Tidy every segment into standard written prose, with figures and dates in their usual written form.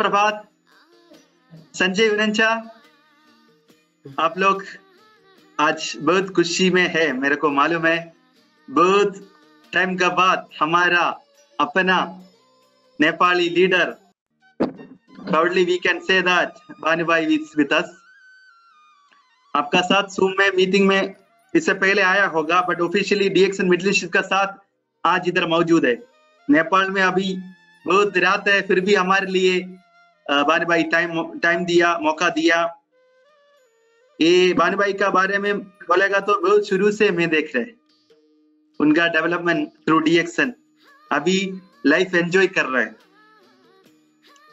प्रभात संजय उनंचा। आप लोग आज बहुत खुशी में है, मेरे को मालूम है। बहुत टाइम के बाद हमारा अपना Nepali leader, proudly we can say that Bhanu Bhai is with us. आपका साथ जूम में मीटिंग में इससे पहले आया होगा, बट ऑफिशियली डीएक्सन मिडिल ईस्ट का साथ आज इधर मौजूद है। नेपाल में अभी बहुत रात है, फिर भी हमारे लिए भानु भाई टाइम दिया, मौका दिया। ये भानु भाई का बारे में बोलेगा तो बहुत शुरू से मैं देख रहे उनका डेवलपमेंट थ्रू डीएक्सन। अभी लाइफ एंजॉय कर रहे हैं,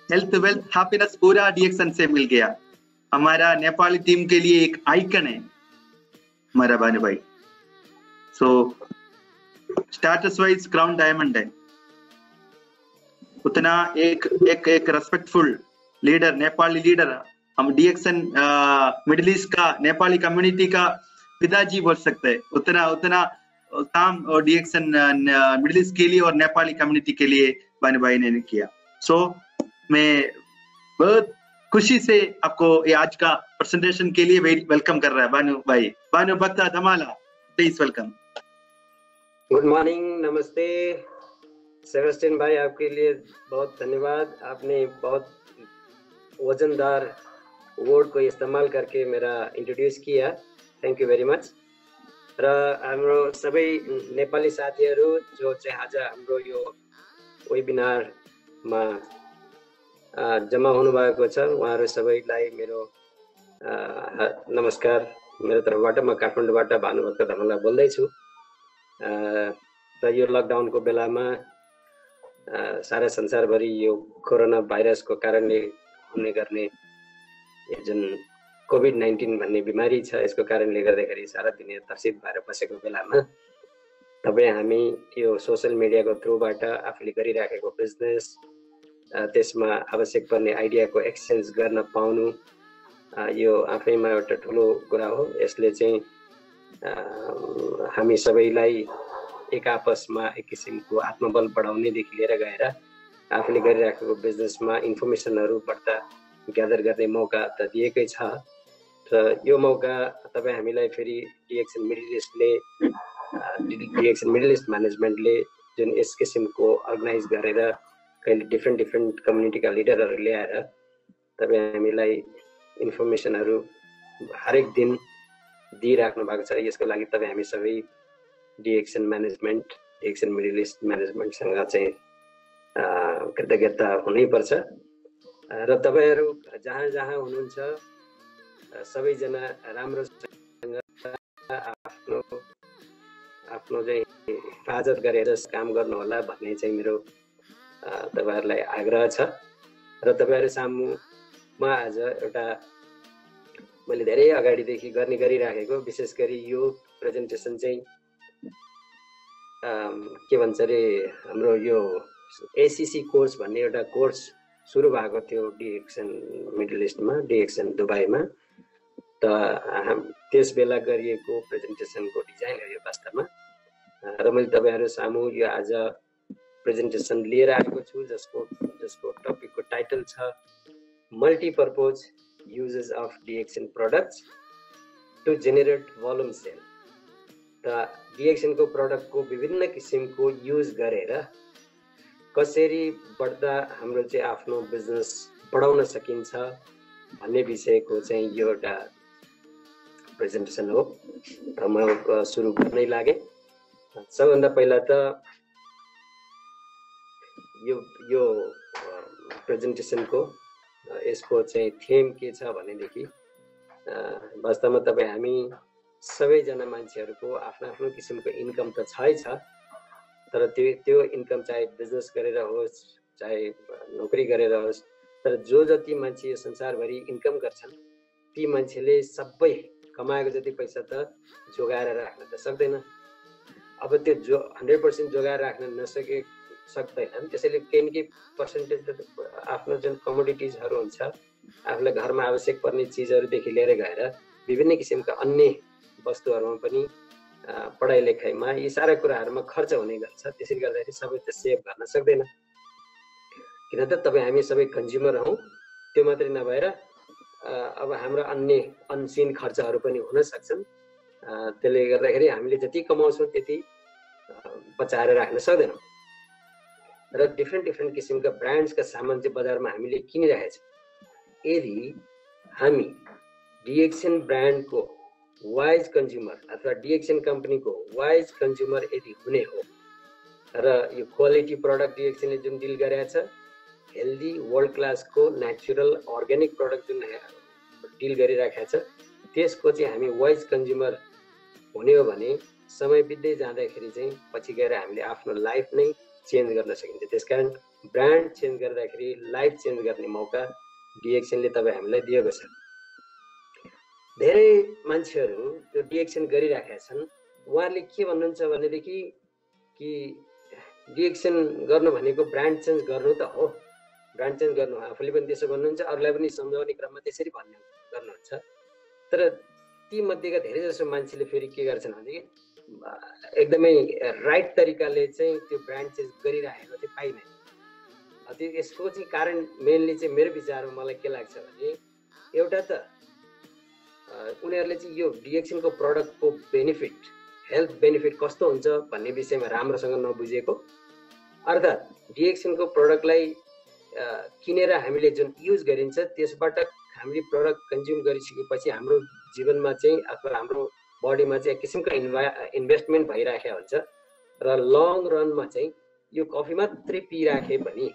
हेल्थ वेल्थ हैप्पीनेस पूरा डीएक्सन से मिल गया। हमारा नेपाली टीम के लिए एक आइकन है हमारा भानु भाई। So status wise crown diamond है, उतना एक रेस्पेक्टफुल लीडर, नेपाली लीडर। हम डीएक्सन मिडिल ईस्ट का नेपाली कम्युनिटी का पिताजी बोल सकते हैं। उतना काम और डीएक्सन मिडिल ईस्ट के लिए और नेपाली कम्युनिटी के लिए भानु भाई ने किया। सो मैं बहुत खुशी से आपको ये आज का प्रेजेंटेशन के लिए वेलकम कर रहा है भानु भाई। भानु भक्ता धमाला, प्लीज वेलकम। गुड मॉर्निंग, नमस्ते सेबेस्टियन भाई, आपके लिए बहुत धन्यवाद। आपने बहुत वजनदार वर्ड को इस्तेमाल करके मेरा इंट्रोड्यूस किया, थैंक यू भेरी मच। र हाम्रो सबै नेपाली साथीहरू जो चाहिँ आज हाम्रो यो वेबिनारमा जम्मा हुनुभएको छ, उहाँहरू सबैलाई मेरो नमस्कार मेरो तर्फबाट। म काठमाडौँबाट भानुभक्त धमला बोल्दैछु। र यो लकडाउनको बेलामा सारा संसारभरि यो कोरोना भाइरसको कारणले हुने गर्ने यो जुन कोभिड-19 भन्ने बिमारी छ, यसको कारणले गर्दाखेरि सारा दुनियाँ त्रसित भएर बसेको बेलामा तपाईँ हामी यो सोसल मिडियाको थ्रुबाट आफूले गरिराखेको बिजनेस, त्यसमा आवश्यक पर्ने आइडियाको एक्सचेन्ज गर्न पाउनु यो आफैमा एउटा ठुलो कुरा हो। यसले चाहिँ हामी सबैलाई एक आपसमा एक किसिमको आत्मबल बढाउनेदेखि लिएर गएर आफूले गरिराखेको बिजनेसमा इन्फर्मेसनहरू बढ्ता ग्यादर गर्ने मौका त दिएकै छ। र यो मौका तपाईँ हामीलाई फेरि डीएक्सन मिडिल इस्ट म्यानेजमेन्टले जुन यस किसिमको अर्गनाइज गरेर कहिले डिफ्रेन्ट कम्युनिटीका लिडरहरू ल्याएर तपाईँ हामीलाई इन्फर्मेसनहरू हरेक दिन दिइराख्नु भएको छ। यसको लागि तपाईँ हामी सबै डीएक्सन म्यानेजमेन्ट, डीएक्सन मिडिल इस्ट म्यानेजमेन्टसँग चाहिँ कृतज्ञता हुनैपर्छ। र तपाईँहरू जहाँ जहाँ हुनुहुन्छ सबैजना राम्रोसँग आफ्नो चाहिँ हिफाजत गरेर काम गर्नुहोला भन्ने चाहिँ मेरो तपाईहरुलाई आग्रह छ। र तपाईहरु सामु म आज एउटा मैले धेरै अगाडिदेखि गर्ने गरिराखेको विशेष गरी यो प्रेजेन्टेसन चाहिँ के भन्छ रे, हाम्रो यो एसीसी कोर्स भन्ने एउटा कोर्स सुरु भएको थियो डीएक्सन मिडल इस्टमा, डीएक्सन दुबईमा। त त्यस बेला गरिएको प्रेजेन्टेसनको डिजाइन हो यो वास्तवमा। र मैले तपाईहरु सामु यो आज प्रेजेन्टेसन लिएर आएको छु जसको टपिकको टाइटल छ multipurpose uses of DXN products to generate volume sale. त डीएक्सन को प्रोडक्ट को विभिन्न किसिमको युज गरेर कसरी बढ्दा हाम्रो चाहिँ आफ्नो बिजनेस बढाउन सकिन्छ भन्ने विषयको चाहिँ यो एउटा प्रेजेन्टेसन हो। र म सुरु गर्नै लागे। सबभन्दा पहिला त यो प्रेजेन्टेसनको यसको चाहिँ थीम के छ भनेदेखि वास्तवमा तपाईँ हामी सबैजना मान्छेहरूको आफ्नो आफ्नो किसिमको इन्कम त छ, तर त्यो इन्कम चाहे बिजनेस गरेर होस् चाहे नोकरी गरेर होस्, तर जो जति मान्छे यो संसारभरि इन्कम गर्छन् ती मान्छेले सबै कमाएको जति पैसा त जोगाएर राख्न त सक्दैन। अब त्यो 100% जोगाएर राख्न सक्दैनन्, त्यसैले केही पर्सेन्टेज आफ्नो जुन कमोडिटिजहरू हुन्छ, आफूलाई घरमा आवश्यक पर्ने चिजहरूदेखि लिएर गएर विभिन्न किसिमका अन्य वस्तुहरूमा पनि पढाइ लेखाइमा यी सारा कुराहरूमा खर्च हुने गर्छ। त्यसैले गर्दाखेरि सबै त सेभ गर्न सक्दैन। किन त तपाईँ हामी सबै कन्ज्युमर हौँ। त्यो मात्रै नभएर अब हाम्रो अन्य अनसिन खर्चहरू पनि हुन सक्छन्। त्यसले गर्दाखेरि हामीले जति कमाउँछौँ त्यति बचाएर राख्न सक्दैनौँ र डिफ्रेन्ट किसिमका ब्रान्ड्सका सामान चाहिँ बजारमा हामीले किनिरहेका छौँ। यदि हामी डिएक्सन ब्रान्डको वाइज कन्ज्युमर अथवा डिएक्सन कम्पनीको वाइज कन्ज्युमर यदि हुने हो र यो क्वालिटी प्रडक्ट डिएक्सनले जुन डिल गरेको छ, हेल्दी वर्ल्ड क्लासको नेचुरल अर्ग्यानिक प्रडक्ट जुन डिल गरिराखेको छ, त्यसको चाहिँ हामी वाइज कन्ज्युमर हुने हो भने समय बित्दै जाँदाखेरि चाहिँ पछि गएर हामीले आफ्नो लाइफ नै चेन्ज गर्न सकिन्छ। त्यसकारण ब्रान्ड चेन्ज गर्दाखेरि लाइफ चेन्ज गर्ने मौका डिएक्सनले तपाईँ हामीलाई दिएको छ। धेरै मान्छेहरू त्यो डिएक्सन गरिराखेका छन्। उहाँहरूले के भन्नुहुन्छ भनेदेखि कि डिएक्सन गर्नु भनेको ब्रान्ड चेन्ज गर्नु त हो, ब्रान्ड चेन्ज गर्नु। आफूले पनि त्यसो भन्नुहुन्छ, अरूलाई पनि सम्झाउने क्रममा त्यसरी गर्नुहुन्छ। तर ती मध्येका धेरै जसो मान्छेले फेरि के गर्छन् भनेदेखि एकदमै राइट तरिकाले चाहिँ त्यो ब्रान्ड चेन्ज गरिराखेको चाहिँ पाइँदैन। त्यो यसको चाहिँ कारण मेनली चाहिँ मेरो विचारमा मलाई के लाग्छ भने एउटा त उनीहरूले चाहिँ यो डिएक्सनको प्रडक्टको बेनिफिट, हेल्थ बेनिफिट कस्तो हुन्छ भन्ने विषयमा राम्रोसँग नबुझेको, अर्थात् डिएक्सनको प्रडक्टलाई किनेर हामीले जुन युज गरिन्छ त्यसबाट हामीले प्रडक्ट कन्ज्युम गरिसकेपछि हाम्रो जीवनमा चाहिँ अथवा हाम्रो बडीमा चाहिँ एक किसिमको इन्भेस्टमेन्ट भइराखेको हुन्छ र लङ रनमा चाहिँ यो कफी मात्रै पिइराखे पनि,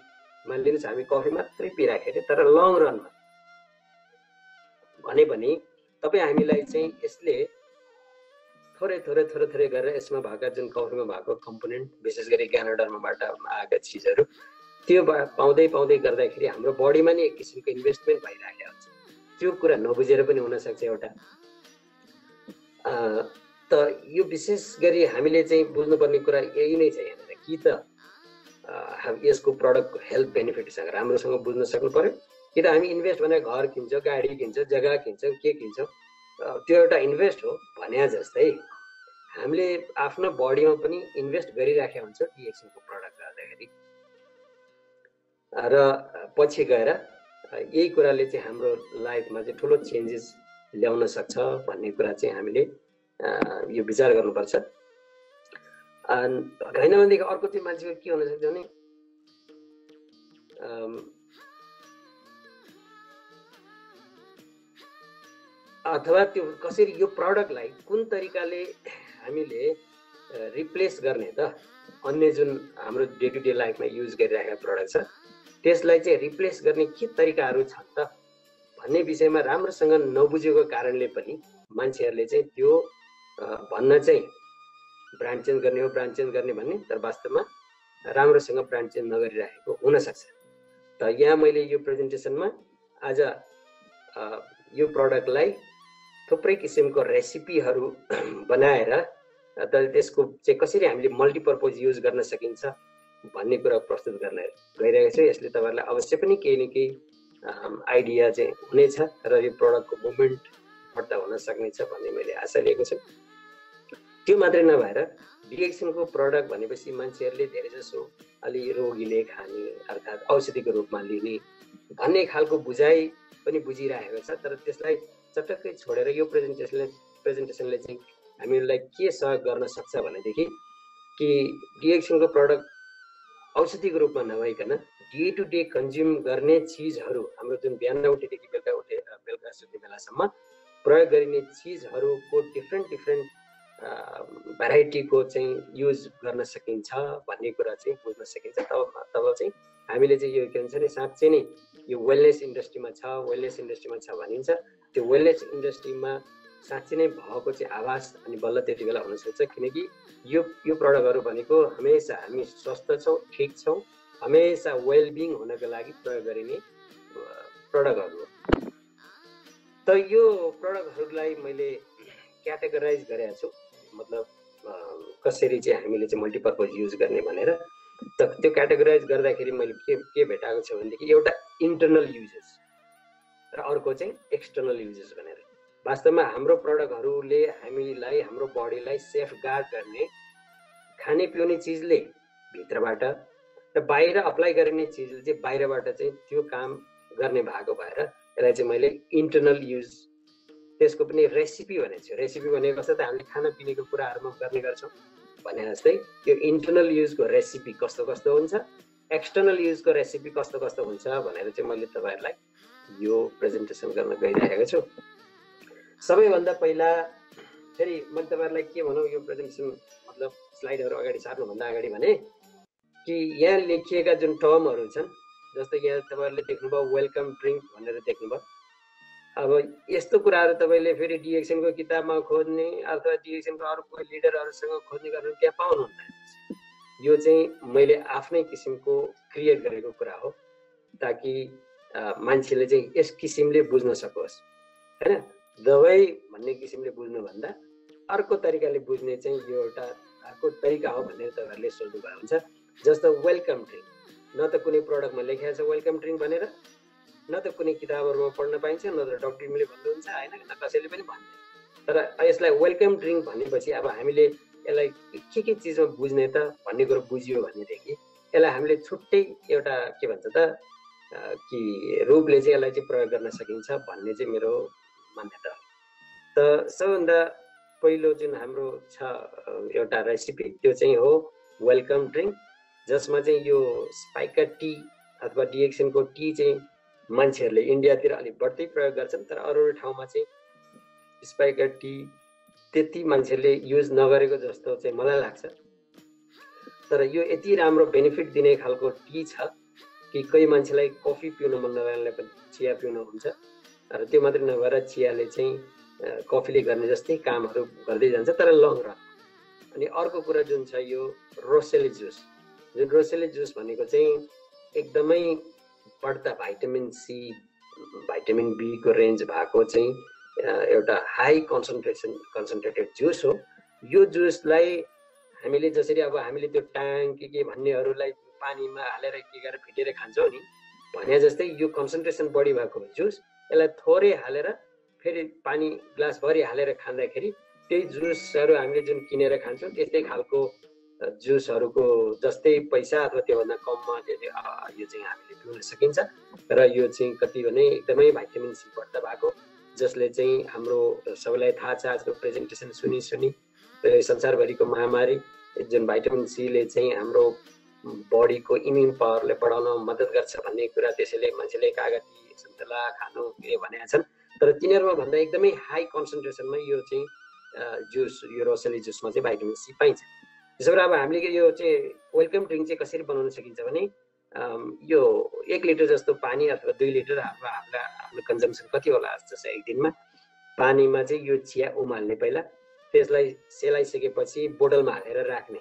मानिलिनुहोस् हामी कफी मात्रै पिइराखे अरे, तर लङ रनमा भने तपाईँ हामीलाई चाहिँ यसले थोरै गरेर यसमा भएका जुन कफीमा भएको कम्पोनेन्ट, विशेष गरी क्यानाडाबाट आएका चिजहरू त्यो पाउँदै गर्दाखेरि हाम्रो बडीमा नि एक किसिमको इन्भेस्टमेन्ट भइराखेको हुन्छ। त्यो कुरा नबुझेर पनि हुनसक्छ एउटा। त यो विशेष गरी हामीले चाहिँ बुझ्नुपर्ने कुरा यही नै छ यहाँनिर, कि त यसको प्रडक्टको हेल्थ बेनिफिटसँग राम्रोसँग बुझ्न सक्नु पर्यो, कि त हामी इन्भेस्ट भनेर घर किन्छौँ, गाडी किन्छौँ, जग्गा किन्छौँ, के किन्छौँ, त्यो एउटा इन्भेस्ट हो भने जस्तै हामीले आफ्नो बडीमा पनि इन्भेस्ट गरिराखेका हुन्छौँ डिएक्सनको प्रडक्ट गर्दाखेरि। र पछि गएर यही कुराले चाहिँ हाम्रो लाइफमा चाहिँ ठुलो चेन्जेस ल्याउन सक्छ भन्ने कुरा चाहिँ हामीले यो विचार गर्नुपर्छ। होइन भनेदेखि अर्को चाहिँ मान्छेको के हुनसक्छ भने अथवा त्यो कसरी यो प्रडक्टलाई कुन तरिकाले हामीले रिप्लेस गर्ने त, अन्य जुन हाम्रो डे टु डे लाइफमा युज गरिरहेका प्रडक्ट छ त्यसलाई चाहिँ रिप्लेस गर्ने के तरिकाहरू छन् त भन्ने विषयमा राम्रोसँग नबुझेको कारणले पनि मान्छेहरूले चाहिँ त्यो भन्न चाहिँ ब्रान्ड चेन्ज गर्ने हो, ब्रान्ड चेन्ज गर्ने भन्ने, तर वास्तवमा राम्रोसँग ब्रान्ड चेन्ज नगरिरहेको हुनसक्छ। त यहाँ मैले यो प्रेजेन्टेसनमा आज यो प्रडक्टलाई थुप्रै किसिमको रेसिपीहरू बनाएर त्यसको चाहिँ कसरी हामीले मल्टिपर्पज युज गर्न सकिन्छ भन्ने कुरा प्रस्तुत गर्न गइरहेको छु। यसले तपाईँहरूलाई अवश्य पनि केही न केही आइडिया चाहिँ हुनेछ र यो प्रडक्टको मुभमेन्ट बढ्ता हुन सक्नेछ भन्ने मैले आशा लिएको छु। त्यो मात्रै नभएर डिएक्सनको प्रडक्ट भनेपछि मान्छेहरूले धेरै जसो अलि रोगीले खाने अर्थात् औषधिको रूपमा लिने भन्ने खालको बुझाइ पनि बुझिरहेको छ। तर त्यसलाई चटक्कै छोडेर यो प्रेजेन्टेसनले चाहिँ हामीलाई के सहयोग गर्न सक्छ भनेदेखि कि डिएक्सनको प्रडक्ट औषधिको रूपमा नभइकन डे टु डे कन्ज्युम गर्ने चिजहरू, हाम्रो जुन बिहान उठेदेखि बेलुका सुत्ने बेलासम्म प्रयोग गरिने चिजहरूको डिफ्रेन्ट भेराइटीको चाहिँ युज गर्न सकिन्छ भन्ने कुरा चाहिँ बुझ्न सकिन्छ। तब चाहिँ हामीले चाहिँ यो के भन्छ नि, साँच्चै नै यो वेलनेस इन्डस्ट्रीमा छ भनिन्छ। त्यो वेलनेस इन्डस्ट्रीमा साँच्चै नै भएको चाहिँ आभास अनि बल्ल त्यति बेला हुनसक्छ, किनकि यो प्रडक्टहरू भनेको हमेसा हामी स्वस्थ छौँ, ठिक छौँ, हमेसा वेलबिङ हुनको लागि प्रयोग गरिने प्रडक्टहरू हो। त यो प्रडक्टहरूलाई मैले क्याटेगोराइज गरेको छु, मतलब कसरी चाहिँ हामीले चाहिँ मल्टिपर्पज युज गर्ने भनेर। त त्यो क्याटेगोराइज गर्दाखेरि मैले के भेटाएको छ भनेदेखि एउटा इन्टर्नल युजेस र अर्को चाहिँ एक्सटर्नल युजेस भनेर। वास्तवमा हाम्रो प्रडक्टहरूले हामीलाई, हाम्रो बडीलाई सेफ गार्ड गर्ने, खाने पिउने चिजले भित्रबाट त बाहिर अप्लाई गरिने चिजले चाहिँ बाहिरबाट चाहिँ त्यो काम गर्ने भएको भएर यसलाई चाहिँ मैले इन्टरनल युज, त्यसको पनि रेसिपी भनेको छु। रेसिपी भनेको कस्तो त हामीले खानापिनेको कुराहरूमा गर्ने गर्छौँ भने जस्तै यो इन्टरनल युजको रेसिपी कस्तो कस्तो हुन्छ, एक्सटर्नल युजको रेसिपी कस्तो कस्तो हुन्छ भनेर चाहिँ मैले तपाईँहरूलाई यो प्रेजेन्टेसन गर्न गइरहेको छु। सबैभन्दा पहिला फेरि मैले तपाईँहरूलाई के भनौँ, यो प्रेजेन्टेसन मतलब स्लाइडहरू अगाडि सार्नुभन्दा अगाडि भने कि यहाँ लेखिएका जुन टर्महरू छन्, जस्तै यहाँ तपाईँहरूले देख्नुभयो वेलकम ड्रिङ्क भनेर देख्नुभयो। अब यस्तो कुराहरू तपाईँले फेरि डिएक्सनको किताबमा खोज्ने अथवा डिएक्सनको अरू कोही लिडरहरूसँग खोज्ने गरेर त्यहाँ पाउनुहुन्न। यो चाहिँ मैले आफ्नै किसिमको क्रिएट गरेको कुरा हो ताकि मान्छेले चाहिँ यस किसिमले बुझ्न सकोस्, हैन। दबाई भन्ने किसिमले बुझ्नुभन्दा अर्को तरिकाले बुझ्ने चाहिँ यो एउटा अर्को तरिका हो भनेर तपाईँहरूले सोध्नु भएको हुन्छ। जस्तो वेलकम ड्रिङ्क, न त कुनै प्रडक्टमा लेखेको छ वेलकम ड्रिङ्क भनेर, न त कुनै किताबहरूमा पढ्न पाइन्छ, न त डक्टरले भन्नुहुन्छ, होइन, न कसैले पनि भन्दैन। तर यसलाई वेलकम ड्रिङ्क भनेपछि अब हामीले यसलाई के चिजमा बुझ्ने त भन्ने कुरो बुझियो भनेदेखि यसलाई हामीले छुट्टै एउटा के भन्छ त कि रूपले चाहिँ यसलाई चाहिँ प्रयोग गर्न सकिन्छ भन्ने चाहिँ मेरो मान्यता हो। त सबभन्दा पहिलो जुन हाम्रो छ एउटा रेसिपी त्यो चाहिँ हो वेलकम ड्रिङ्क, जसमा चाहिँ यो स्पाइका टी अथवा डिएक्सनको टी चाहिँ मान्छेहरूले इन्डियातिर अलिक बढ्दै प्रयोग गर्छन्, तर अरू ठाउँमा चाहिँ स्पाइका टी त्यति मान्छेले युज नगरेको जस्तो चाहिँ मलाई लाग्छ। तर यो यति राम्रो बेनिफिट दिने खालको टी छ कि कोही मान्छेलाई कफी पिउन मन नलाग्नेलाई पनि चिया पिउनु हुन्छ, र त्यो मात्रै नभएर चियाले चाहिँ कफीले गर्ने जस्तै कामहरू गर्दै जान्छ तर लङ रन। अनि अर्को कुरा जुन छ यो रोसेली जुस, जुन रोसेली जुस भनेको चाहिँ एकदमै बढ्ता भाइटामिन सी भाइटामिन बी को रेन्ज भएको चाहिँ एउटा हाई कन्सन्ट्रेटेड जुस हो। यो जुसलाई हामीले जसरी अब हामीले त्यो ट्याङ के भन्नेहरूलाई पानीमा हालेर के गरेर फिटेर खान्छौँ नि भने जस्तै यो कन्सन्ट्रेसन बढी भएको जुस यसलाई थोरै हालेर फेरि पानी ग्लास भरि हालेर खाँदाखेरि त्यही जुसहरू हामीले जुन किनेर खान्छौँ त्यस्तै खालको जुसहरूको जस्तै पैसा अथवा त्योभन्दा कममा यो चाहिँ हामीले पिउन सकिन्छ। र यो चाहिँ कति भने एकदमै भाइटामिन सी बढ्ता भएको, जसले चाहिँ हाम्रो सबैलाई थाहा छ आजको प्रेजेन्टेसन सुनी संसारभरिको महामारी जुन भाइटामिन सीले चाहिँ हाम्रो बडीको इम्युन पावरले बढाउन मद्दत गर्छ भन्ने कुरा त्यसैले मान्छेले कागती सन्तोला खानु के भनेका छन्। तर तिनीहरूमा भन्दा एकदमै हाई कन्सन्ट्रेसनमा यो चाहिँ जुस यो रोसेली जुसमा चाहिँ भाइटामिन सी पाइन्छ। त्यसो भएर अब हामीले यो चाहिँ वेलकम ड्रिङ्क चाहिँ कसरी बनाउन सकिन्छ भने यो 1 लिटर जस्तो पानी अथवा 2 लिटर आफ्नो कन्जम्सन कति होला जस्तो एक दिनमा पानीमा चाहिँ यो चिया उमाल्ने, पहिला त्यसलाई सेलाइसकेपछि बोतलमा हालेर राख्ने,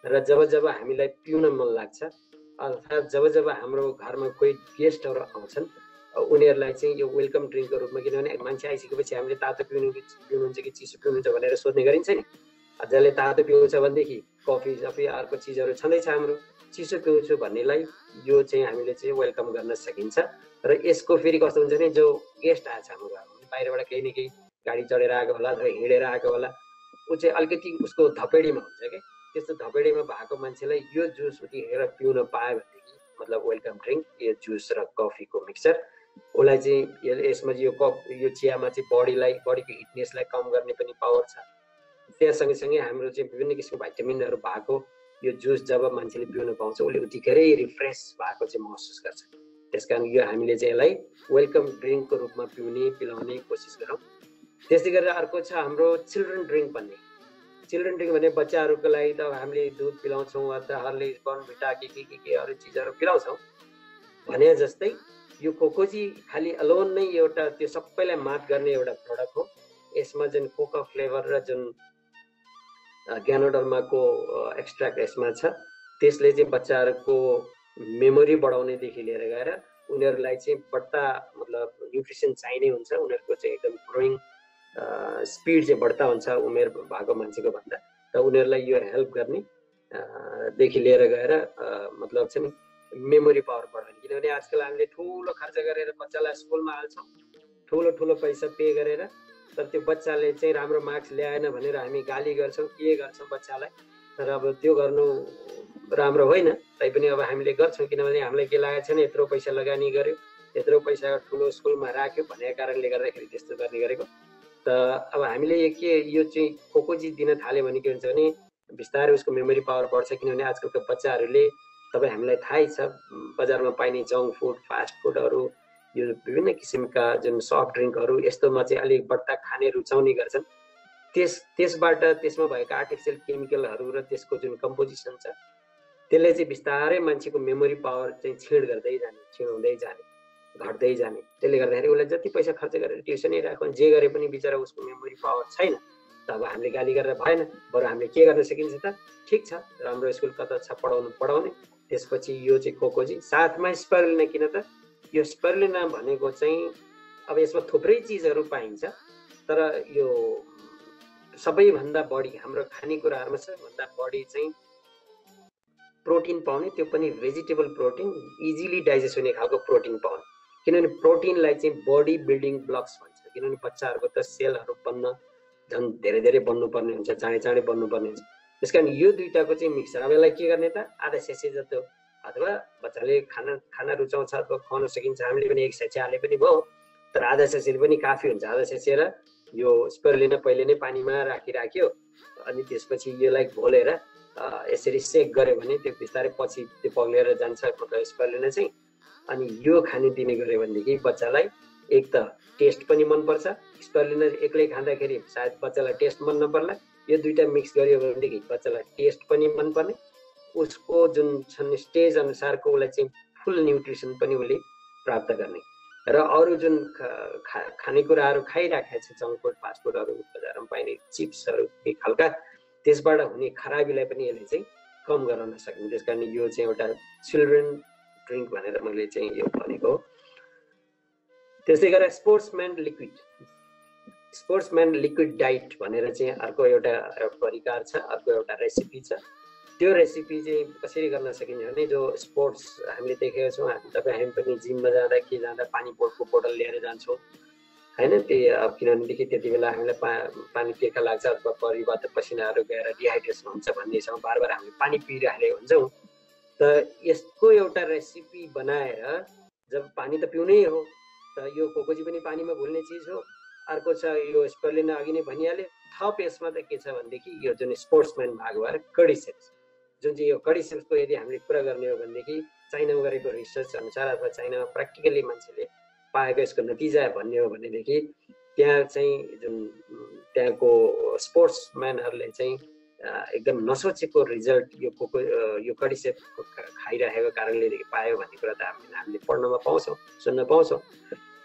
र जब हामीलाई पिउन मन लाग्छ अर्थात् जब हाम्रो घरमा कोही गेस्टहरू आउँछन् उनीहरूलाई चाहिँ यो वेलकम ड्रिङ्कको रूपमा, किनभने मान्छे आइसकेपछि हामीले तातो पिउनुहुन्छ कि चिसो पिउनुहुन्छ भनेर सोध्ने गरिन्छ नि। जसले तातो पिउँछ भनेदेखि कफी सफी अर्को चिजहरू छँदैछ, हाम्रो चिसो पिउँछु भन्नेलाई यो चाहिँ हामीले चाहिँ वेलकम गर्न सकिन्छ। र यसको फेरि कस्तो हुन्छ भने जो गेस्ट आएछ हाम्रो घरमा बाहिरबाट केही न केही गाडी चढेर आएको होला अथवा हिँडेर आएको होला, ऊ चाहिँ अलिकति उसको धपेडीमा हुन्छ क्या, त्यस्तो धपेडीमा भएको मान्छेलाई यो जुस उतिखेर पिउन पायो भनेदेखि मतलब वेलकम ड्रिङ्क यो जुस र कफीको मिक्सचर उसलाई चाहिँ यसमा यो चियामा चाहिँ बडीको हिटनेसलाई कम गर्ने पनि पावर छ। त्यहाँ सँगसँगै हाम्रो चाहिँ विभिन्न किसिमको भाइटामिनहरू भएको यो जुस जब मान्छेले पिउन पाउँछ उसले उतिखेरै रिफ्रेस भएको चाहिँ महसुस गर्छ। त्यसकारण यो हामीले चाहिँ यसलाई वेलकम ड्रिङ्कको रूपमा पिलाउने कोसिस गरौँ। त्यस्तै गरेर अर्को छ हाम्रो चिल्ड्रन ड्रिङ्क भन्ने। चिल्ड्रन ड्रिङ्क भने बच्चाहरूको लागि त हामीले दुध पिलाउँछौँ अथवा हर्लिक्स बर्नभिटा के अरू चिजहरू पिलाउँछौँ भने जस्तै यो कोकोजी खालि अलोन नै एउटा त्यो सबैलाई मात गर्ने एउटा प्रडक्ट हो। यसमा जुन कोका फ्लेभर र जुन ग्यानोडर्माको एक्सट्र्याक्ट यसमा छ, त्यसले चाहिँ बच्चाहरूको मेमोरी बढाउनेदेखि लिएर गएर उनीहरूलाई चाहिँ बढ्ता मतलब न्युट्रिसन चाहिने हुन्छ, उनीहरूको चाहिँ एकदम ग्रोइङ स्पिड चाहिँ बढ्ता हुन्छ उमेर भएको मान्छेको भन्दा, र उनीहरूलाई यो हेल्प गर्ने देखि लिएर गएर मतलब चाहिँ मेमोरी पावर बढाउने। किनभने आजकल हामीले ठुलो खर्च गरेर बच्चालाई स्कुलमा हाल्छौँ, ठुलो पैसा पे गरेर, तर त्यो बच्चाले चाहिँ राम्रो मार्क्स ल्याएन भनेर हामी गाली गर्छौँ, के गर्छौँ बच्चालाई। तर अब त्यो गर्नु राम्रो होइन, तैपनि अब हामीले गर्छौँ किनभने हामीलाई के लागेको छैन यत्रो पैसा लगानी गर्यो, यत्रो पैसा ठुलो स्कुलमा राख्यो भनेको कारणले गर्दाखेरि त्यस्तो गर्ने गरेको। त अब हामीले यो चाहिँ कोकोजी दिन थाल्यो भने के हुन्छ भने बिस्तारै उसको मेमोरी पावर बढ्छ, किनभने आजकलको बच्चाहरूले तपाईँ हामीलाई थाहै छ बजारमा पाइने जङ्क फुड फास्ट फुडहरू यो विभिन्न किसिमका जुन सफ्ट ड्रिङ्कहरू यस्तोमा चाहिँ अलिक बट्टा खाने रुचाउने गर्छन्। त्यसबाट त्यसमा भएका आर्टिफिसियल केमिकलहरू र त्यसको जुन कम्पोजिसन छ त्यसले चाहिँ बिस्तारै मान्छेको मेमोरी पावर चाहिँ क्षीण गर्दै जाने, क्षीण जाने, घट्दै जाने। त्यसले गर्दाखेरि उसलाई जति पैसा खर्च गरेर ट्युसनै राख्यो जे गरे पनि बिचरा उसको मेमोरी पावर छैन। त अब हामीले गाली गरेर भएन, बरु हामीले के गर्न सकिन्छ त, ठिक छ राम्रो स्कुल कता छ पढाउने, त्यसपछि यो चाहिँ कोकोजी साथमा स्पाइरुलिना। किन त यो स्पाइरुलिना भनेको चाहिँ अब यसमा थुप्रै चिजहरू पाइन्छ, तर यो सबैभन्दा बढी हाम्रो खानेकुराहरूमा सबैभन्दा बढी चाहिँ प्रोटिन पाउने, त्यो पनि भेजिटेबल प्रोटिन, इजिली डाइजेस्ट हुने खालको प्रोटिन पाउने। किनभने प्रोटिनलाई चाहिँ बडी बिल्डिङ ब्लक्स भन्छ, किनभने बच्चाहरूको त सेलहरू बन्न झन् धेरै धेरै बन्नुपर्ने हुन्छ, चाँडै बन्नुपर्ने हुन्छ। त्यस कारण यो दुईटाको चाहिँ मिक्सर। अब यसलाई के गर्ने त, आधा सेसे जस्तो अथवा बच्चाले खाना रुचाउँछ अथवा खुवाउन सकिन्छ हामीले पनि एक सेचे हाले पनि भयो, तर आधा सेसेले पनि काफी हुन्छ। आधा सेसे र यो स्पाइरुलिना पहिले नै पानीमा राखिराख्यो, अनि त्यसपछि यसलाई घोलेर यसरी सेक गर्यो भने त्यो बिस्तारै पछि त्यो पग्लेर जान्छ मतलब स्पाइरुलिना चाहिँ। अनि यो खाने दिने गऱ्यो भनेदेखि बच्चालाई एक त टेस्ट पनि मनपर्छ, स्पाइरुलिना एक्लै खाँदाखेरि सायद बच्चालाई टेस्ट मन नपर्ला, यो दुईटा मिक्स गर्यो भनेदेखि बच्चालाई टेस्ट पनि मनपर्ने, उसको जुन छन् स्टेज अनुसारको उसलाई चाहिँ फुल न्युट्रिसन पनि उसले प्राप्त गर्ने। र अरू जुन खानेकुराहरू खाइराखेको छ जङ्क फुड फास्ट फुडहरू बजारमा पाइने चिप्सहरू के खालका, त्यसबाट हुने खराबीलाई पनि यसले चाहिँ कम गराउन सक्ने। त्यस कारण यो चाहिँ एउटा चिल्ड्रेन ड्रिङ्क भनेर मैले चाहिँ यो भनेको हो। त्यस्तै गरेर स्पोर्ट्सम्यान लिक्विड डाइट भनेर चाहिँ अर्को एउटा परिकार छ, अर्को एउटा रेसिपी छ। त्यो रेसिपी चाहिँ कसरी गर्न सकिन्छ भने जो स्पोर्ट्स हामीले देखेका छौँ, हामी पनि जिममा जाँदा के जाँदा पानी बोटको बोतल लिएर जान्छौँ होइन, त्यही अब किनभनेदेखि त्यति बेला हामीलाई पानी पिर्खा लाग्छ अथवा परिबाट पसिनाहरू गएर डिहाइड्रेसन हुन्छ भन्नेसँग बार बार हामीले पानी पिइरहेको हुन्छौँ। त यसको एउटा रेसिपी बनाएर, जब पानी त पिउनै हो, त यो कोकोजी पनि पानीमा घुल्ने चिज हो, अर्को छ यो स्पाइरुलिना अघि नै भनिहालेँ, थप यसमा त के छ भनेदेखि यो जुन स्पोर्ट्सम्यान भाग भएर कडिसेप्स, जुन चाहिँ यो कडिसेप्सको यदि हामीले कुरा गर्ने हो भनेदेखि चाइनामा गरेको रिसर्च अनुसार अथवा चाइनामा प्र्याक्टिकली मान्छेले पाएको यसको नतिजा भन्ने हो भनेदेखि त्यहाँ चाहिँ जुन त्यहाँको स्पोर्ट्सम्यानहरूले चाहिँ एकदम नसोचेको रिजल्ट यो कडिसेप्सको खाइरहेको कारणले पायो भन्ने कुरा त हामीले पढ्नमा पाउँछौँ, सुन्न पाउँछौँ।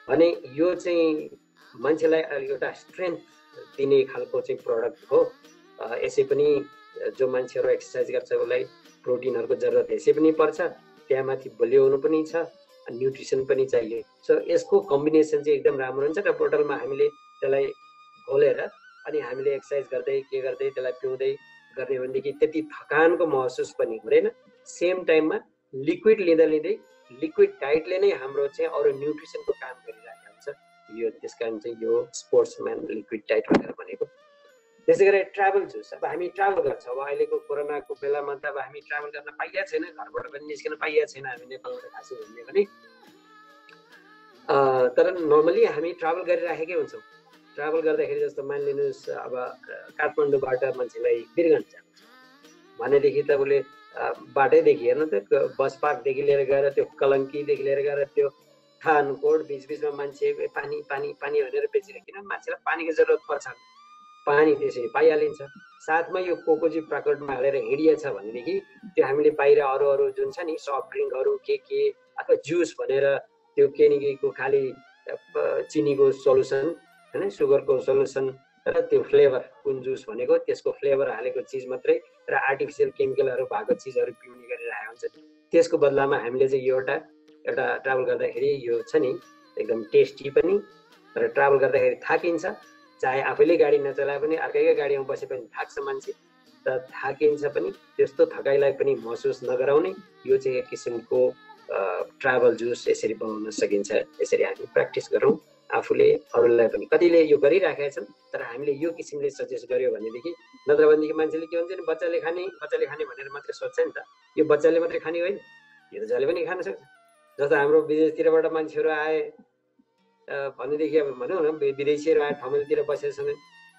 भने यो चाहिँ मान्छेलाई एउटा स्ट्रेन्थ दिने खालको चाहिँ प्रडक्ट हो। यसै पनि जो मान्छेहरू एक्सर्साइज गर्छ उसलाई प्रोटिनहरूको जरुरत यसै पनि पर्छ, त्यहाँमाथि बलियो पनि छ, न्युट्रिसन पनि चाहियो। सो यसको कम्बिनेसन चाहिँ एकदम राम्रो हुन्छ र बोतलमा हामीले त्यसलाई घोलेर अनि हामीले एक्सर्साइज गर्दै के गर्दै त्यसलाई पिउँदै गर्ने भनेदेखि त्यति थकानको महसुस पनि हुँदैन। सेम टाइममा लिक्विड लिँदै लिक्विड डाइटले नै हाम्रो चाहिँ अरू न्युट्रिसनको काम गरिरहेको हुन्छ यो। त्यस कारण चाहिँ यो स्पोर्ट्सम्यान लिक्विड डाइट भनेर भनेको। त्यसै गरी ट्राभल जुस, अब हामी ट्राभल गर्छौँ, अब अहिलेको कोरोनाको बेलामा त अब हामी ट्राभल गर्न पाइएको छैन, घरबाट पनि निस्किन पाइएको छैन हामी नेपालबाट खासै भन्ने पनि, तर नर्मली हामी ट्राभल गरिराखेकै हुन्छौँ। ट्राभल गर्दाखेरि जस्तो मानिलिनुहोस् अब काठमाडौँबाट मान्छेलाई बिरगञ्ज जानु छ भनेदेखि त उसले बाटैदेखि हेर्नु त बस पार्कदेखि लिएर गएर त्यो कलङ्कीदेखि लिएर गएर त्यो थानकोट बिचबिचमा मान्छे पानी पानी पानी भनेर बेचिरहेको, किनभने मान्छेलाई पानीको जरुरत पर्छ, पानी त्यसरी पाइहालिन्छ। साथमा यो कोकोजी प्राकटमा हालेर हिँडिएछ भनेदेखि त्यो हामीले बाहिर अरू जुन छ नि सफ्ट ड्रिङ्कहरू के अथवा जुस भनेर त्यो केको खालि चिनीको सोलुसन होइन, सुगरको सोलुसन र त्यो फ्लेभर कुन जुस भनेको त्यसको फ्लेभर हालेको चिज मात्रै र आर्टिफिसियल केमिकलहरू भएको चिजहरू पिउने गरिरहेको हुन्छ। त्यसको बदलामा हामीले चाहिँ यो एउटा ट्राभल गर्दाखेरि यो छ नि एकदम टेस्टी पनि, र ट्राभल गर्दाखेरि थाकिन्छ, चाहे आफैले गाडी नचलाए पनि अर्कैको गाडीमा बसे पनि थाक्छ मान्छे, त थाकिन्छ पनि, त्यस्तो थकाइलाई पनि महसुस नगराउने यो चाहिँ एक किसिमको ट्राभल जुस यसरी बनाउन सकिन्छ। यसरी हामी प्र्याक्टिस गरौँ आफूले अरूलाई पनि कतिले यो गरिराखेका छन् तर हामीले यो किसिमले सजेस्ट गर्यो भनेदेखि नत्र भनेदेखि मान्छेले के भन्छ नि बच्चाले खाने भनेर मात्रै सोध्छ नि त यो बच्चाले मात्रै खाने होइन यो त जसले पनि खान सक्छ जस्तो हाम्रो विदेशतिरबाट मान्छेहरू आए भनेदेखि अब भनौँ न विदेशीहरू आए ठाउँतिर बसेका छन्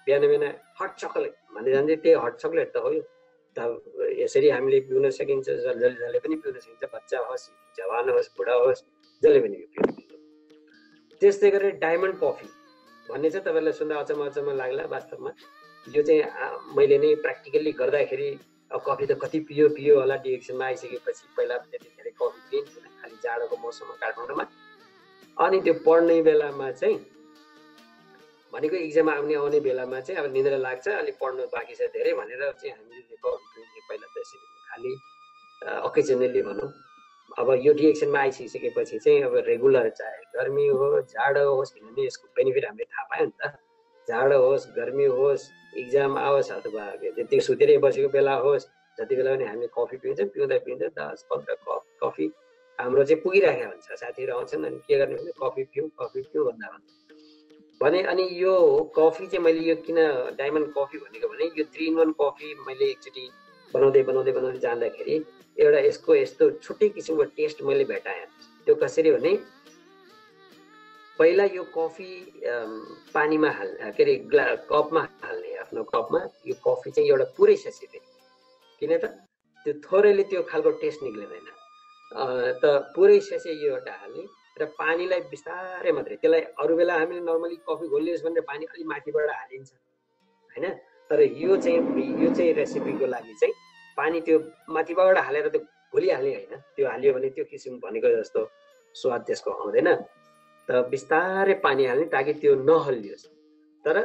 बिहान हट चकलेट भन्दै जान्छ त्यही हट चकलेट त हो यो त यसरी हामीले पिउन सकिन्छ जसले पनि पिउन सकिन्छ बच्चा होस् जवान होस् बुढा होस् जसले पनि यो पिउन सकिन्छ त्यस्तै गरेर डायमन्ड कफी भन्ने चाहिँ तपाईँलाई सुन्दा अचम्म लाग्ला वास्तवमा यो चाहिँ मैले नै प्र्याक्टिकल्ली गर्दाखेरि कफी त कति पियो होला डिएक्सनमा आइसकेपछि पहिला त्यति धेरै कफी पिइन्थेन खालि जाडोको मौसममा काठमाडौँमा अनि त्यो पढ्ने बेलामा चाहिँ भनेको इक्जाम आउने बेलामा चाहिँ अब निद्रा लाग्छ अलि पढ्नु बाँकी छ धेरै भनेर चाहिँ हामीले कफी पिउँथे पहिला त्यसरी खालि अकेजनली भनौँ अब यो डिएक्सनमा आइसकेपछि चाहिँ अब रेगुलर चाहे गर्मी होस् जाडो होस् किनभने यसको बेनिफिट हामीले थाहा पायो नि त जाडो होस् गर्मी होस् इक्जाम आओस् अथवा त्यति सुतेरै बसेको बेला होस् जति बेला पनि हामीले कफी पिउँछौँ पिउँदा 10-15 कप कफी हाम्रो चाहिँ पुगिराखेको हुन्छ साथीहरू आउँछन् अनि के गर्ने भने कफी पिउँ भन्दा भने अनि यो कफी चाहिँ मैले यो किन डायमन्ड कफी भनेको भने यो 3-in-1 कफी मैले एकचोटि बनाउँदै जाँदाखेरि एउटा यसको यस्तो छुट्टै किसिमको टेस्ट मैले भेटाएँ त्यो कसरी भने पहिला यो कफी पानीमा हाल्ने के अरे कपमा हाल्ने आफ्नो कपमा यो कफी चाहिँ एउटा पुरै ससिँदै किन त त्यो थोरैले त्यो खालको टेस्ट निक्लिँदैन त पुरै ससे यो एउटा हाल्ने र पानीलाई बिस्तारै मात्रै त्यसलाई अरू बेला हामीले नर्मली कफी घोलियोस् भनेर पानी अलि माथिबाट हालिन्छ हैन तर यो चाहिँ रेसिपीको लागि चाहिँ पानी त्यो माथिबाट हालेर त्यो घोलिहाल्ने होइन त्यो हाल्यो भने त्यो किसिम भनेको जस्तो स्वाद त्यसको आउँदैन त बिस्तारै पानी हाल्ने ताकि त्यो नहल्लियोस् तर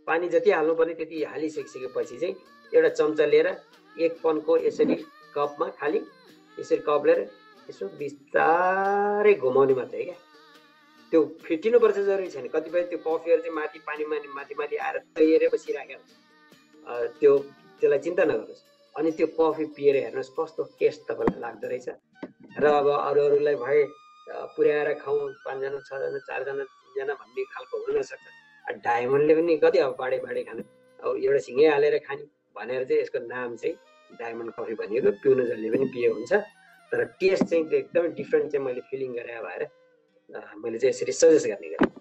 पानी जति हाल्नुपर्ने त्यति हालिसकेपछि चाहिँ एउटा चम्चा लिएर एक पनको यसरी कपमा खाली यसरी कप लिएर यसो बिस्तारै घुमाउने मात्रै क्या त्यो फिटिनुपर्छ जरुरी छैन कतिपय त्यो कफीहरू चाहिँ माथि पानीमा माथि आएर तैरेर बसिराखेको हुन्छ त्यसलाई चिन्ता नगर्नुहोस् अनि त्यो कफी पिएर हेर्नुहोस् कस्तो टेस्ट तपाईँलाई लाग्दो रहेछ र अब अरूलाई भए पुर्याएर खाउँ 5 जना 6 जना 4 जना 3 जना भन्ने खालको हुनसक्छ डायमन्डले पनि कति अब बाडे खाने अब एउटा सिँगै हालेर खाने भनेर चाहिँ यसको नाम चाहिँ डायमन्ड कफी भनिएको पिउन जसले पनि पिए हुन्छ तर टेस्ट चाहिँ एकदमै डिफ्रेन्ट चाहिँ मैले फिलिङ गरे भएर मैले चाहिँ यसरी सजेस्ट गर्ने गरेँ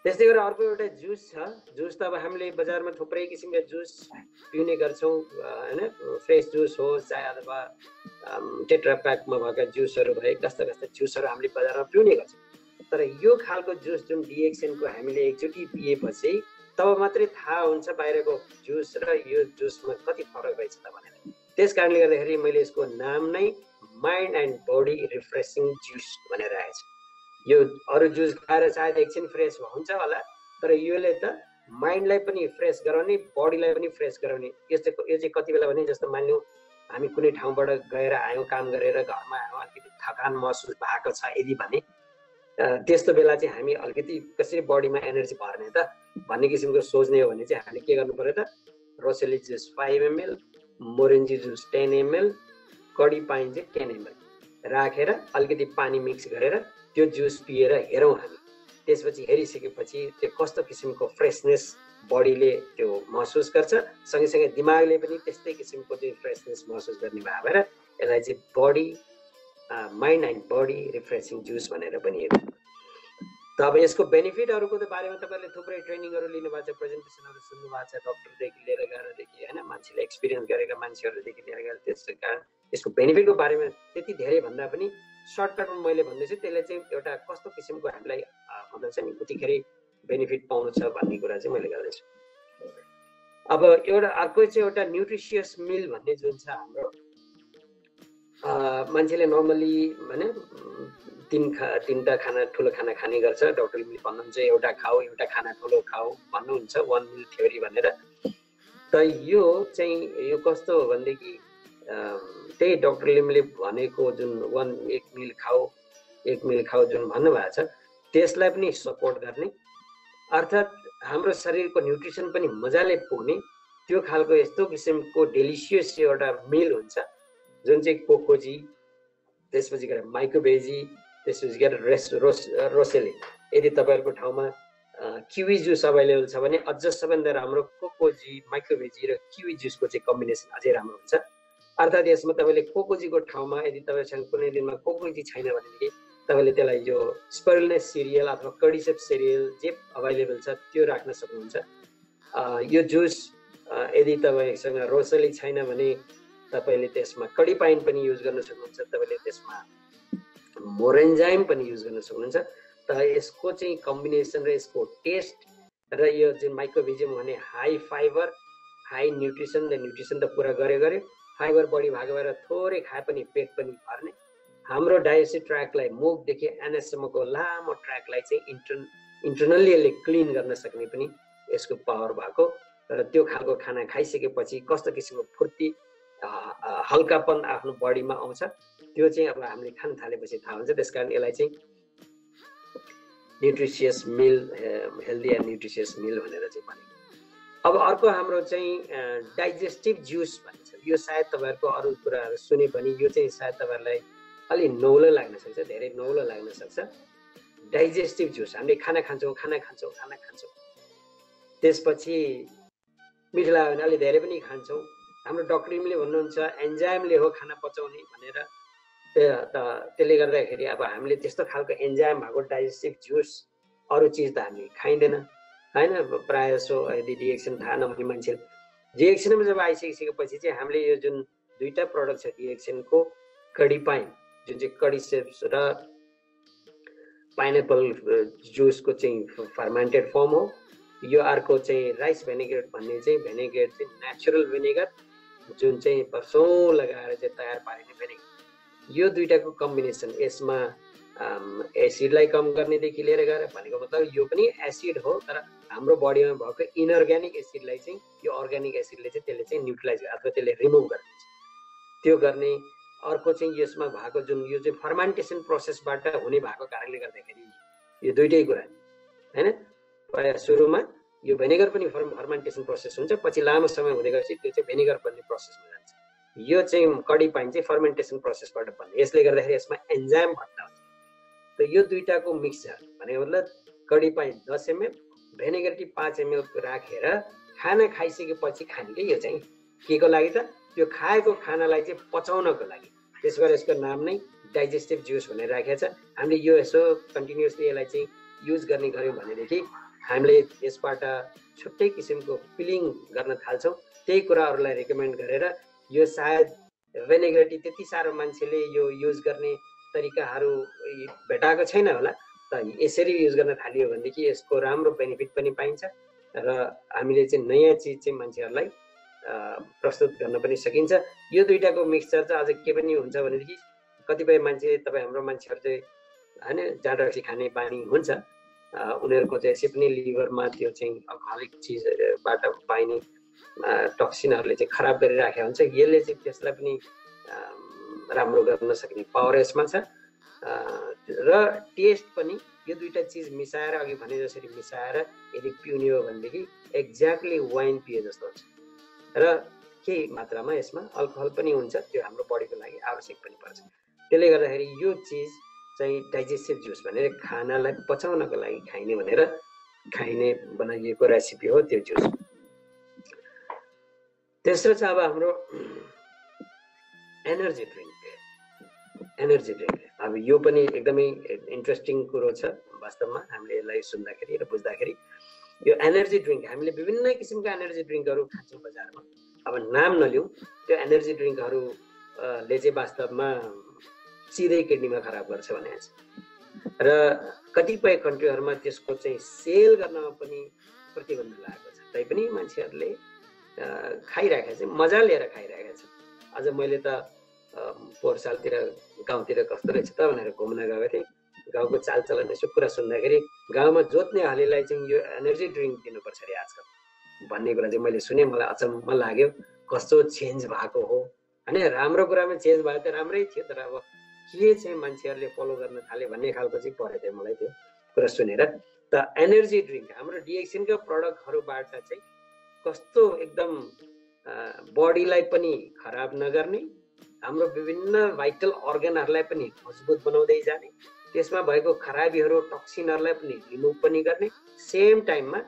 त्यस्तै गरेर अर्को एउटा जुस छ जुस त अब हामीले बजारमा थुप्रै किसिमका जुस पिउने गर्छौँ हैन फ्रेस जुस होस् चाहे अथवा टेट्रा प्याकमा भएका जुसहरू भए कस्ता जुसहरू हामीले बजारमा पिउने गर्छौँ तर यो खालको जुस जुन डिएक्सनको हामीले एकचोटि पिएपछि तब मात्रै थाहा हुन्छ बाहिरको जुस र यो जुसमा कति फरक रहेछ त भनेर त्यस कारणले गर्दाखेरि मैले यसको नाम नै mind and body refreshing juice भनेर राखेको छु यो अरू जुस खाएर सायद एकछिन फ्रेस हुन्छ होला तर योले त माइन्डलाई पनि फ्रेस गराउने बडीलाई पनि फ्रेस गराउने यो चाहिँ कति बेला भने जस्तो मानिलिउँ हामी कुनै ठाउँबाट गएर आयौँ काम गरेर घरमा आयौँ अलिकति थकान महसुस भएको छ यदि भने त्यस्तो बेला चाहिँ हामी अलिकति कसरी बडीमा एनर्जी भर्ने त भन्ने किसिमको सोच्ने हो भने चाहिँ हामीले के गर्नु पर्यो त रोसेली जुस 5 ml मोरेन्जी जुस 10 ml कडी पाइन चाहिँ 10 ml राखेर अलिकति पानी मिक्स गरेर त्यो जुस पिएर हेरौँ हामी त्यसपछि हेरिसकेपछि त्यो कस्तो किसिमको फ्रेसनेस बडीले त्यो महसुस गर्छ सँगैसँगै दिमागले पनि त्यस्तै किसिमको चाहिँ फ्रेसनेस महसुस गर्ने भएर यसलाई चाहिँ body mind and body refreshing juice भनेर पनि हेर्नु त अब यसको बेनिफिटहरूको त बारेमा तपाईँले थुप्रै ट्रेनिङहरू लिनुभएको छ प्रेजेन्टेसनहरू सुन्नुभएको छ डक्टरदेखि लिएर गएरदेखि होइन मान्छेले एक्सपिरियन्स गरेका मान्छेहरूदेखि लिएर गएर त्यसै कारण यसको बेनिफिटको बारेमा त्यति धेरै भन्दा पनि सर्टकटमा मैले भन्दैछु त्यसले चाहिँ एउटा कस्तो किसिमको हामीलाई भन्छ नि उतिखेर बेनिफिट पाउनु छ भन्ने कुरा चाहिँ मैले गर्दैछु अब एउटा अर्को चाहिँ एउटा न्युट्रिसियस मिल भन्ने जुन छ हाम्रो मान्छेले नर्मली भने तीनटा खाना ठुलो खाना खाने गर्छ डक्टरले भन्नुहुन्छ एउटा खाऊ एउटा खाना ठुलो खाऊ भन्नुहुन्छ 1 मिल थ्योरी भनेर त यो चाहिँ यो कस्तो हो भनेदेखि त्यही डक्टर लिमले भनेको जुन 1 मिल खाऊ जुन भन्नुभएको छ त्यसलाई पनि सपोर्ट गर्ने अर्थात् हाम्रो शरीरको न्युट्रिसन पनि मजाले पुग्ने त्यो खालको यस्तो किसिमको डेलिसियस एउटा मिल हुन्छ जुन चाहिँ कोकोजी त्यसपछि गएर माइक्रोबेजी त्यसपछि रोसेली। यदि तपाईहरुको ठाउँमा किवी जुस अभाइलेबल छ भने अझ सबैभन्दा राम्रो कोकोजी, माइक्रोभेजी र किवी जुसको चाहिँ कम्बिनेसन अझै राम्रो हुन्छ। अर्थात् यसमा तपाईले कोकोजीको ठाउँमा यदि तपाईसँग कुनै दिनमा कोकोजी छैन भनेदेखि तपाईले त्यसलाई यो स्पिरुलिना सिरियल अथवा कडिसेप सिरियल जे अभाइलेबल छ त्यो राख्न सक्नुहुन्छ। यो जुस यदि तपाईसँग रोसेली छैन भने तपाईले त्यसमा कडी पाइन पनि युज गर्न सक्नुहुन्छ, तपाईले त्यसमा मोरेन्जाइम पनि युज गर्न सक्नुहुन्छ। तर यसको चाहिँ कम्बिनेसन र यसको टेस्ट र यो जुन माइक्रोभिजियम भने हाई फाइबर हाई न्युट्रिसन त पुरा गरे फाइबर बढी भएको भएर थोरै खाए पनि पेट पनि भर्ने। हाम्रो डाइजेस्टिभ ट्र्याकलाई मुखदेखि एनएससम्मको लामो ट्र्याकलाई चाहिँ इन्टरनल्ली यसले क्लिन गर्न सक्ने पनि यसको पावर भएको र त्यो खालको खाना खाइसकेपछि कस्तो किसिमको फुर्ती हल्कापन आफ्नो बडीमा आउँछ त्यो चाहिँ अब हामीले खान थालेपछि थाहा हुन्छ। त्यसकारण यसलाई चाहिँ nutritious meal, healthy and nutritious meal भनेर चाहिँ भनेको। अब अर्को हाम्रो चाहिँ डाइजेस्टिभ जुस भन्छ। यो सायद तपाईहरुको अरु कुराहरु सुने पनि यो चाहिँ सायद तपाईहरुलाई अलि नौलो लाग्न सक्छ, धेरै नौलो लाग्न सक्छ। डाइजेस्टिभ जुस हामीले खाना खान्छौँ त्यसपछि मिठो लाग्यो भने अलि धेरै पनि खान्छौँ। हाम्रो डक्टरले भन्नुहुन्छ एन्जाइमले हो खाना पचाउने भनेर। त्यसले गर्दाखेरि अब हामीले त्यस्तो खालको एन्जाइम भएको डाइजेस्टिभ जुस अरु चीज त हामी खाइदैन हैन। प्राय सो यदि डिएक्सन थाहा नभने मान्छे डिएक्सनमा जब आइसकेपछि चाहिँ हामीले यो जुन दुईटा प्रोडक्ट छ डिएक्सनको कडी पाइन जुन चाहिँ कडिसेप्स र पाइनएप्पल जुसको चाहिँ फर्मेन्टेड फर्म हो। यो अर्को चाहिँ राइस भेनेगर भन्ने चाहिँ भेनेगर चाहिँ नेचुरल भेनेगर जुन चाहिँ वर्षौं लगाएर चाहिँ तयार पारिने भेनेगर। यो दुईटाको कम्बिनेसन यसमा एसिडलाई कम गर्नेदेखि लिएर गएर भनेको मतलब यो पनि एसिड हो तर हाम्रो बडीमा भएको इनअर्ग्यानिक एसिडलाई चाहिँ यो अर्ग्यानिक एसिडले चाहिँ त्यसले चाहिँ न्युट्रलाइज अथवा त्यसले रिमुभ गरिदिन्छ। त्यो गर्ने अर्को चाहिँ यसमा भएको जुन यो चाहिँ फर्मेन्टेसन प्रोसेसबाट हुने भएको कारणले गर्दाखेरि यो दुईटै कुरा हैन। प्राय सुरुमा यो भेनेगर पनि फर्मेन्टेसन प्रोसेस हुन्छ, पछि लामो समय हुँदै गएपछि त्यो चाहिँ भेनेगर बन्ने प्रोसेसमा जान्छ। यो चाहिँ कडी पाइन चाहिँ फर्मेन्टेसन प्रोसेसबाट बन्ने, यसले गर्दाखेरि यसमा एन्जाइम भट्टा हुन्छ। त यो दुईटाको मिक्सचर भनेको मतलब कडी पाइन 10 ml भेनेगर टी 5 ml राखेर खाना खाइसकेपछि खाने के यो चाहिँ केको लागि त त्यो खाएको खानालाई चाहिँ पचाउनको लागि। त्यसबाट यसको नाम नै डाइजेस्टिभ जुस भनेर राखेको छ। हामीले यो यसो कन्टिन्युअसली यसलाई चाहिँ युज गर्ने गर्यौं भनेदेखि हामीले यसबाट छुट्टै किसिमको फिलिङ गर्न थाल्छौं। त्यही कुराहरुलाई रेकमेन्ड गरेर यो सायद भेनेगर टी त्यति सारो मान्छेले यो युज गर्ने तरिकाहरु भेटाएको छैन होला, त यसरी युज गर्न थालियो भनेदेखि यसको राम्रो बेनिफिट पनि पाइन्छ र हामीले चाहिँ नयाँ चीज चाहिँ मान्छेहरुलाई प्रस्तुत गर्न पनि सकिन्छ। यो दुईटाको मिक्सचर चाहिँ अझ के पनि हुन्छ भनेदेखि कतिपय मान्छे तपाई हाम्रो मान्छेहरु चाहिँ हैन जाडा रक्सी खाने बानी हुन्छ, उनीहरुको चाहिँ यसै पनि लिभरमा त्यो चाहिँ अल्कोहलिक चीजबाट पाइने टक्सिनहरुले चाहिँ खराब गरिराखेको हुन्छ। यसले चाहिँ त्यसलाई पनि राम्रो गर्न सक्ने पावर यसमा छ र टेस्ट पनि यो दुईटा चीज मिसाएर अघि भने जसरी मिसाएर यदि पिउने हो भनेदेखि एक्ज्याक्टली वाइन पिए जस्तो हुन्छ र केही मात्रामा यसमा अल्कोहल पनि हुन्छ, त्यो हाम्रो बडीको लागि आवश्यक पनि पर्छ। त्यसले गर्दाखेरि यो चीज चाहिँ डाइजेस्टिभ जुस भनेर खानालाई पचाउनको लागि खाइने बनाइएको रेसिपी हो त्यो जुस। तेस्रो छ अब हाम्रो एनर्जी ड्रिंक। अब यो पनि एकदमै इन्ट्रेस्टिङ कुरो छ वास्तवमा हामीले यसलाई सुन्दाखेरि र बुझ्दाखेरि। यो एनर्जी ड्रिंक हामीले विभिन्न किसिमका एनर्जी ड्रिंकहरु खान्छौं बजारमा, अब नाम नलिउँ। त्यो एनर्जी ड्रिंकहरु ले चाहिँ वास्तवमा सिधै किडनीमा खराब गर्छ भने र कतिपय कन्ट्रीहरुमा त्यसको चाहिँ सेल गर्नमा पनि प्रतिबन्ध लागेको छ, तैपनि मान्छेहरुले खाइरहेका छन्, मजा लिएर खाइरहेका छन्। अझ मैले त पोहोर सालतिर गाउँतिर कस्तो रहेछ त भनेर घुम्न गएको थिएँ। गाउँको चालचलन यसो कुरा सुन्दाखेरि गाउँमा जोत्ने हलीलाई चाहिँ यो एनर्जी ड्रिंक दिनुपर्छ रे आजकल भन्ने कुरा चाहिँ मैले सुने। मलाई अचम्म लाग्यो कस्तो चेन्ज भएको हो हैन। राम्रो कुरामा चेन्ज भयो त राम्रै थियो, तर अब के चाहिँ मान्छेहरुले फलो गर्न थाले भन्ने खालको चाहिँ परे थियो मलाई त्यो कुरा सुनेर। त एनर्जी ड्रिंक हाम्रो डिएक्सनको प्रोडक्टहरुबाट चाहिँ कस्तो एकदम बडीलाई पनि खराब नगर्ने, हाम्रो विभिन्न भाइटल अर्गनहरुलाई पनि मजबुत बनाउँदै जाने त्यसमा भएको खराबीहरू टक्सिनहरूलाई पनि रिमुभ पनि गर्ने, सेम टाइममा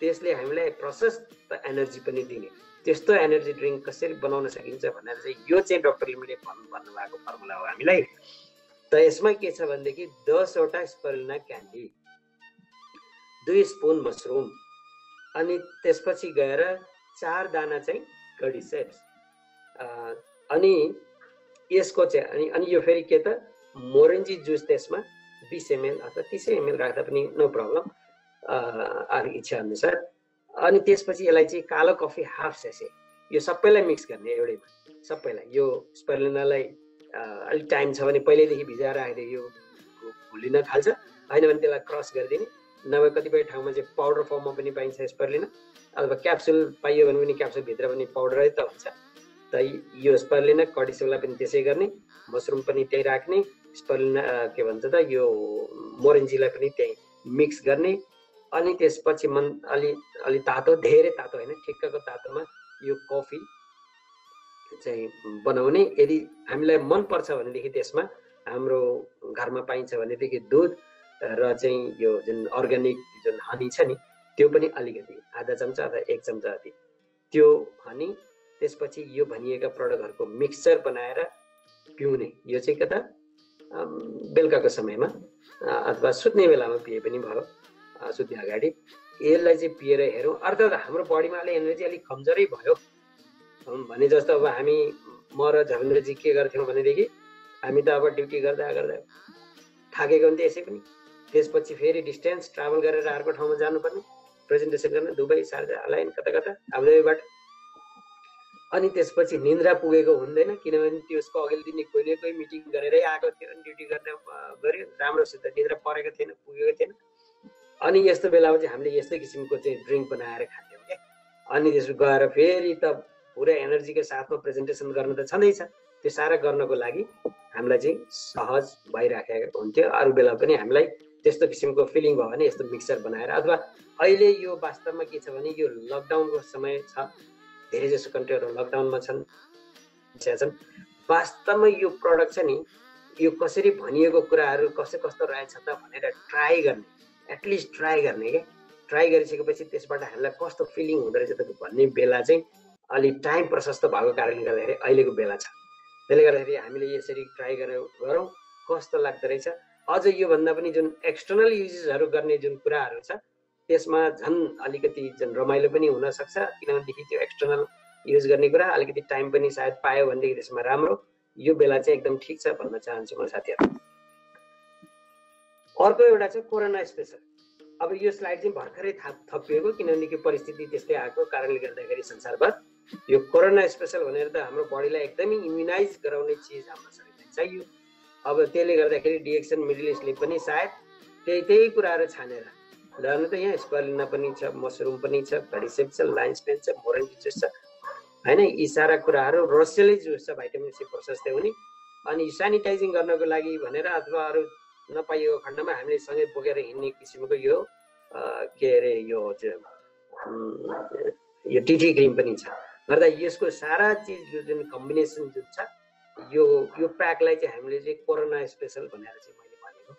त्यसले हामीलाई प्रशस्त एनर्जी पनि दिने। त्यस्तो एनर्जी ड्रिङ्क कसरी बनाउन सकिन्छ भनेर चाहिँ यो चाहिँ डक्टर लिम्बुले भन्नुभएको फर्मुला हो हामीलाई। त यसमा के छ भनेदेखि 10 वटा स्पिरुलिना क्यान्डी, 2 स्पुन मसरुम, अनि त्यसपछि गएर 4 दाना चाहिँ कडिसेप्स, अनि यसको चाहिँ अनि यो फेरि के त मोरेन्जी जुस त्यसमा 20 ml अथवा 30 ml राख्दा पनि नो प्रब्लम, आफ्नो इच्छा अनुसार। अनि त्यसपछि यसलाई चाहिँ कालो कफी हाफ सेसे, यो सबैलाई मिक्स गर्ने एउटैमा, सबैलाई। यो स्पिरुलिनालाई अलिक टाइम छ भने पहिल्यैदेखि भिजाएर राखिदियो, यो घुलिन थाल्छ, होइन भने त्यसलाई क्रस गरिदिने, नभए कतिपय ठाउँमा चाहिँ पाउडर फर्ममा पनि पाइन्छ स्पिरुलिना, अथवा क्याप्सुल पाइयो भने पनि क्याप्सुलभित्र पनि पाउडरै त हुन्छ। त यो स्पिरुलिना कडिसेप्सलाई पनि त्यसै गर्ने, मसरुम पनि त्यही राख्ने, स्पिरुलिना के भन्छ त यो मोरेन्जीलाई पनि त्यही मिक्स गर्ने। अनि त्यसपछि अलि तातो, धेरै तातो होइन, ठिक्कको तातोमा यो कफी चाहिँ बनाउने। यदि हामीलाई मन पर्छ भनेदेखि त्यसमा हाम्रो घरमा पाइन्छ भनेदेखि दुध र चाहिँ यो जुन अर्ग्यानिक जुन हनी छ नि त्यो पनि अलिकति आधा चम्चा अथवा 1 चम्चा जति त्यो हनी, त्यसपछि यो भनिएका प्रडक्टहरूको मिक्सचर बनाएर पिउने। यो चाहिँ कता बेलुकाको समयमा अथवा सुत्ने बेलामा पिए पनि भयो, सुत्ने अगाडि यसलाई चाहिँ पिएर हेरौँ। अर्थात् हाम्रो बडीमा एनर्जी अलिक कमजोरै भयो भने जस्तो अब हामी म र झवेन्द्रजी के गर्थ्यौँ भनेदेखि हामी त अब ड्युटी गर्दा गर्दा थाकेको हुन्थ्यो यसै पनि, त्यसपछि फेरि डिस्टेन्स ट्राभल गरेर अर्को ठाउँमा जानुपर्ने, प्रेजेन्टेसन गर्न दुबई, शारजा, अलाइन, कता कता आबुधाबीबाट। अनि त्यसपछि निन्द्रा पुगेको हुँदैन, किनभने त्यसको अघिल्लो दिन कोही मिटिङ गरेरै आएको थियो, ड्युटी गर्दा गऱ्यो, राम्रोसित निन्द्रा परेको थिएन, पुगेको थिएन। अनि यस्तो बेलामा चाहिँ हामीले यस्तै किसिमको चाहिँ ड्रिङ्क बनाएर खान्थ्यौँ क्या। अनि त्यसो गएर फेरि त पुरा एनर्जीको साथमा प्रेजेन्टेसन गर्न त छँदैछ, त्यो सारा गर्नको लागि हामीलाई चाहिँ सहज भइराखेको हुन्थ्यो। अरू बेला पनि हामीलाई त्यस्तो किसिमको फिलिङ भयो भने यस्तो मिक्सचर बनाएर, अथवा अहिले यो वास्तवमा के छ भने यो लकडाउनको समय छ, धेरै जसो कन्ट्रीहरू लकडाउनमा छन्, वास्तवमा यो प्रडक्ट छ नि यो कसरी भनिएको कुराहरू कस्तो रहेछ त भनेर ट्राई गर्ने, एटलिस्ट ट्राई गर्ने क्या। ट्राई गरिसकेपछि त्यसबाट हामीलाई कस्तो फिलिङ हुँदो रहेछ त भन्ने बेला चाहिँ अलि टाइम प्रशस्त भएको कारणले गर्दाखेरि अहिलेको बेला छ। त्यसले गर्दाखेरि हामीले यसरी ट्राई गरौँ कस्तो लाग्दो रहेछ। अझ योभन्दा पनि जुन एक्सटर्नल युजेसहरू गर्ने जुन कुराहरू छ त्यसमा झन् अलिकति झन् रमाइलो पनि हुनसक्छ, किनभनेदेखि त्यो एक्सटर्नल युज गर्ने कुरा अलिकति टाइम पनि सायद पायो भनेदेखि त्यसमा राम्रो। यो बेला चाहिँ एकदम ठिक छ भन्न चाहन्छु म साथीहरू। अर्को एउटा छ कोरोना स्पेसल। अब यो स्लाइड चाहिँ भर्खरै थपिएको, किनभने परिस्थिति त्यस्तै आएको कारणले गर्दाखेरि संसारभर यो कोरोना स्पेसल भनेर त हाम्रो बडीलाई एकदमै इम्युनाइज गराउने चिज हाम्रो शरीरलाई चाहियो। अब त्यसले गर्दाखेरि डिएक्सन मिडल इस्टले पनि सायद त्यही कुराहरू छानेर लानु त यहाँ स्पिरुलिना पनि छ, मसरुम पनि छ, कडिसेप्स छ, लायन्स पेन छ, मोरेन्जी जुस छ, होइन, यी सारा कुराहरू, रोसेली जुस छ भाइटामिन सी प्रशस्तै हुने। अनि सेनिटाइजिङ गर्नको लागि भनेर अथवा अरू नपाइएको खण्डमा हामीले सँगै बोकेर हिँड्ने किसिमको यो के अरे यो टिटी क्रिम पनि छ। गर्दा यसको सारा चिज जुन कम्बिनेसन जुन छ यो प्याकलाई चाहिँ हामीले चाहिँ कोरोना स्पेसल भनेर चाहिँ मैले भनेको।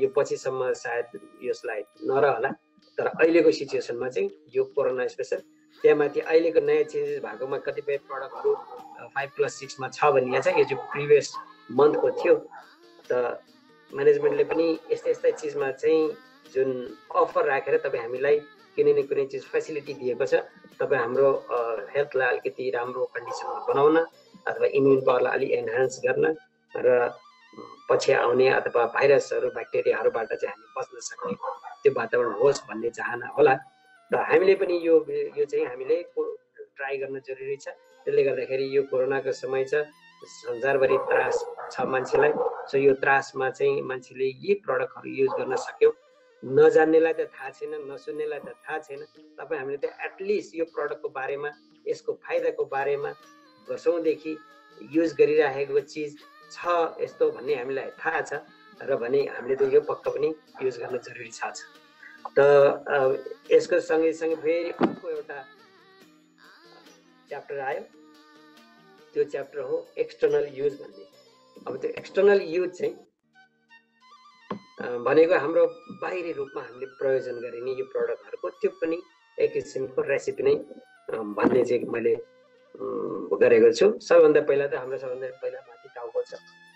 यो पछिसम्म सायद यो स्लाइड नरहला, तर अहिलेको सिचुएसनमा चाहिँ यो कोरोना स्पेसल। त्यहाँमाथि अहिलेको नयाँ चेन्जेस भएकोमा कतिपय प्रडक्टहरू 5+6 छ भनिएको छ, यो चाहिँ प्रिभियस मन्थको थियो। त म्यानेजमेन्टले पनि यस्तै चिजमा चाहिँ जुन अफर राखेर तपाईँ हामीलाई कुनै न कुनै चिज फेसिलिटी दिएको छ, तपाईँ हाम्रो हेल्थलाई अलिकति राम्रो कन्डिसनमा बनाउन अथवा इम्युन पावरलाई अलिक एन्हान्स गर्न र पछि आउने अथवा भाइरसहरू ब्याक्टेरियाहरूबाट चाहिँ हामी बच्न सक्ने त्यो वातावरण होस् भन्ने चाहना होला। त हामीले पनि यो चाहिँ हामीले ट्राई गर्न जरुरी छ। त्यसले गर्दाखेरि यो कोरोनाको समय छ, संसारभरि त्रास छ मान्छेलाई। सो यो त्रासमा चाहिँ मान्छेले यी प्रडक्टहरू युज गर्न सक्यो। नजान्नेलाई त थाहा छैन, नसुन्नेलाई त थाहा छैन, तपाईँ हामीले त एटलिस्ट यो प्रडक्टको बारेमा, यसको फाइदाको बारेमा वर्षौँदेखि युज गरिरहेको चिज छ यस्तो भन्ने हामीलाई थाहा छ र भने हामीले त यो पक्का पनि युज गर्न जरुरी छ। त यसको सँगै फेरि अर्को एउटा च्याप्टर आयो, त्यो च्याप्टर हो एक्सटर्नल युज भन्ने। अब त्यो एक्सटर्नल युज चाहिँ भनेको हाम्रो बाहिरी रूपमा हामीले प्रयोजन गरिने यो प्रडक्टहरूको त्यो पनि एक किसिमको रेसिपी नै भन्ने चाहिँ मैले गरेको छु। सबभन्दा पहिला त हाम्रो सबभन्दा पहिला माथि टाउको छ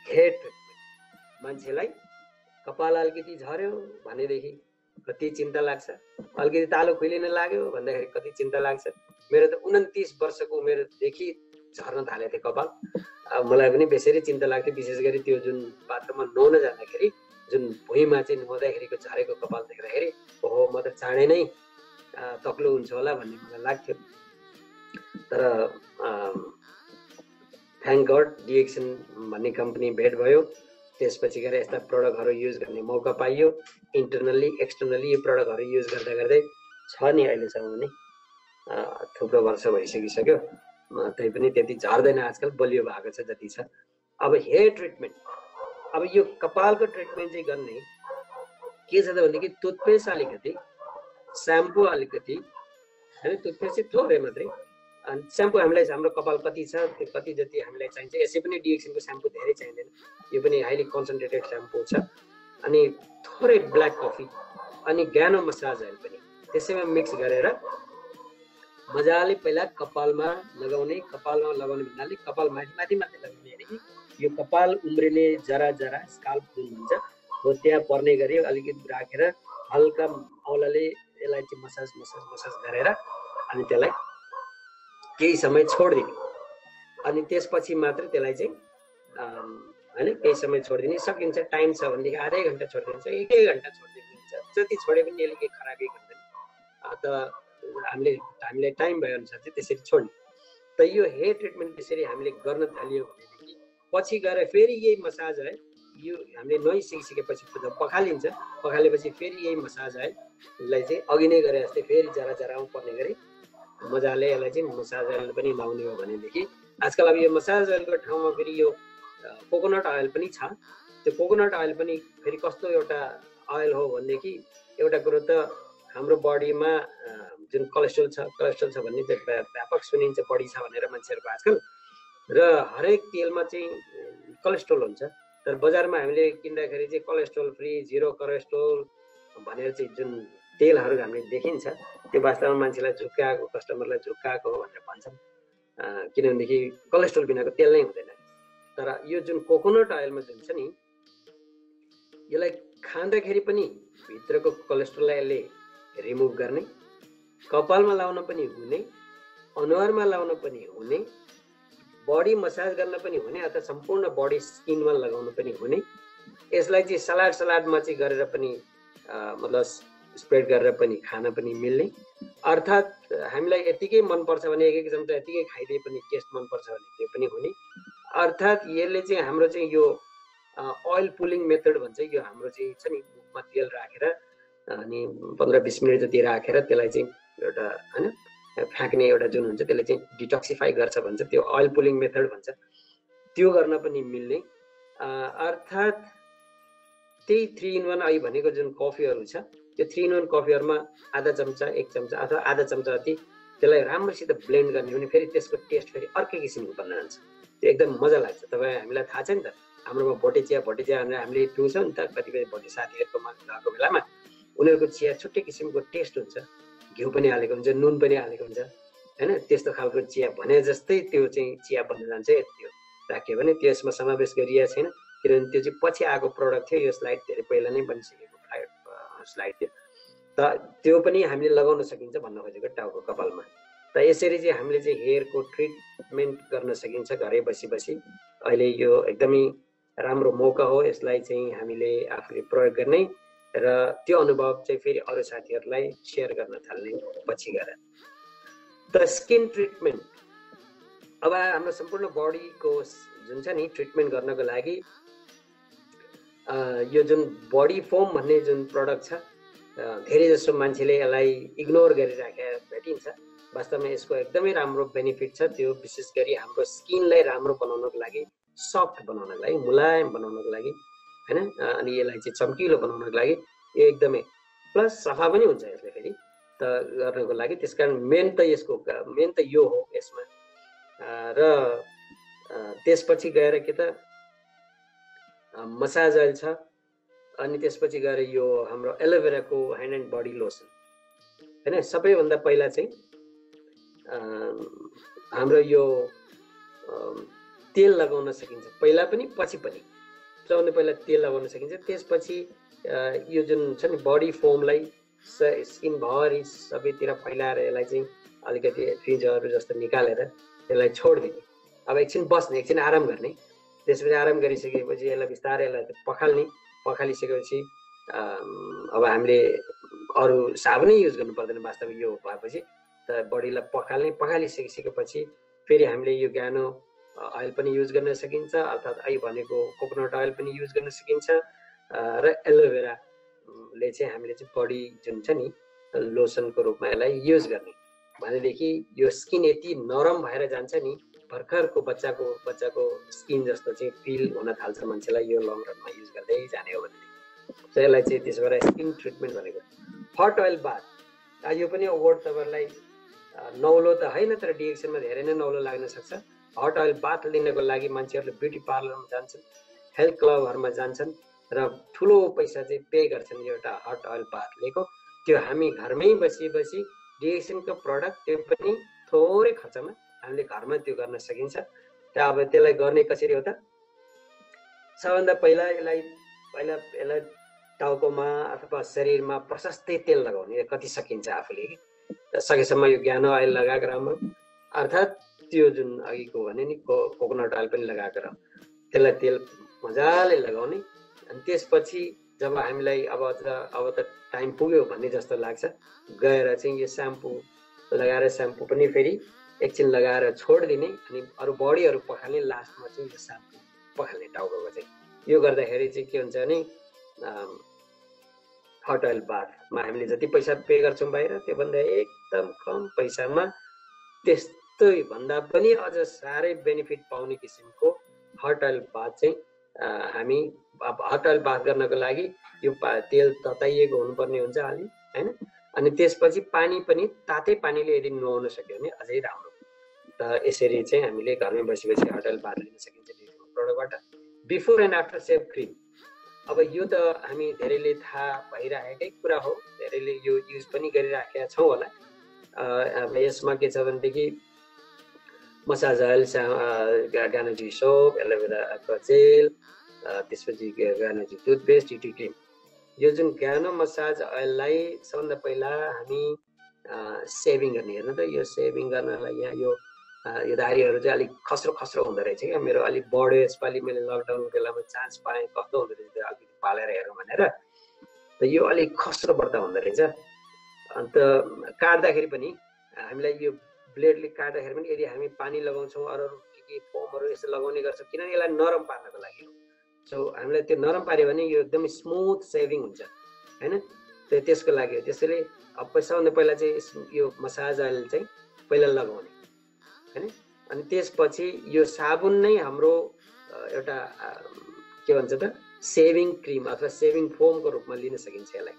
हेयर ट्रिटमेन्ट। मान्छेलाई कपाल अलिकति झर्यो भनेदेखि कति चिन्ता लाग्छ, अलिकति तालु खुलिन लाग्यो भन्दाखेरि कति चिन्ता लाग्छ। मेरो त 29 वर्षको उमेरदेखि झर्न थालेको थियो कपाल। मलाई पनि बेसरी चिन्ता लाग्थ्यो, विशेष गरी त्यो जुन बाथरुममा नुहाउन जाँदाखेरि जुन भुइँमा चाहिँ नुहाउँदाखेरिको झरेको कपाल देख्दाखेरि ओहो म त चाँडै नै तक्लो हुन्छ होला भन्ने मलाई लाग्थ्यो। तर थ्याङ्क गड डिएक्सन भन्ने कम्पनी भेट भयो। त्यसपछि गएर यस्ता प्रडक्टहरू युज गर्ने मौका पाइयो। इन्टरनल्ली एक्सटर्नल्ली यो प्रडक्टहरू युज गर्दा गर्दै छ नि अहिलेसम्म पनि थुप्रो वर्ष भइसकिसक्यो। तैपनि त्यति झर्दैन, आजकल बलियो भएको छ जति छ। अब हेयर ट्रिटमेन्ट, अब यो कपालको ट्रिटमेन्ट चाहिँ गर्ने के छ त भनेदेखि टुथपेस्ट अलिकति, स्याम्पू अलिकति, होइन टुथपेस्ट चाहिँ थोरै मात्रै, अनि स्याम्पू हामीलाई हाम्रो कपाल कति छ त्यो कति जति हामीलाई चाहिन्छ। यसै पनि डिएक्सनको स्याम्पू धेरै चाहिँदैन, यो पनि हाइली कन्सन्ट्रेटेड स्याम्पू छ। अनि थोरै ब्ल्याक कफी अनि ग्यानो मसाज अयल पनि त्यसैमा मिक्स गरेर मजाले पहिला कपालमा लगाउने। कपालमा लगाउने भन्नाले कपाल माथि माथि माथि लगाउने होइन, यो कपाल उम्रिने जरा जरा स्काल्प जुन भन्छ हो त्यहाँ पर्ने गरी अलिकति राखेर हल्का औलाले यसलाई चाहिँ मसाज मसाज मसाज गरेर अनि त्यसलाई केही समय छोडिदिने। अनि त्यसपछि मात्र त्यसलाई चाहिँ होइन केही समय छोडिदिने। सकिन्छ टाइम छ भनेदेखि आधै घन्टा छोडिदिन्छ, 1 घन्टा छोडिदिनु हुन्छ, जति छोडे पनि यसले केही खराबी गर्दैन। त हामीले टाइम भए अनुसार चाहिँ त्यसरी छोड्ने। त यो हेयर ट्रिटमेन्ट त्यसरी हामीले गर्न थालियो भनेदेखि पछि गएर फेरि यही मसाज है यो हामीले नुहाइ सिकिसकेपछि पखालिन्छ। पखालेपछि फेरि यही मसाज आइललाई चाहिँ अघि नै गरे जस्तै फेरि जरा जरामा पर्ने गरी मजाले यसलाई चाहिँ मसाज अयल पनि लाउने हो भनेदेखि आजकल अब यो मसाज अयलको ठाउँमा फेरि यो कोकोनट अयल पनि छ। त्यो कोकोनट अयल पनि फेरि कस्तो एउटा अयल हो भनेदेखि एउटा कुरो त हाम्रो बडीमा जुन कोलेस्ट्रोल छ भन्ने चाहिँ व्यापक सुनिन्छ, बढी छ भनेर मान्छेहरूको आजकल। र हरेक तेलमा चाहिँ कोलेस्ट्रोल हुन्छ, तर बजारमा हामीले किन्दाखेरि चाहिँ कोलेस्ट्रोल फ्री, जिरो कोलेस्ट्रोल भनेर चाहिँ जुन तेलहरू हामीले देखिन्छ त्यो वास्तवमा मान्छेलाई झुक्काएको, कस्टमरलाई झुक्काएको हो भनेर भन्छन्। किनभनेदेखि कोलेस्ट्रोल बिनाको तेल नै हुँदैन। तर यो जुन कोकोनट अयलमा जुन छ नि यसलाई खाँदाखेरि पनि भित्रको कोलेस्ट्रोललाई यसले रिमुभ गर्ने, कपालमा लाउन पनि हुने, अनुहारमा लाउन पनि हुने, बडी मसाज गर्न पनि हुने अथवा सम्पूर्ण बडी स्किनमा लगाउन पनि हुने। यसलाई चाहिँ सलाडमा चाहिँ गरेर पनि मतलब स्प्रेड गरेर पनि खान पनि मिल्ने। अर्थात् हामीलाई यतिकै मनपर्छ भने एक चम्चा यतिकै खाइदिए पनि टेस्ट मनपर्छ भने त्यो पनि हुने। अर्थात् यसले चाहिँ हाम्रो चाहिँ यो ओइल पुलिङ मेथड भन्छ। यो हाम्रो चाहिँ छ नि मुखमा तेल राखेर अनि 15-20 मिनट जति राखेर त्यसलाई चाहिँ एउटा होइन फ्याँक्ने एउटा जुन हुन्छ त्यसले चाहिँ डिटक्सिफाई गर्छ भन्छ, त्यो ओइल पुलिङ मेथड भन्छ। त्यो गर्न पनि मिल्ने। अर्थात् त्यही 3-in-1 अहिले भनेको जुन कफीहरू छ त्यो 3-in-1 कफीहरूमा आधा चम्चा 1 चम्चा अथवा आधा चम्चा जति त्यसलाई राम्रोसित ब्लेन्ड गर्ने भने फेरि त्यसको टेस्ट फेरि अर्कै किसिमको बन्न जान्छ। त्यो एकदम मजा लाग्छ। तपाईँ हामीलाई थाहा छ नि त हाम्रोमा भोटे चिया भनेर हामीले पिउँछौँ नि त, कतिपय भोटे साथीहरूकोमा गएको बेलामा उनीहरूको चिया छुट्टै किसिमको टेस्ट हुन्छ, घिउ पनि हालेको हुन्छ, नुन पनि हालेको हुन्छ होइन। त्यस्तो खालको चिया भने जस्तै त्यो चाहिँ चिया बन्न जान्छ। त्यो राख्यो भने त्यो यसमा समावेश गरिएको छैन, किनभने त्यो चाहिँ पछि आएको प्रडक्ट थियो। यो स्लाइड धेरै पहिला नै बनिसकेको स्लाइड थियो। त त्यो पनि हामीले लगाउन सकिन्छ भन्न खोजेको टाउको कपालमा। त यसरी चाहिँ हामीले चाहिँ हेयरको ट्रिटमेन्ट गर्न सकिन्छ घरै बसी बसी। अहिले यो एकदमै राम्रो मौका हो यसलाई चाहिँ हामीले आफूले प्रयोग गर्ने र त्यो अनुभव चाहिँ फेरि अरू साथीहरूलाई सेयर गर्न थाल्ने पछि गएर। द स्किन ट्रिटमेन्ट, अब हाम्रो सम्पूर्ण बडीको जुन छ नि ट्रिटमेन्ट गर्नको लागि यो जुन बडी फोम भन्ने जुन प्रडक्ट छ धेरै जसो मान्छेले यसलाई इग्नोर गरिराखेका भेटिन्छ। वास्तवमा यसको एकदमै राम्रो बेनिफिट छ। त्यो विशेष गरी हाम्रो स्किनलाई राम्रो बनाउनको लागि, सफ्ट बनाउनको लागि, मुलायम बनाउनको लागि होइन, अनि यसलाई चाहिँ चम्किलो बनाउनको लागि यो एकदमै प्लस सफा पनि हुन्छ यसले फेरि त गर्नको लागि। त्यसकारण मेन त यो हो यसमा। र त्यसपछि गएर के त मसाज अयल छ। अनि त्यसपछि गएर यो हाम्रो एलोभेराको ह्यान्ड एन्ड बडी लोसन हैन। सबैभन्दा पहिला चाहिँ हाम्रो यो तेल लगाउन सकिन्छ, पहिला पनि पछि पनि। सबभन्दा पहिला तेल लगाउन सकिन्छ, त्यसपछि यो जुन छ नि बडी फोमलाई स्किन भरि सबैतिर फैलाएर यसलाई चाहिँ अलिकति फ्रिजहरू जस्तो निकालेर त्यसलाई छोडिदिने। अब एकछिन बस्ने, एकछिन आराम गर्ने। त्यसपछि आराम गरिसकेपछि यसलाई बिस्तारै यसलाई पखाल्ने। पखालिसकेपछि अब हामीले अरू साबुनै युज गर्नु पर्दैन वास्तवमा यो भएपछि। त बडीलाई पखाल्ने, पखालिसकेपछि फेरि हामीले यो ग्यानो अयल पनि युज गर्न सकिन्छ, अर्थात् अहिले भनेको कोकोनट अयल पनि युज गर्न सकिन्छ। र एलोभेराले चाहिँ हामीले चाहिँ बडी जुन छ नि लोसनको रूपमा यसलाई युज गर्ने भनेदेखि यो स्किन यति नरम भएर जान्छ नि, भर्खरको बच्चाको स्किन जस्तो चाहिँ फिल हुन थाल्छ मान्छेलाई यो लङ रनमा युज गर्दै जाने हो भनेदेखि। यसलाई चाहिँ त्यसो भएर स्किन ट्रिटमेन्ट भनेको। हट अयल बाथ, यो पनि वर्ड तपाईँहरूलाई नौलो त होइन, तर डिएक्सनमा धेरै नै नौलो लाग्न सक्छ। हट अयल बाथ लिनको लागि मान्छेहरूले ब्युटी पार्लरमा जान्छन्, हेल्थ क्लबहरूमा जान्छन् र ठुलो पैसा चाहिँ पे गर्छन् एउटा हट अयल बाथ लिएको। त्यो हामी घरमै बसी डिएक्सनको प्रडक्ट, त्यो पनि थोरै खर्चमा हामीले घरमा त्यो गर्न सकिन्छ। अब त्यसलाई गर्ने कसरी हो त? सबभन्दा पहिला यसलाई टाउकोमा अथवा शरीरमा प्रशस्तै तेल लगाउने, कति सकिन्छ आफूले सकेसम्म यो ग्यानो अयल लगाएको राम्रो, अर्थात् त्यो जुन अघिको भने नि कोकोनट अयल पनि लगाएको राम्रो। त्यसलाई तेल मजाले लगाउने। अनि त्यसपछि जब हामीलाई अब त टाइम पुग्यो भन्ने जस्तो लाग्छ, गएर चाहिँ यो स्याम्पू लगाएर स्याम्पू पनि फेरि एकछिन लगाएर छोडिदिने। अनि अरू बडीहरू पखाल्ने, लास्टमा चाहिँ यो स्याम्पू पखाल्ने टाउकोको चाहिँ। यो गर्दाखेरि चाहिँ के हुन्छ भने हट अयल बाथमा हामीले जति पैसा पे गर्छौँ बाहिर, त्योभन्दा एकदम कम पैसामा त्यस्तै भन्दा पनि अझ साह्रै बेनिफिट पाउने किसिमको हट अयल बाथ चाहिँ हामी अब हट अयल बाथ गर्नको लागि यो तेल तताइएको हुनुपर्ने हुन्छ अलि हैन। अनि त्यसपछि पानी पनि तातै पानीले यदि नुहाउन सक्यो भने अझै राम्रो। त यसरी चाहिँ हामीले घरमै बसी हट अयल बाथ लिन सकिन्छ प्रडक्टबाट। Before and after shave cream, अब यो त हामी धेरैले थाहा भइरहेकै कुरा हो, धेरैले यो युज पनि गरिराखेका छौँ होला। अब यसमा के छ भनेदेखि massage oil, Garnier soap, aloe vera jail, त्यसपछि गार्नियर टुथपेस्ट, टिटी क्रिम। यो जुन ग्यानो मसाज अयललाई सबभन्दा पहिला हामी सेभिङ गर्ने। हेर्नु त यो सेभिङ गर्नलाई यहाँ यो दाह्रीहरू चाहिँ अलिक खस्रो हुँदो रहेछ क्या मेरो, अलिक बढ्यो यसपालि। मैले लकडाउनको बेलामा चान्स पाएँ, कस्तो हुँदो रहेछ त्यो अलिकति पालेर हेरौँ भनेर। त यो अलिक खस्रो पर्दा हुँदो रहेछ। अन्त काट्दाखेरि पनि हामीलाई यो ब्लेडले काट्दाखेरि पनि यदि हामी पानी लगाउँछौँ, अरू के फोमहरू यस्तो लगाउने गर्छौँ, किनभने यसलाई नरम पार्नको लागि हो। सो हामीलाई त्यो नरम पार्यो भने यो एकदमै स्मुथ सेभिङ हुन्छ हैन। त्यसको लागि हो। त्यसैले अब सबभन्दा पहिला चाहिँ यो मसाज अयल चाहिँ पहिला लगाउने हैन। अनि त्यसपछि यो साबुन नै हाम्रो एउटा के भन्छ त सेभिङ क्रिम अथवा सेभिङ फोमको रूपमा लिन सकिन्छ यसलाई।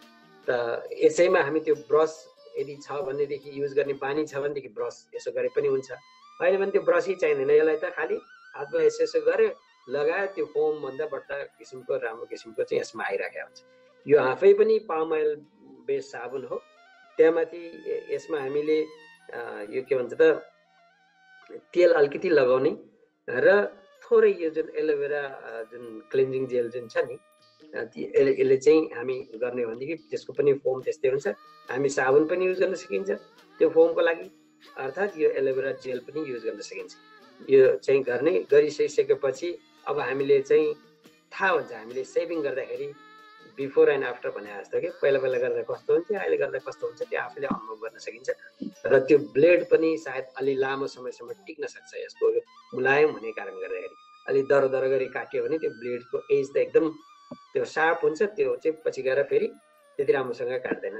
त यसैमा हामी त्यो ब्रस यदि छ भनेदेखि युज गर्ने बानी छ भनेदेखि ब्रस यसो गरे पनि हुन्छ, होइन भने त्यो ब्रसै चाहिँदैन। यसलाई त खालि हातमा यसो गरे लगायो, त्यो फोम भन्दा बढ्ता किसिमको राम्रो किसिमको चाहिँ यसमा आइराखेको हुन्छ। यो आफै पनि पाम अयल बेस साबुन हो। त्यहाँमाथि यसमा हामीले यो के भन्छ त तेल अलिकति लगाउने र थोरै यो जुन एलोभेरा जुन क्लिन्जिङ जेल जुन छ नि, यसले चाहिँ हामी गर्ने भनेदेखि त्यसको पनि फोम त्यस्तै हुन्छ। हामी साबुन पनि युज गर्न सकिन्छ त्यो फोमको लागि, अर्थात् यो एलोभेरा जेल पनि युज गर्न सकिन्छ। यो चाहिँ गरिसकेपछि अब हामीले चाहिँ थाहा हुन्छ हामीले सेभिङ गर्दाखेरि बिफोर एन्ड आफ्टर भने जस्तो कि पहिला गर्दा कस्तो हुन्छ, अहिले गर्दा कस्तो हुन्छ, त्यो आफूले अनुभव गर्न सकिन्छ। र त्यो ब्लेड पनि सायद अलि लामो समयसम्म टिक्न सक्छ। यसको मुलायम हुने कारण गर्दाखेरि अलि दरो गरी काट्यो भने त्यो ब्लेडको एज त एकदम त्यो सार्प हुन्छ, त्यो चाहिँ पछि गएर फेरि त्यति राम्रोसँग काट्दैन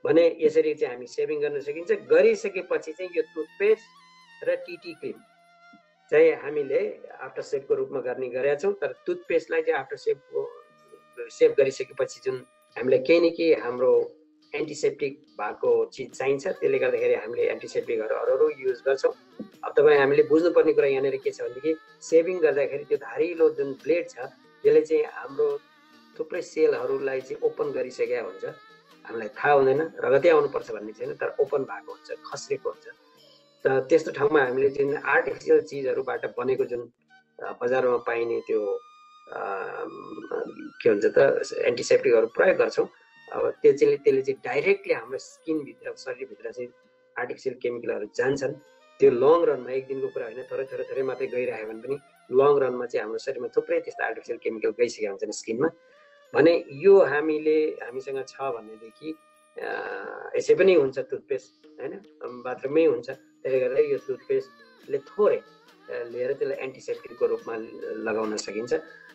भने। यसरी चाहिँ हामी सेभिङ गर्न सकिन्छ। गरिसकेपछि चाहिँ यो टुथपेस्ट र टिटी क्रिम चाहिँ हामीले आफ्टर सेभको रूपमा गर्ने गरेका छौँ। तर टुथपेस्टलाई चाहिँ आफ्टर सेभ गरिसकेपछि जुन हामीलाई केही न केही हाम्रो एन्टिसेप्टिक भएको चिज चाहिन्छ, त्यसले गर्दाखेरि हामीले एन्टिसेप्टिकहरू अरू युज गर्छौँ। अब तपाईँ हामीले बुझ्नुपर्ने कुरा यहाँनिर के छ भनेदेखि सेभिङ गर्दाखेरि त्यो धारिलो जुन ब्लेड छ यसले चाहिँ हाम्रो थुप्रै सेलहरूलाई चाहिँ ओपन गरिसकेका हुन्छ, हामीलाई थाहा हुँदैन, रगतै आउनुपर्छ भन्ने छैन, तर ओपन भएको हुन्छ, खस्रेको हुन्छ। त त्यस्तो ठाउँमा हामीले जुन आर्टिफिसियल चिजहरूबाट बनेको जुन बजारमा पाइने त्यो के भन्छ त एन्टिसेप्टिकहरू प्रयोग गर्छौँ, अब त्यसले चाहिँ डाइरेक्टली हाम्रो स्किनभित्र शरीरभित्र चाहिँ आर्टिफिसियल केमिकलहरू जान्छन्। त्यो लङ रनमा एक दिनको कुरा होइन, थोरै थोरै थोरै मात्रै गइरह्यो भने पनि लङ रनमा चाहिँ हाम्रो शरीरमा थुप्रै त्यस्ता आर्टिफिसियल केमिकल गइसकेका हुन्छन् स्किनमा। भने यो हामीसँग छ भनेदेखि यसै पनि हुन्छ टुथपेस्ट होइन, बाथरुममै हुन्छ, त्यसले गर्दा यो टुथपेस्टले थोरै लिएर त्यसलाई एन्टिसेप्टिकको रूपमा लगाउन सकिन्छ।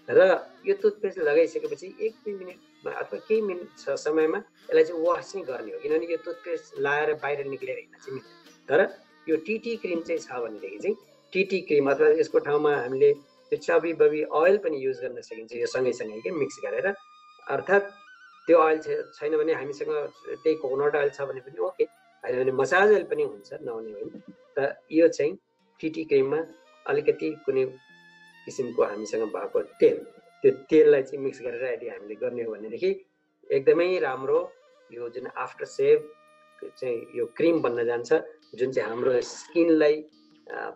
र यो टुथपेस्ट लगाइसकेपछि 1-2 मिनटमा अथवा केही मिनट समयमा यसलाई चाहिँ वास चाहिँ गर्ने हो, किनभने यो टुथपेस्ट लाएर बाहिर निक्लेर हिँड्न चाहिँ मिल्दैन। तर यो टिटी क्रिम चाहिँ छ भनेदेखि चाहिँ टिटी क्रिम अथवा यसको ठाउँमा हामीले त्यो चबी बबी ओइल पनि युज गर्न सकिन्छ, यो सँगैसँगै के मिक्स गरेर। अर्थात् त्यो ओइल छैन भने हामीसँग त्यही कोकोनट ओइल छ भने पनि ओके, होइन भने मसाज ओइल पनि हुन्छ, नहुने होइन। त यो चाहिँ टिटी क्रिममा अलिकति कुनै किसिमको हामीसँग भएको तेल, त्यो तेललाई चाहिँ मिक्स गरेर यदि हामीले गर्ने हो भनेदेखि एकदमै राम्रो यो जुन आफ्टर सेभ चाहिँ यो क्रिम बन्न जान्छ, जुन चाहिँ हाम्रो स्किनलाई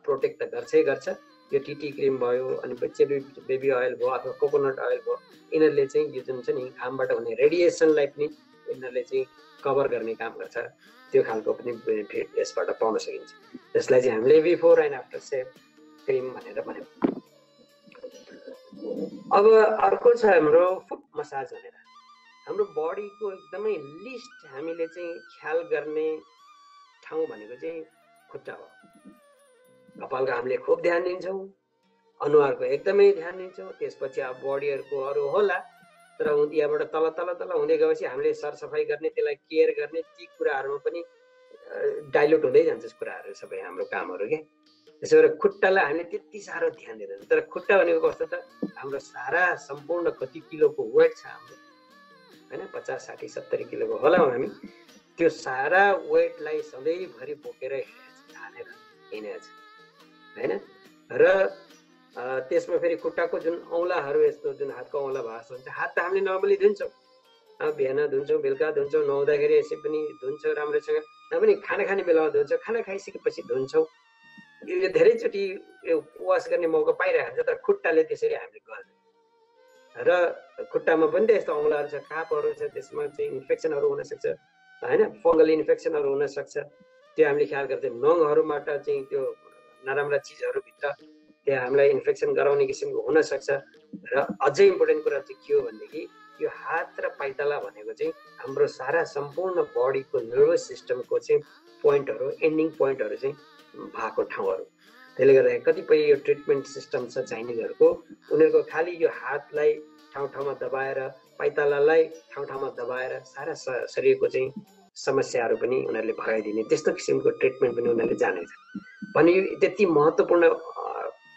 प्रोटेक्ट त गर्छै गर्छ। यो टिटी क्रिम भयो, अनि बेबी ओइल भयो अथवा कोकोनट ओइल भयो, यिनीहरूले चाहिँ यो जुन छ नि घामबाट हुने रेडिएसनलाई पनि यिनीहरूले चाहिँ कभर गर्ने काम गर्छ। त्यो खालको पनि बेनिफिट यसबाट पाउन सकिन्छ। त्यसलाई चाहिँ हामीले before and after shave cream भनेर भन्यौँ। अब अर्को छ हाम्रो फुट मसाज भनेर। हाम्रो बडीको एकदमै लिस्ट हामीले चाहिँ ख्याल गर्ने ठाउँ भनेको चाहिँ खुट्टा हो। कपालको हामीले खुब ध्यान दिन्छौँ, अनुहारको एकदमै ध्यान दिन्छौँ, त्यसपछि अब बडीहरूको अरू होला, तर यहाँबाट तल तल तल हुँदै गएपछि हामीले सरसफाइ गर्ने, त्यसलाई केयर गर्ने, ती कुराहरूमा पनि डाइल्युट हुँदै जान्छ कुराहरू सबै हाम्रो कामहरू के। त्यसो भएर खुट्टालाई हामीले त्यति साह्रो ध्यान दिँदैन। तर खुट्टा भनेको कस्तो त, हाम्रो सारा सम्पूर्ण कति किलोको वेट छ हाम्रो होइन, 50, 60, 70 किलोको होला हामी, त्यो सारा वेटलाई सधैँभरि बोकेर हालेर हिँडेको छ होइन। र त्यसमा फेरि खुट्टाको जुन औँलाहरू, यस्तो जुन हातको औँला भाँच्दो हुन्छ, हात त हामीले नर्मली धुन्छौँ, बिहान धुन्छौँ, बेलुका धुन्छौँ, नुहाउँदाखेरि यसै पनि धुन्छौँ राम्रोसँग, पनि खाना खाने बेलामा धुन्छौँ, खाना खाइसकेपछि धुन्छौँ। यो धेरैचोटि यो वास गर्ने मौका पाइरहेको हुन्छ, तर खुट्टाले त्यसरी हामीले गर्दैन। र खुट्टामा पनि त यस्तो औँलाहरू छ, कापहरू छ, त्यसमा चाहिँ इन्फेक्सनहरू हुनसक्छ होइन, फङ्गल इन्फेक्सनहरू हुनसक्छ, त्यो हामीले ख्याल गर्छौँ। नङहरूबाट चाहिँ त्यो नराम्रा चिजहरूभित्र त्यहाँ हामीलाई इन्फेक्सन गराउने किसिमको हुनसक्छ। र अझै इम्पोर्टेन्ट कुरा चाहिँ के हो भनेदेखि यो हात र पाइताला भनेको चाहिँ हाम्रो सारा सम्पूर्ण बडीको नर्भस सिस्टमको चाहिँ पोइन्टहरू, एन्डिङ पोइन्टहरू चाहिँ भएको ठाउँहरू। त्यसले गर्दा कतिपय यो ट्रिटमेन्ट सिस्टम छ चाइनिजहरूको, उनीहरूको खालि यो हातलाई ठाउँ ठाउँमा दबाएर, पाइतालालाई ठाउँ ठाउँमा दबाएर सारा शरीरको चाहिँ समस्याहरू पनि उनीहरूले भगाइदिने, त्यस्तो किसिमको ट्रिटमेन्ट पनि उनीहरूले जानेछ भने यो त्यति महत्त्वपूर्ण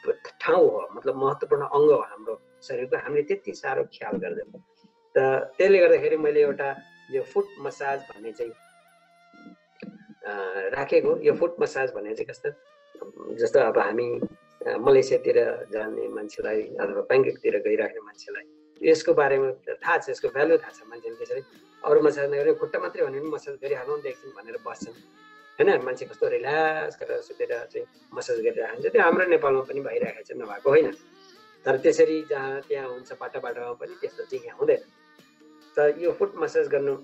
ठाउँ हो, मतलब महत्त्वपूर्ण अङ्ग हो हाम्रो शरीरको, हामीले त्यति साह्रो ख्याल गर्दैनौँ। त त्यसले गर्दाखेरि मैले एउटा यो फुट मसाज भन्ने चाहिँ राखेको। यो फुट मसाज भन्ने चाहिँ कस्तो, जस्तो अब हामी मलेसियातिर जाने मान्छेलाई अथवा ब्याङ्ककतिर गइराख्ने मान्छेलाई यसको बारेमा थाहा छ, यसको भ्यालु थाहा छ। मान्छेले त्यसरी अरू मसाज नगरेर खुट्टा मात्रै भने पनि मसाज गरिहालौँ नि एकछिन भनेर बस्छन् होइन। मान्छे कस्तो रिल्याक्स गरेर सुतेर चाहिँ मसाज गरिरहेको हुन्छ, त्यो हाम्रो नेपालमा पनि भइरहेको छ, नभएको होइन। तर त्यसरी जहाँ त्यहाँ हुन्छ बाटामा पनि त्यस्तो चाहिँ यहाँ हुँदैन। त यो फुट मसाज गर्नु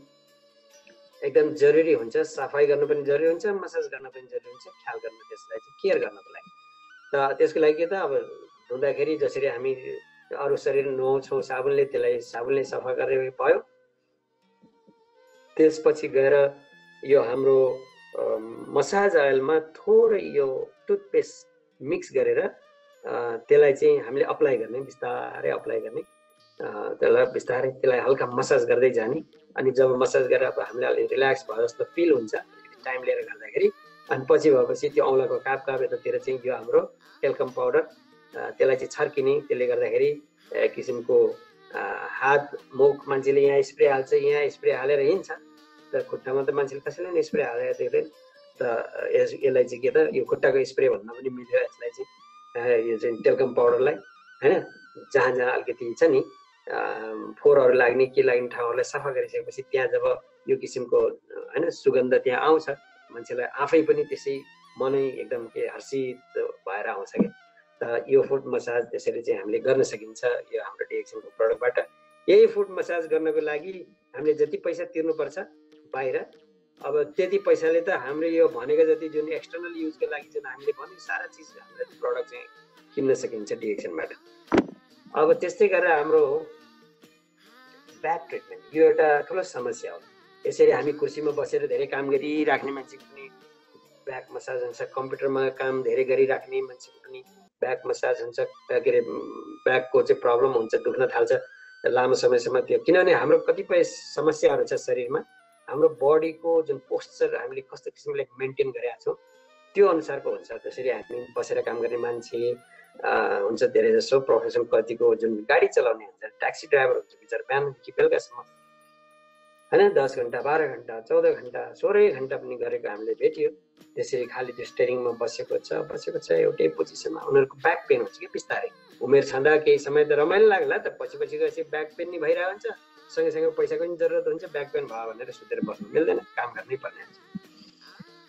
एकदम जरुरी हुन्छ, सफाइ गर्नु पनि जरुरी हुन्छ, मसाज गर्न पनि जरुरी हुन्छ, ख्याल गर्नु, त्यसलाई चाहिँ केयर गर्नको लागि। त त्यसको लागि के त, अब धुँदाखेरि जसरी हामी अरू शरीर नुहाउँछौँ साबुनले, त्यसलाई साबुनले सफा गरेर भयो। त्यसपछि गएर यो हाम्रो मसाज ओइलमा थोरै यो टुथपेस्ट मिक्स गरेर त्यसलाई चाहिँ हामीले अप्लाई गर्ने, बिस्तारै अप्लाई गर्ने, त्यसलाई बिस्तारै त्यसलाई हल्का मसाज गर्दै जाने। अनि जब मसाज गरेर अब हामीले अलि रिल्याक्स भयो जस्तो फिल हुन्छ, टाइम लिएर गर्दाखेरि, अनि पछि भएपछि त्यो औँलाको काप यतातिर चाहिँ यो हाम्रो टेल्कम पाउडर त्यसलाई चाहिँ छर्किने। त्यसले गर्दाखेरि एक किसिमको हात मुख मान्छेले यहाँ स्प्रे हाल्छ, यहाँ स्प्रे हालेर हिँड्छ, तर खुट्टामा त मान्छेले कसैले पनि स्प्रे हालेर देख्दैन। त यसलाई चाहिँ के त, यो खुट्टाको स्प्रे भन्न पनि मिल्यो यसलाई चाहिँ, यो चाहिँ टेल्कम पाउडरलाई होइन, जहाँ जहाँ अलिकति छ नि फोहोरहरू लाग्ने के लाग्ने ठाउँहरूलाई सफा गरिसकेपछि त्यहाँ जब यो किसिमको हैन सुगन्ध त्यहाँ आउँछ, मान्छेलाई आफै पनि त्यसै मनै एकदम के हर्षित भएर आउँछ क्या। त यो फुट मसाज त्यसरी चाहिँ हामीले गर्न सकिन्छ यो हाम्रो डिएक्सनको प्रडक्टबाट। यही फुट मसाज गर्नको लागि हामीले जति पैसा तिर्नुपर्छ बाहिर, अब त्यति पैसाले त हामीले यो भनेको जति जुन एक्सटर्नल युजको लागि जुन हामीले भन्यो सारा चिज हाम्रो प्रडक्ट चाहिँ किन्न सकिन्छ डिएक्सनबाट। अब त्यस्तै गरेर हाम्रो ब्याक ट्रिटमेन्ट यो एउटा ठुलो समस्या हो। यसरी हामी कुर्सीमा बसेर धेरै काम गरिराख्ने मान्छेको पनि ब्याक मसाज हुन्छ, कम्प्युटरमा काम धेरै गरिराख्ने मान्छेको पनि ब्याक मसाज हुन्छ, के अरे ब्याकको चाहिँ प्रब्लम हुन्छ, दुख्न थाल्छ लामो समयसम्म त्यो। किनभने हाम्रो कतिपय समस्याहरू छ शरीरमा, हाम्रो बडीको जुन पोस्चर हामीले कस्तो किसिमले मेन्टेन गरेका छौँ त्यो अनुसारको हुन्छ। त्यसरी हामी बसेर काम गर्ने मान्छे हुन्छ धेरै जसो प्रोफेसन, कतिको जुन गाडी चलाउने हुन्छ, ट्याक्सी ड्राइभर हुन्छ, बिचरा बिहानदेखि बेलुकासम्म हैन 10 घन्टा 12 घन्टा 14 घन्टा 16 घन्टा पनि गरेको हामीले भेट्यो। त्यसरी खाली त्यो स्टेरिङमा बसेको छ एउटै पोजिसनमा, उनीहरूको ब्याक पेन हुन्छ कि बिस्तारै। उमेर छँदा केही समय त रमाइलो लाग्ला त, पछि गएपछि ब्याक पेन नि भइरहेको हुन्छ, सँगैसँगै पैसाको पनि जरुरत हुन्छ, ब्याक पेन भयो भनेर सुतेर बस्नु मिल्दैन, काम गर्नै पर्ने हुन्छ।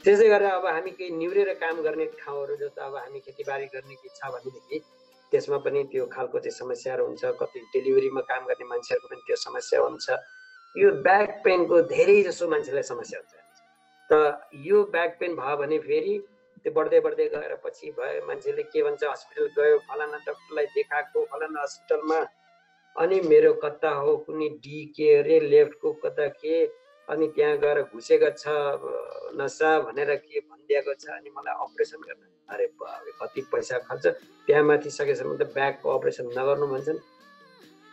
त्यसै गरेर अब हामी केही निहुरेर काम गर्ने ठाउँहरू जस्तो अब हामी खेतीबारी गर्ने के छ भनेदेखि त्यसमा पनि त्यो खालको चाहिँ समस्याहरू हुन्छ। कति डेलिभरीमा काम गर्ने मान्छेहरूको पनि त्यो समस्या हुन्छ। यो ब्याक पेनको धेरै जसो मान्छेलाई समस्या हुन्छ। त यो ब्याक पेन भयो भने फेरि त्यो बढ्दै गएर पछि भयो मान्छेले के भन्छ, हस्पिटल गयो, फलाना डक्टरलाई देखाएको, फलाना हस्पिटलमा, अनि मेरो कता हो कुनै डी के अरे लेफ्टको कता के, अनि त्यहाँ गएर घुसेको छ नसा भनेर के भनिदिएको छ, अनि मलाई अपरेसन गर्न। अरे बाबे कति पैसा खर्च, त्यहाँ माथि सकेसम्म त ब्याकको अपरेसन नगर्नु भन्छन्।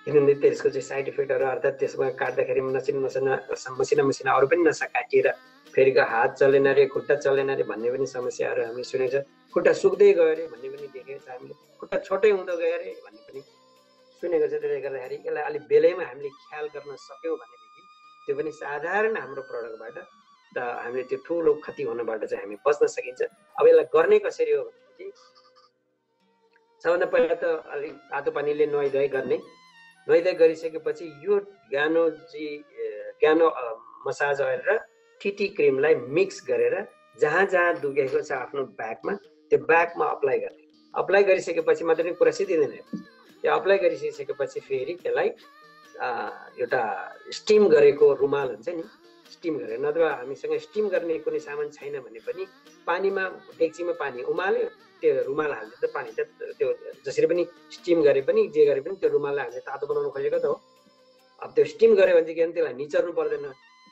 किनभने त्यसको चाहिँ साइड इफेक्टहरू अर्थात् त्यसमा काट्दाखेरि मसिना अरू पनि नसा काटिएर फेरिको हात चलेन अरे, खुट्टा चलेन अरे भन्ने पनि समस्याहरू हामीले सुनेको छ। खुट्टा सुक्दै गयो अरे भन्ने पनि देखेको छ हामीले, खुट्टा छोटै हुँदो गयो अरे भन्ने पनि सुनेको छ। त्यसले गर्दाखेरि यसलाई अलिक बेलैमा हामीले ख्याल गर्न सक्यौँ भनेदेखि त्यो पनि साधारण हाम्रो प्रडक्टबाट त हामीले त्यो ठुलो क्षति हुनबाट चाहिँ हामी बच्न सकिन्छ। अब यसलाई गर्ने कसरी हो भनेदेखि सबभन्दा पहिला त अलिक तातो पानीले नुहाइधुवाइ गर्ने, नुहाइधुवाइ गरिसकेपछि यो ग्यानो मसाज अयल र टिटी क्रिमलाई मिक्स गरेर जहाँ दुखेको छ आफ्नो ब्याकमा त्यो ब्याकमा अप्लाई गर्ने। अप्लाई गरिसकेपछि मात्रै नि कुरा सिद्धिँदैन। त्यो अप्लाई गरिसकेपछि फेरि त्यसलाई एउटा स्टिम गरेको रुमाल हुन्छ नि, स्टिम गरेर, नत्र हामीसँग स्टिम गर्ने कुनै सामान छैन भने पनि पानीमा डेक्चीमा पानी उमाल्यो, त्यो रुमाल हाल्दै त पानी त त्यो जसरी पनि स्टिम गरे पनि जे गरे पनि त्यो रुमाललाई हामीले तातो बनाउनु खोजेको त हो। अब त्यो स्टिम गऱ्यो भने चाहिँ के त्यसलाई निचर्नु पर्दैन।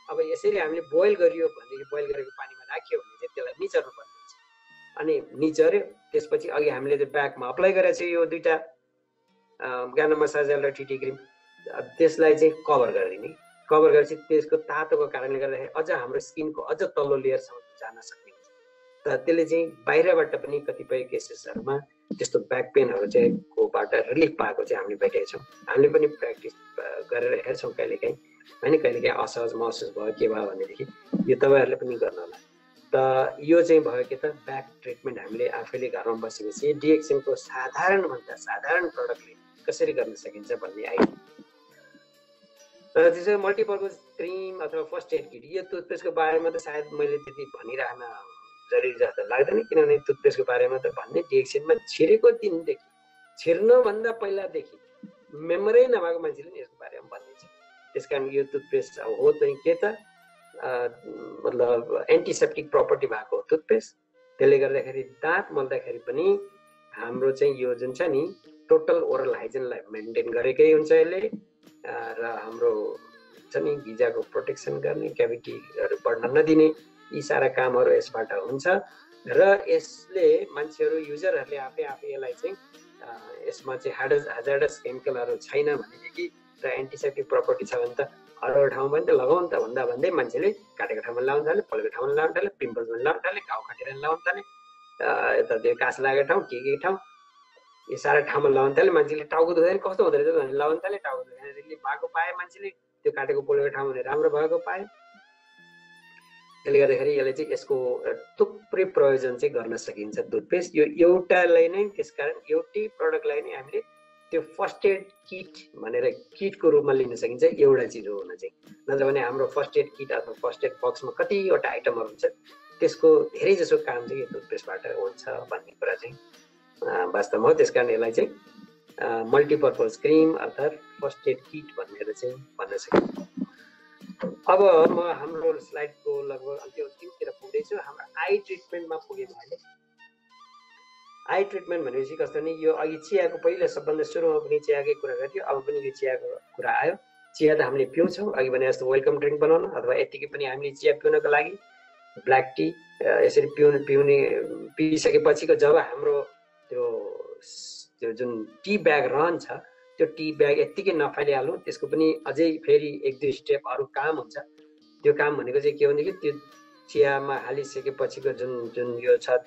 अब यसरी हामीले बोइल गरियो भनेदेखि बोइल गरेको पानीमा राख्यो भने चाहिँ त्यसलाई निचर्नु पर्ने हुन्छ। अनि निचर्यो त्यसपछि अघि हामीले त्यो ब्याकमा अप्लाई गरेको छ यो दुईटा ग्यानो मसाज र टिटी क्रिम, त्यसलाई चाहिँ कभर गरिदिने। कभर गरेपछि त्यसको तातोको कारणले गर्दाखेरि अझ हाम्रो स्किनको अझ तल्लो लेयरसम्म जान सक्ने हुन्छ। त त्यसले चाहिँ बाहिरबाट पनि कतिपय केसेसहरूमा त्यस्तो ब्याक पेनहरू चाहिँ कोबाट रिलिफ पाएको चाहिँ हामीले भेटेका छौँ। हामीले पनि प्र्याक्टिस गरेर हेर्छौँ कहिलेकाहीँ होइन, कहिलेकाहीँ असहज महसुस भयो के भयो भनेदेखि यो तपाईँहरूले पनि गर्नु होला। त यो चाहिँ भयो के त ब्याक ट्रिटमेन्ट हामीले आफैले घरमा बसेपछि डिएक्सनको साधारणभन्दा साधारण प्रडक्टले कसरी गर्न सकिन्छ भन्ने आइडिया। र त्यसै मल्टिपर्पज क्रिम अथवा फर्स्ट एड किट, यो टुथपेस्टको बारेमा त सायद मैले त्यति भनिराख्न जरुरी जस्तो लाग्दैन, किनभने टुथपेस्टको बारेमा त भन्ने डिएक्सनमा छिरेको दिनदेखि, छिर्नुभन्दा पहिलादेखि मेमोरै नभएको मान्छेले नि यसको बारेमा भनिदिन्छ। त्यस कारण यो टुथपेस्ट हो चाहिँ के त मतलब एन्टिसेप्टिक प्रपर्टी भएको टुथपेस्ट, त्यसले गर्दाखेरि दाँत मल्दाखेरि पनि हाम्रो चाहिँ यो जुन छ नि टोटल ओरल हाइजिनलाई मेन्टेन गरेकै हुन्छ यसले, र हाम्रो छ नि गिजाको प्रोटेक्सन गर्ने, क्याभिटीहरू बढ्न नदिने, यी सारा कामहरू यसबाट हुन्छ। र यसले मान्छेहरू युजरहरूले आफै यसलाई चाहिँ यसमा चाहिँ हाजर्डस केमिकलहरू छैन भनेदेखि र एन्टिसेप्टिक प्रपर्टी छ भने त अरू ठाउँमा पनि त लगाउनु त भन्दै मान्छेले काटेको ठाउँमा लाउनु थाल्यो, पलेको ठाउँमा लाउनु थाल्यो, पिम्पल्समा लाउनु थाल्यो, घाउ खटेर लाउनु थाल्यो, यता त्यो कास लागेको ठाउँ के ठाउँ यो सारा ठाउँमा लाउनु थाल्यो। मान्छेले टाउको दुख्दैन कस्तो हुँदो रहेछ भनेर लाउनु थाल्यो, टाउको दुख्दैन रिलिफ भएको पाए मान्छेले, त्यो काटेको पोलेको ठाउँ भने राम्रो भएको पाए। त्यसले गर्दाखेरि यसले चाहिँ यसको थुप्रै प्रयोजन चाहिँ गर्न सकिन्छ टुथपेस्ट। यो एउटालाई नै, त्यसकारण एउटै प्रडक्टलाई नै हामीले त्यो फर्स्ट एड किट भनेर किटको रूपमा लिन सकिन्छ एउटा चिज हो हुन चाहिँ। नत्र भने हाम्रो फर्स्ट एड किट अथवा फर्स्ट एड बक्समा कतिवटा आइटमहरू हुन्छ, त्यसको धेरै जसो काम चाहिँ यो टुथपेस्टबाट हुन्छ भन्ने कुरा चाहिँ वास्तवमा हो। त्यस कारण यसलाई चाहिँ मल्टिपर्पज क्रिम अर्थात् फर्स्ट एड किट भनेर चाहिँ भन्न सकिन्छ। अब म हाम्रो स्लाइडको लगभग अन्तिमतिर पुग्दैछु। हाम्रो आई ट्रिटमेन्टमा पुगेँ अहिले। आई ट्रिटमेन्ट भनेपछि कस्तो भने यो अघि चियाको पहिला सबभन्दा सुरुमा पनि चियाकै कुरा गर्थ्यो, अब पनि यो चियाको कुरा आयो। चिया त हामीले पिउँछौँ, अघि भने जस्तो वेलकम ड्रिङ्क बनाउन अथवा यत्तिकै पनि हामीले चिया पिउनको लागि ब्ल्याक टी यसरी पिइसकेपछिको जब हाम्रो त्यो जुन टी ब्याग रहन्छ त्यो टी ब्याग यत्तिकै नफालिहालौँ, त्यसको पनि अझै फेरि 1-2 स्टेप अरू काम हुन्छ। त्यो काम भनेको चाहिँ के भनेदेखि त्यो चियामा हालिसकेपछिको जुन यो छ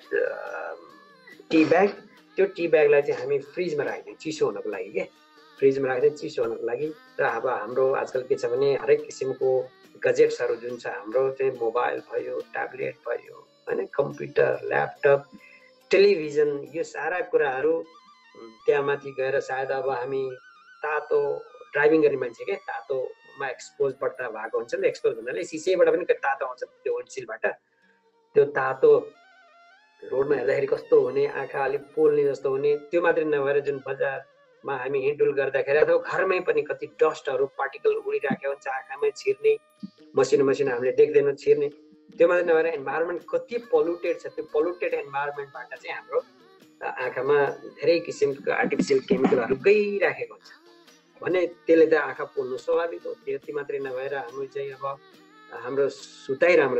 टी ब्याग, त्यो टी ब्यागलाई चाहिँ हामी फ्रिजमा राख्दियौँ चिसो हुनको लागि के, फ्रिजमा राख्दै चिसो हुनको लागि। र अब हाम्रो आजकल के छ भने हरेक किसिमको गजेट्सहरू जुन छ हाम्रो चाहिँ मोबाइल भयो, ट्याब्लेट भयो, होइन, कम्प्युटर, ल्यापटप, टेलिभिजन, यो सारा कुराहरू त्यहाँ माथि गएर सायद अब हामी तातो ड्राइभिङ गर्ने मान्छे के तातोमा एक्सपोज बढ्ता भएको हुन्छ नि। एक्सपोज भन्नाले सिसेबाट पनि तातो आउँछ त्यो विन्डसिलबाट, त्यो तातो रोडमा हेर्दाखेरि कस्तो हुने, आँखा अलिक पोल्ने जस्तो हुने। त्यो मात्रै नभएर जुन बजारमा हामी हिँडडुल गर्दाखेरि अथवा घरमै पनि कति डस्टहरू पार्टिकल उडिराखेको हुन्छ, आँखामै छिर्ने, मसिनो हामीले देख्दैनौँ छिर्ने। त्यो मात्रै नभएर इन्भाइरोमेन्ट कति पल्युटेड छ, त्यो पल्युटेड इन्भाइरोमेन्टबाट चाहिँ हाम्रो आँखामा धेरै किसिमको आर्टिफिसियल केमिकलहरू गइराखेको हुन्छ भने त्यसले त आँखा पोल्नु स्वाभाविक हो। त्यति मात्रै नभएर हाम्रो चाहिँ अब हाम्रो सुताइ राम्रो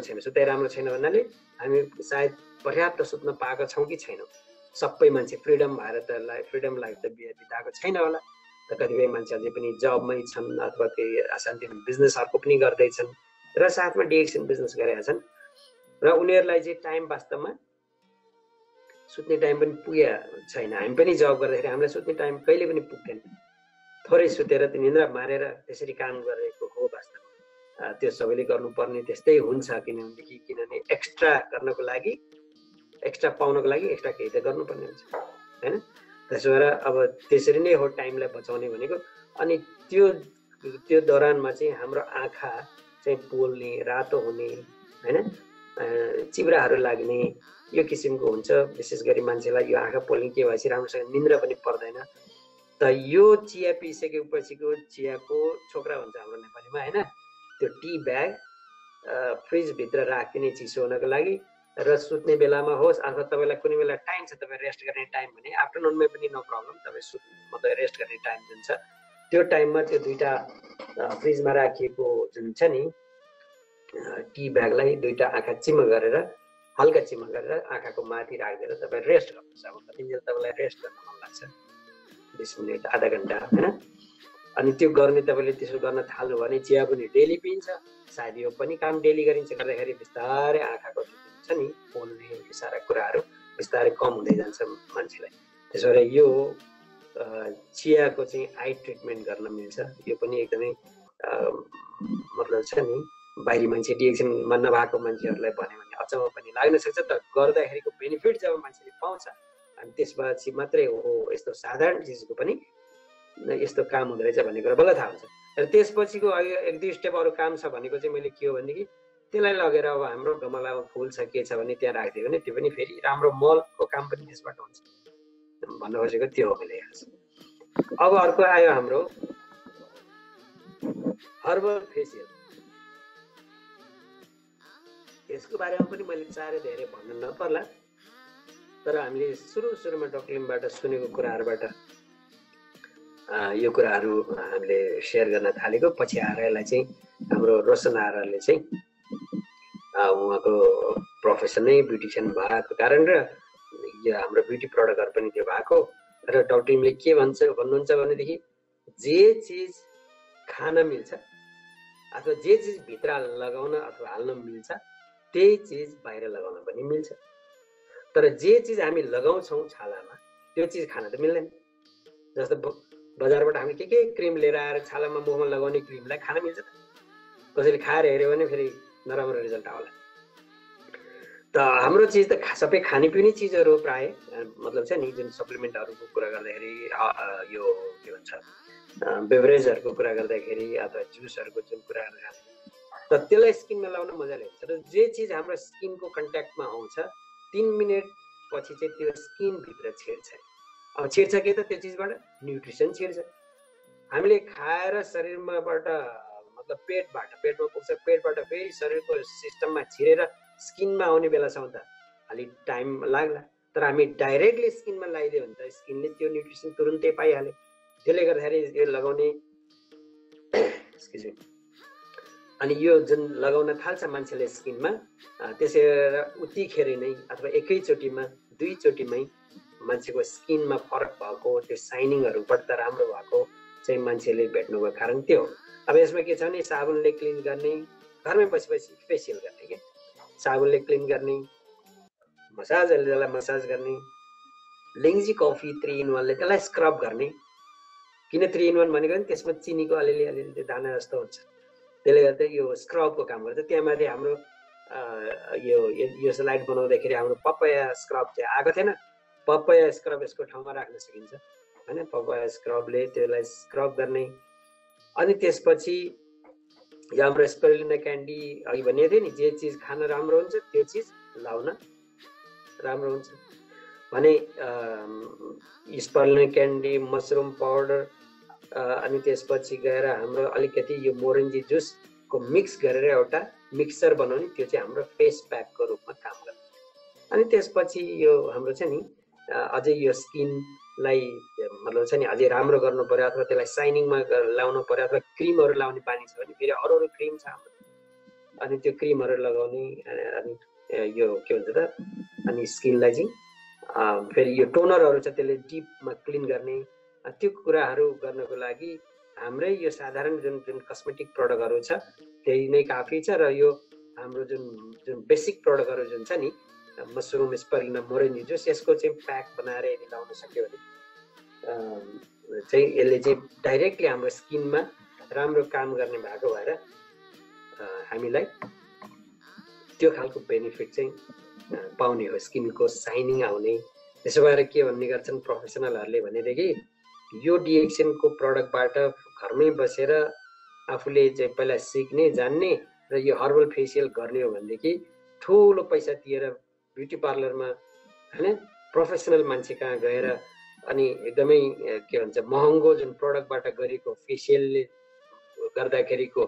छैन भन्नाले हामी सायद पर्याप्त सुत्न पाएको छौँ कि छैनौँ। सबै मान्छे फ्रिडम लाइफ त बिताएको छैन होला, त कतिपय मान्छे अझै पनि जबमै छन् अथवा केही अशान्ति बिजनेसहरूको पनि गर्दैछन् र साथमा डिएक्सन बिजनेस गरेका छन् र उनीहरूलाई चाहिँ टाइम वास्तवमा सुत्ने टाइम पनि पुगेको छैन। हामी पनि जब गर्दाखेरि हामीलाई सुत्ने टाइम कहिले पनि पुग्दैन, थोरै सुतेर त्यो निन्द्रा मारेर त्यसरी काम गरेको हो वास्तवमा। त्यो सबैले गर्नुपर्ने त्यस्तै हुन्छ, किनभने एक्स्ट्रा पाउनको लागि एक्स्ट्रा केही त गर्नुपर्ने हुन्छ, होइन। त्यसो भएर अब त्यसरी नै हो टाइमलाई बचाउने भनेको। अनि त्यो दौरानमा चाहिँ हाम्रो आँखा चाहिँ पोल्ने, रातो हुने, होइन, चिब्राहरू लाग्ने, यो किसिमको हुन्छ। विशेष गरी मान्छेलाई यो आँखा पोल्ने के भएपछि राम्रोसँग निन्द्रा पनि पर्दैन। त यो चिया पिइसकेपछिको चियाको छोक्रा हुन्छ हाम्रो नेपालीमा, होइन, त्यो टी ब्याग फ्रिजभित्र राखिदिने चिसो हुनको लागि। र सुत्ने बेलामा होस् अथवा तपाईँलाई कुनै बेला टाइम छ, तपाईँ रेस्ट गर्ने टाइम भने आफ्टरनुनमै पनि नो प्रब्लम, तपाईँ मतलब रेस्ट गर्ने टाइम जुन छ त्यो टाइममा त्यो दुईवटा फ्रिजमा राखिएको जुन छ नि टी ब्यागलाई दुईवटा आँखा चिम्म गरेर, हल्का चिम्म गरेर आँखाको माथि राखिदिएर तपाईँ रेस्ट गर्नुहोस्। अब कतिन्जेल तपाईँलाई रेस्ट गर्न मन लाग्छ, 20 मिनट, आधा घन्टा, होइन। अनि त्यो गर्ने तपाईँले त्यसो गर्न थाल्नु भने चिया पनि डेली पिन्छ, सायद यो पनि काम डेली गरिन्छ, गर्दाखेरि बिस्तारै आँखाको छ नि पोल्ने यो सारा कुराहरू बिस्तारै कम हुँदै जान्छ मान्छेलाई। त्यसो भएर यो चियाको चाहिँ आई ट्रिटमेन्ट गर्न मिल्छ। यो पनि एकदमै मतलब छ नि, बाहिरी मान्छे डिएक्सनमा नभएको मान्छेहरूलाई भन्यो भने अचम्म पनि लाग्न सक्छ, तर गर्दाखेरिको बेनिफिट जब मान्छेले पाउँछ अनि त्यसपछि मात्रै हो यस्तो साधारण चिजको पनि यस्तो काम हुँदो रहेछ भन्ने कुरा बल्ल थाहा हुन्छ। र त्यसपछिको 1-2 स्टेप अरू काम छ भनेको चाहिँ मैले के हो भनेदेखि त्यसलाई लगेर अब हाम्रो गमलामा फुल छ के छ भने त्यहाँ राखिदियो भने त्यो पनि फेरि राम्रो मलको काम पनि त्यसबाट हुन्छ भन्न खोजेको त्यो हो मैले। अब अर्को आयो हाम्रो हर्बल फेसियल। यसको बारेमा पनि मैले साह्रै धेरै भन्नु नपर्ला, तर हामीले सुरुमा डक्टर लिमबाट सुनेको कुराहरूबाट यो कुराहरू हामीले सेयर गर्न थालेको। पछि आएर यसलाई चाहिँ हाम्रो रोशन आरले चाहिँ उहाँको प्रोफेसन नै ब्युटिसियन भएको कारण र यो हाम्रो ब्युटी प्रडक्टहरू पनि त्यो भएको र डक्टर लिमले के भन्नुहुन्छ भनेदेखि जे चिज खान मिल्छ अथवा जे चिज भित्र लगाउन अथवा हाल्न मिल्छ त्यही चिज बाहिर लगाउन पनि मिल्छ। तर जे चिज हामी लगाउँछौँ छालामा त्यो चिज खान त मिल्दैन। जस्तो बजारबाट हामी के क्रिम लिएर आएर छालामा मुखमा लगाउने क्रिमलाई खान मिल्छ त? कसैले खाएर हेऱ्यो भने फेरि नराम्रो रिजल्ट आउला। त हाम्रो चिज त सबै खानेपिउने चिजहरू हो प्राय, मतलब चाहिँ नि जुन सप्लिमेन्टहरूको कुरा गर्दाखेरि यो के भन्छ बेभरेजहरूको कुरा गर्दाखेरि अथवा जुसहरूको जुन कुरा गर्दाखेरि त त्यसलाई स्किनमा लाउन मजाले हुन्छ। र जे चिज हाम्रो स्किनको कन्ट्याक्टमा आउँछ 3 मिनट पछि चाहिँ त्यो स्किनभित्र छिर्छ। अब छिर्छ के त त्यो चिजबाट न्युट्रिसन छिर्छ। हामीले खाएर शरीरमाबाट मतलब पेटमा पुग्छ, पेटबाट फेरि शरीरको सिस्टममा छिरेर स्किनमा आउने बेलासम्म त अलिक टाइम लाग्ला। तर हामी डाइरेक्टली स्किनमा लगाइदियो भने त स्किनले त्यो न्युट्रिसन तुरुन्तै पाइहाल्यो। त्यसले गर्दाखेरि यो लगाउने अनि यो जुन लगाउन थाल्छ मान्छेले स्किनमा, त्यसै उतिखेर नै अथवा एकैचोटिमा 2 चोटिमै मान्छेको स्किनमा फरक भएको, त्यो साइनिङहरू बढ्दा राम्रो भएको चाहिँ मान्छेले भेट्नुको कारण त्यो हो। अब यसमा के छ भने साबुनले क्लिन गर्ने, घरमै बसी फेसियल गर्ने के साबुनले क्लिन गर्ने, मसाजहरूले मसाज गर्ने, लेङ्जी कफी 3 in 1ले त्यसलाई स्क्रब गर्ने। किन 3 in 1 भनेको नि त्यसमा चिनीको अलिअलि दाना जस्तो हुन्छ, त्यसले गर्दा यो स्क्रबको काम गर्छ। त्यहाँमाथि हाम्रो यो स्लाइड बनाउँदाखेरि हाम्रो पपाया स्क्रब चाहिँ आएको थिएन। पपाया स्क्रब यसको ठाउँमा राख्न सकिन्छ हैन। पपाया स्क्रबले त्यसलाई स्क्रब गर्ने। अनि त्यसपछि यो हाम्रो स्पिरुलिना क्यान्डी अघि भनेको थिएँ नि, जे चिज खान राम्रो हुन्छ त्यो चिज लाउन राम्रो हुन्छ भने स्पिरुलिना क्यान्डी, मसरुम पाउडर, अनि त्यसपछि गएर हाम्रो अलिकति यो मोरेन्जी जुसको मिक्स गरेर एउटा मिक्सचर बनाउने, त्यो चाहिँ हाम्रो फेस प्याकको रूपमा काम गर्छ। अनि त्यसपछि यो हाम्रो चाहिँ नि अझै यो स्किनलाई मतलब चाहिँ नि अझै राम्रो गर्नु पर्यो अथवा त्यसलाई साइनिङमा लाउनु पर्यो अथवा क्रिमहरू लाउने बानी छ भने फेरि अरू क्रिम छ हाम्रो, अनि त्यो क्रिमहरू लगाउने। अनि यो के भन्छ त, अनि स्किनलाई चाहिँ फेरि यो टोनरहरू छ त्यसले डिपमा क्लिन गर्ने। त्यो कुराहरू गर्नको लागि हाम्रै यो साधारण जुन कस्मेटिक प्रडक्टहरू छ त्यही नै काफी छ। र यो हाम्रो जुन बेसिक प्रडक्टहरू जुन छ नि, मसरुम, स्पिरुलिना, मोरेन्जी जुस, यसको चाहिँ प्याक बनाएर यदि लाउन सक्यो भने चाहिँ यसले चाहिँ डाइरेक्टली हाम्रो स्किनमा राम्रो काम गर्ने भएको भएर हामीलाई त्यो खालको बेनिफिट चाहिँ पाउने हो, स्किनको साइनिङ आउने। त्यसो भएर के भन्ने गर्छन् प्रोफेसनलहरूले भनेदेखि यो डिएक्सनको प्रडक्टबाट घरमै बसेर आफूले चाहिँ पहिला सिक्ने, जान्ने र यो हर्बल फेसियल गर्ने हो भनेदेखि ठुलो पैसा तिरेर ब्युटी पार्लरमा हैन प्रोफेसनल मान्छे कहाँ गएर अनि एकदमै के भन्छ महँगो जुन प्रडक्टबाट गरेको फेसियलले गर्दाखेरिको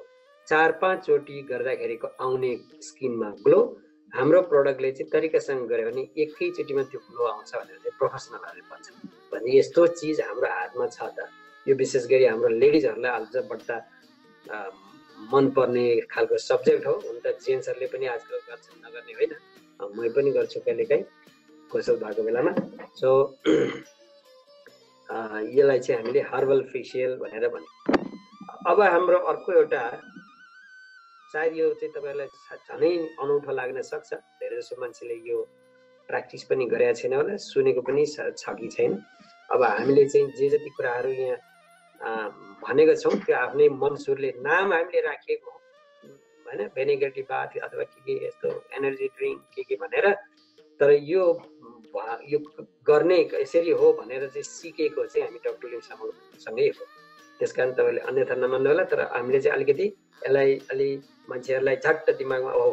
4-5 चोटि गर्दाखेरिको आउने स्किनमा ग्लो हाम्रो प्रडक्टले चाहिँ तरिकासँग गऱ्यो भने एकैचोटिमा त्यो ग्लो आउँछ भनेर चाहिँ प्रोफेसनलहरूले भन्छन्। भने यस्तो चिज हाम्रो हातमा छ त। यो विशेष गरी हाम्रो लेडिजहरूलाई अझ बढ्दा मनपर्ने खालको सब्जेक्ट हो। हुन त जेन्ट्सहरूले पनि आजकल गर्छन्, नगर्ने होइन, म पनि गर्छु कहिलेकाहीँ फुर्सद भएको बेलामा। सो यसलाई चाहिँ हामीले हर्बल फेसियल भनेर भन्यो। अब हाम्रो अर्को एउटा सायद यो चाहिँ तपाईँहरूलाई झनै अनौठो लाग्न सक्छ, धेरै जसो मान्छेले यो प्र्याक्टिस पनि गरेका छैन होला, सुनेको पनि छ कि छैन। अब हामीले चाहिँ जे जति कुराहरू यहाँ भनेको छौँ त्यो आफ्नै मनसुरले नाम हामीले राखिएको हो होइन, भेनिगर टी बाथ अथवा के यस्तो एनर्जी ड्रिङ्क के भनेर। तर यो गर्ने यसरी हो भनेर चाहिँ सिकेको चाहिँ हामी डक्टर लिमसँगै हो। त्यस कारण तपाईँले अन्यथा नमान्नु होला। तर हामीले चाहिँ अलिकति यसलाई अलि मान्छेहरूलाई झट्ट दिमागमा हो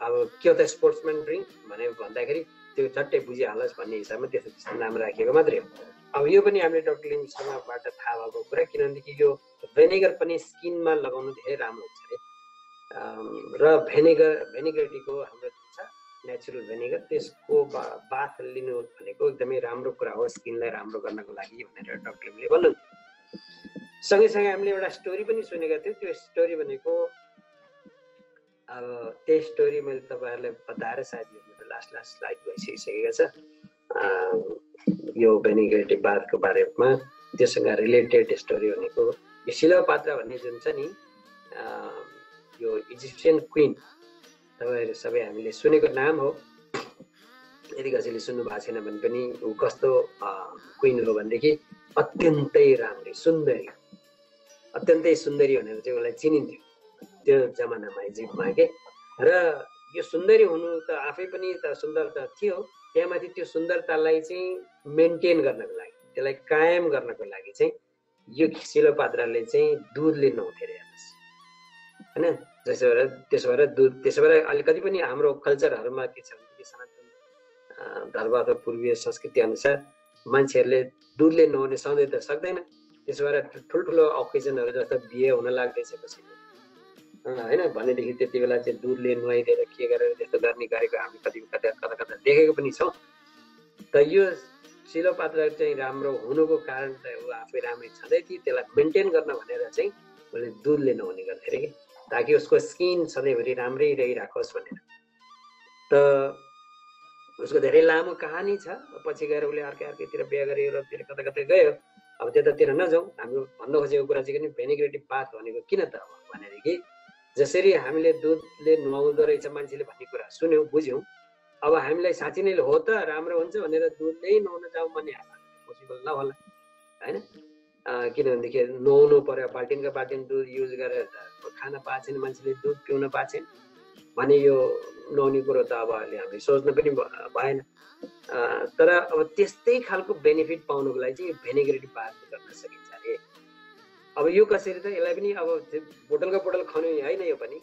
अब के हो त स्पोर्ट्सम्यान ड्रिङ्क भनेर भन्दाखेरि त्यो झट्टै बुझिहालोस् भन्ने हिसाबमा त्यस्तो नाम राखेको मात्रै हो। अब यो पनि हामीले डक्टर लिमसँगबाट थाहा भएको कुरा, किनभनेदेखि यो भेनिगर पनि स्किनमा लगाउनु धेरै राम्रो हुन्छ अरे। र भेनिगर टीको हाम्रो छ नेचुरल भेनिगर, त्यसको बाथ लिनु भनेको एकदमै राम्रो कुरा हो स्किनलाई राम्रो गर्नको लागि भनेर डक्टर लिमले भन्नुहुन्थ्यो। सँगैसँगै हामीले एउटा स्टोरी पनि सुनेका थियौँ। त्यो स्टोरी भनेको अब त्यही स्टोरी मैले तपाईँहरूलाई बताएर सायद यो मेरो लास्ट स्लाइड भइसकिसकेको छ। यो भेनिगर टी बाथको बारेमा त्योसँग रिलेटेड स्टोरी भनेको यो क्लियोपात्रा भन्ने जुन छ नि, यो इजिप्सियन क्विन, तपाईँहरू सबै हामीले सुनेको नाम हो। यदि कसैले सुन्नु भएको छैन भने पनि ऊ कस्तो क्विन हो भनेदेखि अत्यन्तै राम्री सुन्दरी भनेर चाहिँ उसलाई चिनिन्थ्यो त्यो जमानामा इजिप्टमा के। र यो सुन्दरी हुनु त आफै पनि त सुन्दरता थियो, त्यहाँमाथि त्यो सुन्दरतालाई चाहिँ मेन्टेन गर्नको लागि, त्यसलाई कायम गर्नको लागि चाहिँ यो सिलोपात्राले चाहिँ दुधले नुहाउँथ्यो अरे हेर्नुहोस् होइन। त्यसो भएर अलिकति पनि हाम्रो कल्चरहरूमा के छ भने सनातन धर्म अथवा पूर्वीय संस्कृति अनुसार मान्छेहरूले दुधले नुहाउने सधैँ त सक्दैन। त्यसो भएर ठुल्ठुलो ओकेजनहरू जस्तो बिहे हुन लाग्दैछ कसैको होइन भनेदेखि त्यति बेला चाहिँ दुधले नुहाइदिएर के गरेर त्यस्तो गर्ने गरेको हामी कता कता देखेको पनि छौँ। त यो सिलोपात्र चाहिँ राम्रो हुनुको कारण त ऊ आफै राम्रै छँदै थियो, त्यसलाई मेन्टेन गर्न भनेर चाहिँ उसले दुधले नुहाउने गर्थ्यो अरे कि, ताकि उसको स्किन सधैँभरि राम्रै रहिराखोस् भनेर। त उसको धेरै लामो कहानी छ। पछि गएर उसले अर्कैतिर बिहे गरे, युरोपतिर कता कता गयो। अब त्यतातिर नजाउँ। हाम्रो भन्न खोजेको कुरा चाहिँ भेनिग्रेटिभ बाथ भनेको किन त भनेदेखि जसरी हामीले दुधले नुहाउँदो रहेछ मान्छेले भन्ने कुरा सुन्यौँ बुझ्यौँ, अब हामीलाई साँच्चै नै हो त राम्रो हुन्छ भनेर दुधले नुहाउन जाउँ भन्ने पोसिबल नहोला होइन। किनभनेदेखि नुहाउनु पर्यो, बाल्टिनको बाल्टिन दुध युज गरेर खान पाएको छैन मान्छेले, दुध पिउन पाएको छैन भने यो नुहाउने कुरो त अब अहिले हामीले सोच्नु पनि भएन। तर अब त्यस्तै खालको बेनिफिट पाउनुको लागि चाहिँ भेनिग्रेटिभ बाथ गर्न सकिन्छ अरे। अब यो कसरी त, यसलाई पनि अब बोतलको बोतल खानु होइन, यो पनि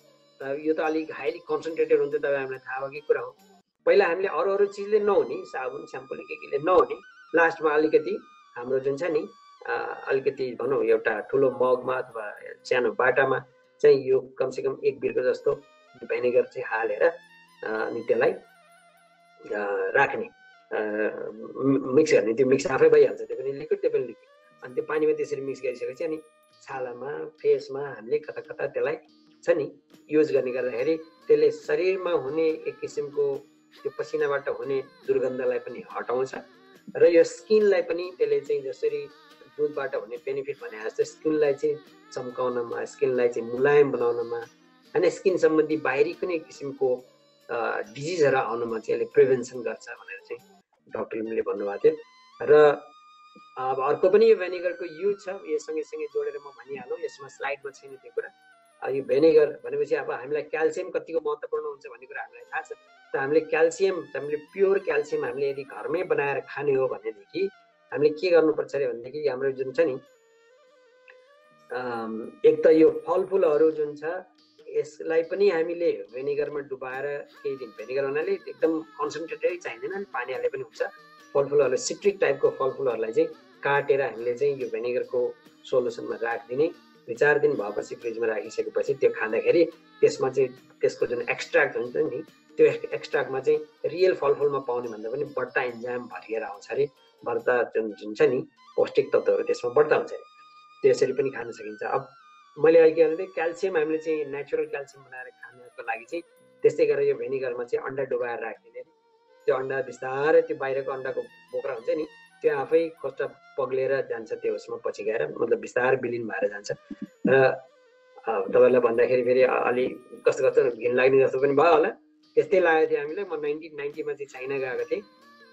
यो त अलिक हाइली कन्सन्ट्रेटेड हुन्छ। तपाईँ हामीलाई थाहा भएकै कुरा हो। पहिला हामीले अरू चिजले नहुने, साबुन स्याम्पूले के नहुने, लास्टमा अलिकति हाम्रो जुन छ नि अलिकति भनौँ एउटा ठुलो मगमा अथवा सानो बाटामा चाहिँ यो कमसेकम 1 बिर्को जस्तो भेनिगर चाहिँ हालेर अनि त्यसलाई राख्ने, मिक्स गर्ने। त्यो मिक्स आफै भइहाल्छ, त्यो पनि लिक्विड, त्यो पनि लिक्विड। अनि त्यो पानीमा त्यसरी मिक्स गरिसकेपछि अनि छालामा फेसमा हामीले कता कता त्यसलाई छ नि युज गर्ने गर्दाखेरि त्यसले शरीरमा हुने एक किसिमको त्यो पसिनाबाट हुने दुर्गन्धलाई पनि हटाउँछ र यो स्किनलाई पनि त्यसले चाहिँ जसरी दुधबाट हुने बेनिफिट भने जस्तो स्किनलाई चाहिँ चम्काउनमा, स्किनलाई चाहिँ मुलायम बनाउनमा होइन, स्किन सम्बन्धी बाहिरी कुनै किसिमको डिजिजहरू आउनुमा चाहिँ यसले प्रिभेन्सन गर्छ भनेर चाहिँ डक्टरले भन्नुभएको थियो। र अब अर्को पनि यो भेनिगरको युज छ, यो सँगै जोडेर म भनिहालौँ, यसमा स्लाइडमा छैन त्यो कुरा। यो भेनिगर भनेपछि अब हामीलाई क्याल्सियम कतिको महत्त्वपूर्ण हुन्छ भन्ने कुरा हामीलाई थाहा छ। त हामीले क्याल्सियम, हामीले प्योर क्याल्सियम हामीले यदि घरमै बनाएर खाने हो भनेदेखि हामीले के गर्नुपर्छ अरे भनेदेखि हाम्रो जुन छ नि एक त यो फलफुलहरू जुन छ यसलाई पनि हामीले भेनिगरमा डुबाएर केही दिन, भेनिगर हुनाले एकदम कन्सन्ट्रेटेड चाहिँदैन, पानी हाले पनि हुन्छ। फलफुलहरू सिट्रिक टाइपको फलफुलहरूलाई चाहिँ काटेर हामीले चाहिँ यो भेनिगरको सोलुसनमा राखिदिने, 2-4 दिन भएपछि फ्रिजमा राखिसकेपछि त्यो खाँदाखेरि त्यसमा चाहिँ त्यसको जुन एक्सट्र्याक्ट हुन्छ नि त्यो एक्सट्र्याक्टमा चाहिँ रियल फलफुलमा पाउने भन्दा पनि बढ्ता इन्जाइम भरिएर आउँछ अरे, बढ्ता जुन छ नि पौष्टिक तत्त्वहरू त्यसमा बढ्ता हुन्छ अरे, त्यसरी पनि खान सकिन्छ। अब मैले अहिले के भन्दै क्याल्सियम हामीले चाहिँ नेचुरल क्याल्सियम बनाएर खानको लागि चाहिँ त्यस्तै गरेर यो भेनिगरमा चाहिँ अन्डा डुबाएर राखिदिने, त्यो अन्डा बिस्तारै त्यो बाहिरको अन्डाको बोक्रा हुन्छ नि त्यो आफै खोस्टा पग्लेर जान्छ, त्यो उसमा पछि गएर मतलब बिस्तारै विलिन भएर जान्छ। र तपाईँलाई भन्दाखेरि फेरि अलि कस्तो घिन लाग्ने जस्तो पनि भयो होला, त्यस्तै लागेको थियो हामीलाई। म 1990 मा चाहिँ चाइना गएको थिएँ।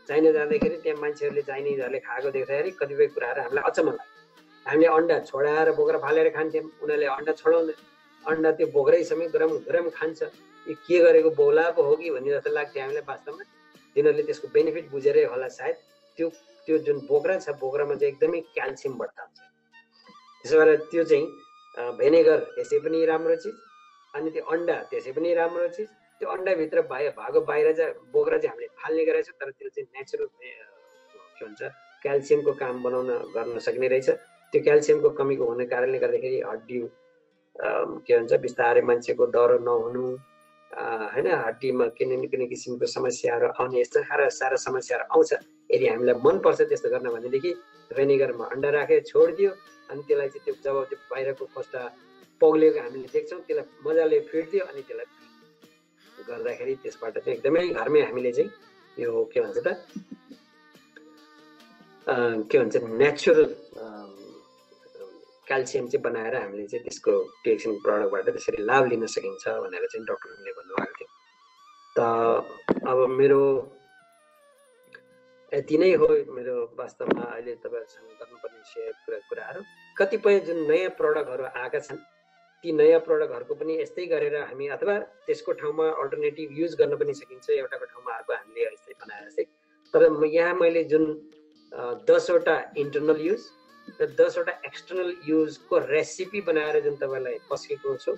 चाइना जाँदाखेरि त्यहाँ मान्छेहरूले चाइनिजहरूले खाएको देख्दाखेरि कतिपय कुराहरू हामीलाई अचम्म लाग्यो। हामीले अन्डा छोडाएर बोक्रा फालेर खान्थ्यौँ, उनीहरूले अन्डा छोडाउँदैन, अन्डा त्यो बोक्रै समेत गरम खान्छ। यो के गरेको बौला पो हो कि भन्ने जस्तो लाग्थ्यो हामीलाई। वास्तवमा तिनीहरूले त्यसको बेनिफिट बुझेरै होला सायद। त्यो जुन बोक्रा छ बोक्रामा चाहिँ एकदमै क्याल्सियम बढ्ता हुन्छ। त्यसो भएर त्यो चाहिँ भेनिगर त्यसै पनि राम्रो चिज, अनि त्यो अन्डा त्यसै पनि राम्रो चिज। त्यो अन्डाभित्र भएको बाहिर चाहिँ बोक्रा चाहिँ हामीले फाल्ने गरेको छ, तर त्यो चाहिँ नेचुरल के भन्छ क्याल्सियमको काम गर्न सक्ने रहेछ। त्यो क्याल्सियमको कमीको हुने कारणले गर्दाखेरि हड्डी के भन्छ बिस्तारै मान्छेको दह्रो नहुनु होइन, हड्डीमा कुनै किसिमको समस्याहरू आउने, यस्तो सारा समस्याहरू आउँछ। यदि हामीलाई मनपर्छ त्यस्तो गर्न भनेदेखि भेनिगरमा अन्डा राखेर छोडिदियो, अनि त्यसलाई चाहिँ त्यो जब त्यो बाहिरको खोस्टा पग्लेको हामीले देख्छौँ त्यसलाई मजाले फिट्दियो, अनि त्यसलाई गर्दाखेरि त्यसबाट चाहिँ एकदमै घरमै हामीले चाहिँ यो के भन्छ नेचुरल क्याल्सियम चाहिँ बनाएर हामीले चाहिँ त्यसको टिएक्सन प्रडक्टबाट त्यसरी लाभ लिन सकिन्छ भनेर चाहिँ डक्टरहरूले भन्नुभएको थियो। त अब मेरो यति नै हो मेरो वास्तवमा अहिले तपाईँहरूसँग गर्नुपर्ने कुराहरू। कतिपय जुन नयाँ प्रडक्टहरू आएका छन् ती नयाँ प्रडक्टहरुको पनि यस्तै गरेर हामी अथवा त्यसको ठाउँमा अल्टरनेटिभ युज गर्न पनि सकिन्छ एउटाको ठाउँमा अर्को हामीले यस्तै बनाएर चाहिँ। तर यहाँ मैले जुन 10 वटा इन्टरनल युज र 10 वटा एक्सटर्नल युजको रेसिपी बनाएर जुन तपाईलाई पस्केको छु,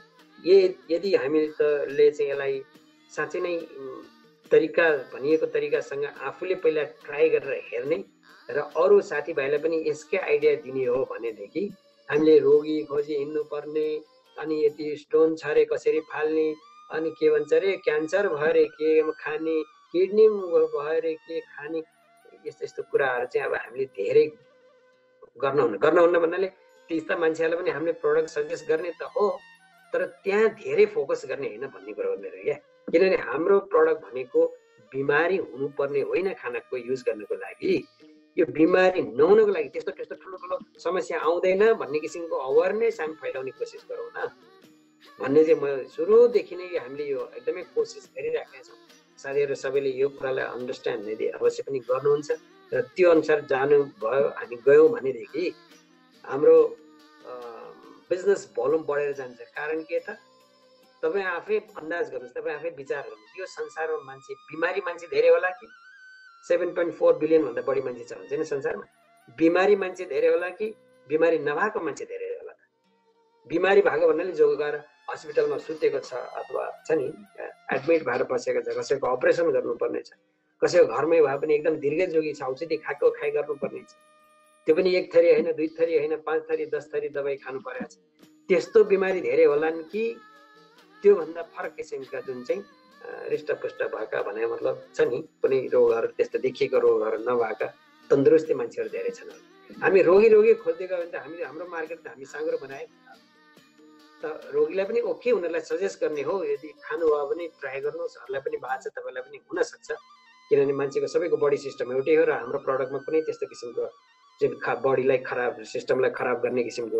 यदि हामीले चाहिँ यसलाई साँच्चै नै तरिका भनिएको तरिकासँग आफूले पहिला ट्राई गरेर हेर्ने र अरू साथीभाइलाई पनि यसकै आइडिया दिने हो भनेदेखि हामीले रोगी खोजी हिँड्नु पर्ने, अनि यति स्टोन छ रे कसरी फाल्ने, अनि के भन्छ रे क्यान्सर भयो रे के खाने, किडनी भयो रे के खाने, यस्तो यस्तो कुराहरू चाहिँ अब हामीले धेरै गर्नुहुन्न भन्नाले त्यस्ता मान्छेहरूलाई पनि हामीले प्रडक्ट सजेस्ट गर्ने त हो, तर त्यहाँ धेरै फोकस गर्ने होइन भन्ने कुरा हो मेरो क्या। किनभने हाम्रो प्रडक्ट भनेको बिमारी हुनुपर्ने होइन खानाको युज गर्नको लागि, यो बिमारी नहुनको लागि त्यस्तो त्यस्तो ठुलो ठुलो समस्या आउँदैन भन्ने किसिमको अवेरनेस हामी फैलाउने कोसिस गरौँ न भन्ने चाहिँ म सुरुदेखि नै हामीले यो एकदमै कोसिस गरिराखेका छौँ। साथीहरू सबैले यो कुरालाई अन्डरस्ट्यान्ड यदि अवश्य पनि गर्नुहुन्छ र त्यो अनुसार जानु भयो हामी गयौँ भनेदेखि हाम्रो बिजनेस भोल्युम बढेर जान्छ। कारण के त तपाईँ आफै अन्दाज गर्नुहोस्, तपाईँ आफै विचार गर्नुहोस्, यो संसारमा मान्छे बिमारी मान्छे धेरै होला कि 7.4 बिलियन भन्दा बढी मान्छे छ हुन्छ नि संसारमा, बिमारी मान्छे धेरै होला कि बिमारी नभएको मान्छे धेरै होला त? बिमारी भएको भन्नाले जो गएर हस्पिटलमा सुतेको छ अथवा छ नि एडमिट भएर बसेको छ, कसैको अपरेसन गर्नुपर्ने छ, कसैको घरमै भए पनि एकदम दीर्घजोगी छ, औषधि खाएको खाइ गर्नुपर्ने छ, त्यो पनि 1 थरी होइन 2 थरी होइन 5 थरी 10 थरी दबाई खानु परेको छ, त्यस्तो बिमारी धेरै होलान् कि त्यो भन्दा फरक किसिमका जुन चाहिँ हृष्टपुष्ट भएका भने मतलब छ नि कुनै रोगहरू त्यस्तो देखिएको रोगहरू नभएका तन्दुरुस्ती मान्छेहरू धेरै छन्। हामी रोगी खोज्दै गयो भने त हामीले हाम्रो मार्केट त हामी साँग्रो बनाए त रोगीलाई पनि ओके उनीहरूलाई सजेस्ट गर्ने हो, यदि खानुभयो भने ट्राई गर्नुहोस्, अरूलाई पनि भएको छ तपाईँलाई पनि हुनसक्छ, किनभने मान्छेको सबैको बडी सिस्टम एउटै हो र हाम्रो प्रडक्टमा कुनै त्यस्तो किसिमको जुन बडीलाई खराब सिस्टमलाई खराब गर्ने किसिमको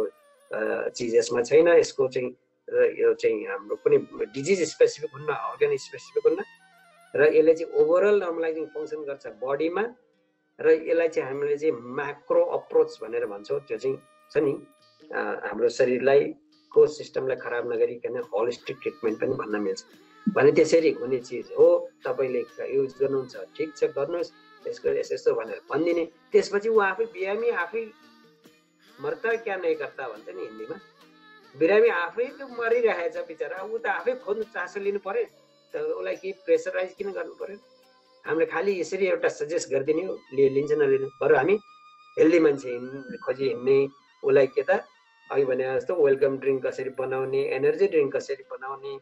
चिज यसमा छैन। यसको चाहिँ यो चाहिँ हाम्रो कुनै डिजिज स्पेसिफिक हुन्न, अर्गन स्पेसिफिक हुन्न र यसले चाहिँ ओभरअल नर्मलाइजिङ फङ्सन गर्छ बडीमा र यसलाई चाहिँ हामीले चाहिँ म्याक्रो अप्रोच भनेर भन्छौँ। त्यो चाहिँ छ नि हाम्रो शरीरलाई को सिस्टमलाई खराब नगरिकन होलिस्टिक ट्रिटमेन्ट पनि भन्न मिल्छ भने त्यसरी हुने चिज हो। तपाईँले युज गर्नुहुन्छ ठिक छ गर्नुहोस्, यसको यस्तो भनेर भनिदिने, त्यसपछि ऊ आफै बिरामी आफै मर्ता क्या नै गर्ता भन्छ नि हिन्दीमा, बिरामी आफै त मरिरहेछ बिचरा, ऊ त आफै खोज्नु चासो लिनु पर्यो त उसलाई केही प्रेसराइज किन गर्नु पर्यो? हामीले खालि यसरी एउटा सजेस्ट गरिदिने हो, लिन्छ नलिनु, बरु हामी हेल्दी मान्छे खोजी हिँड्ने, उसलाई के त अघि भने जस्तो वेलकम ड्रिङ्क कसरी बनाउने, एनर्जी ड्रिङ्क कसरी बनाउने,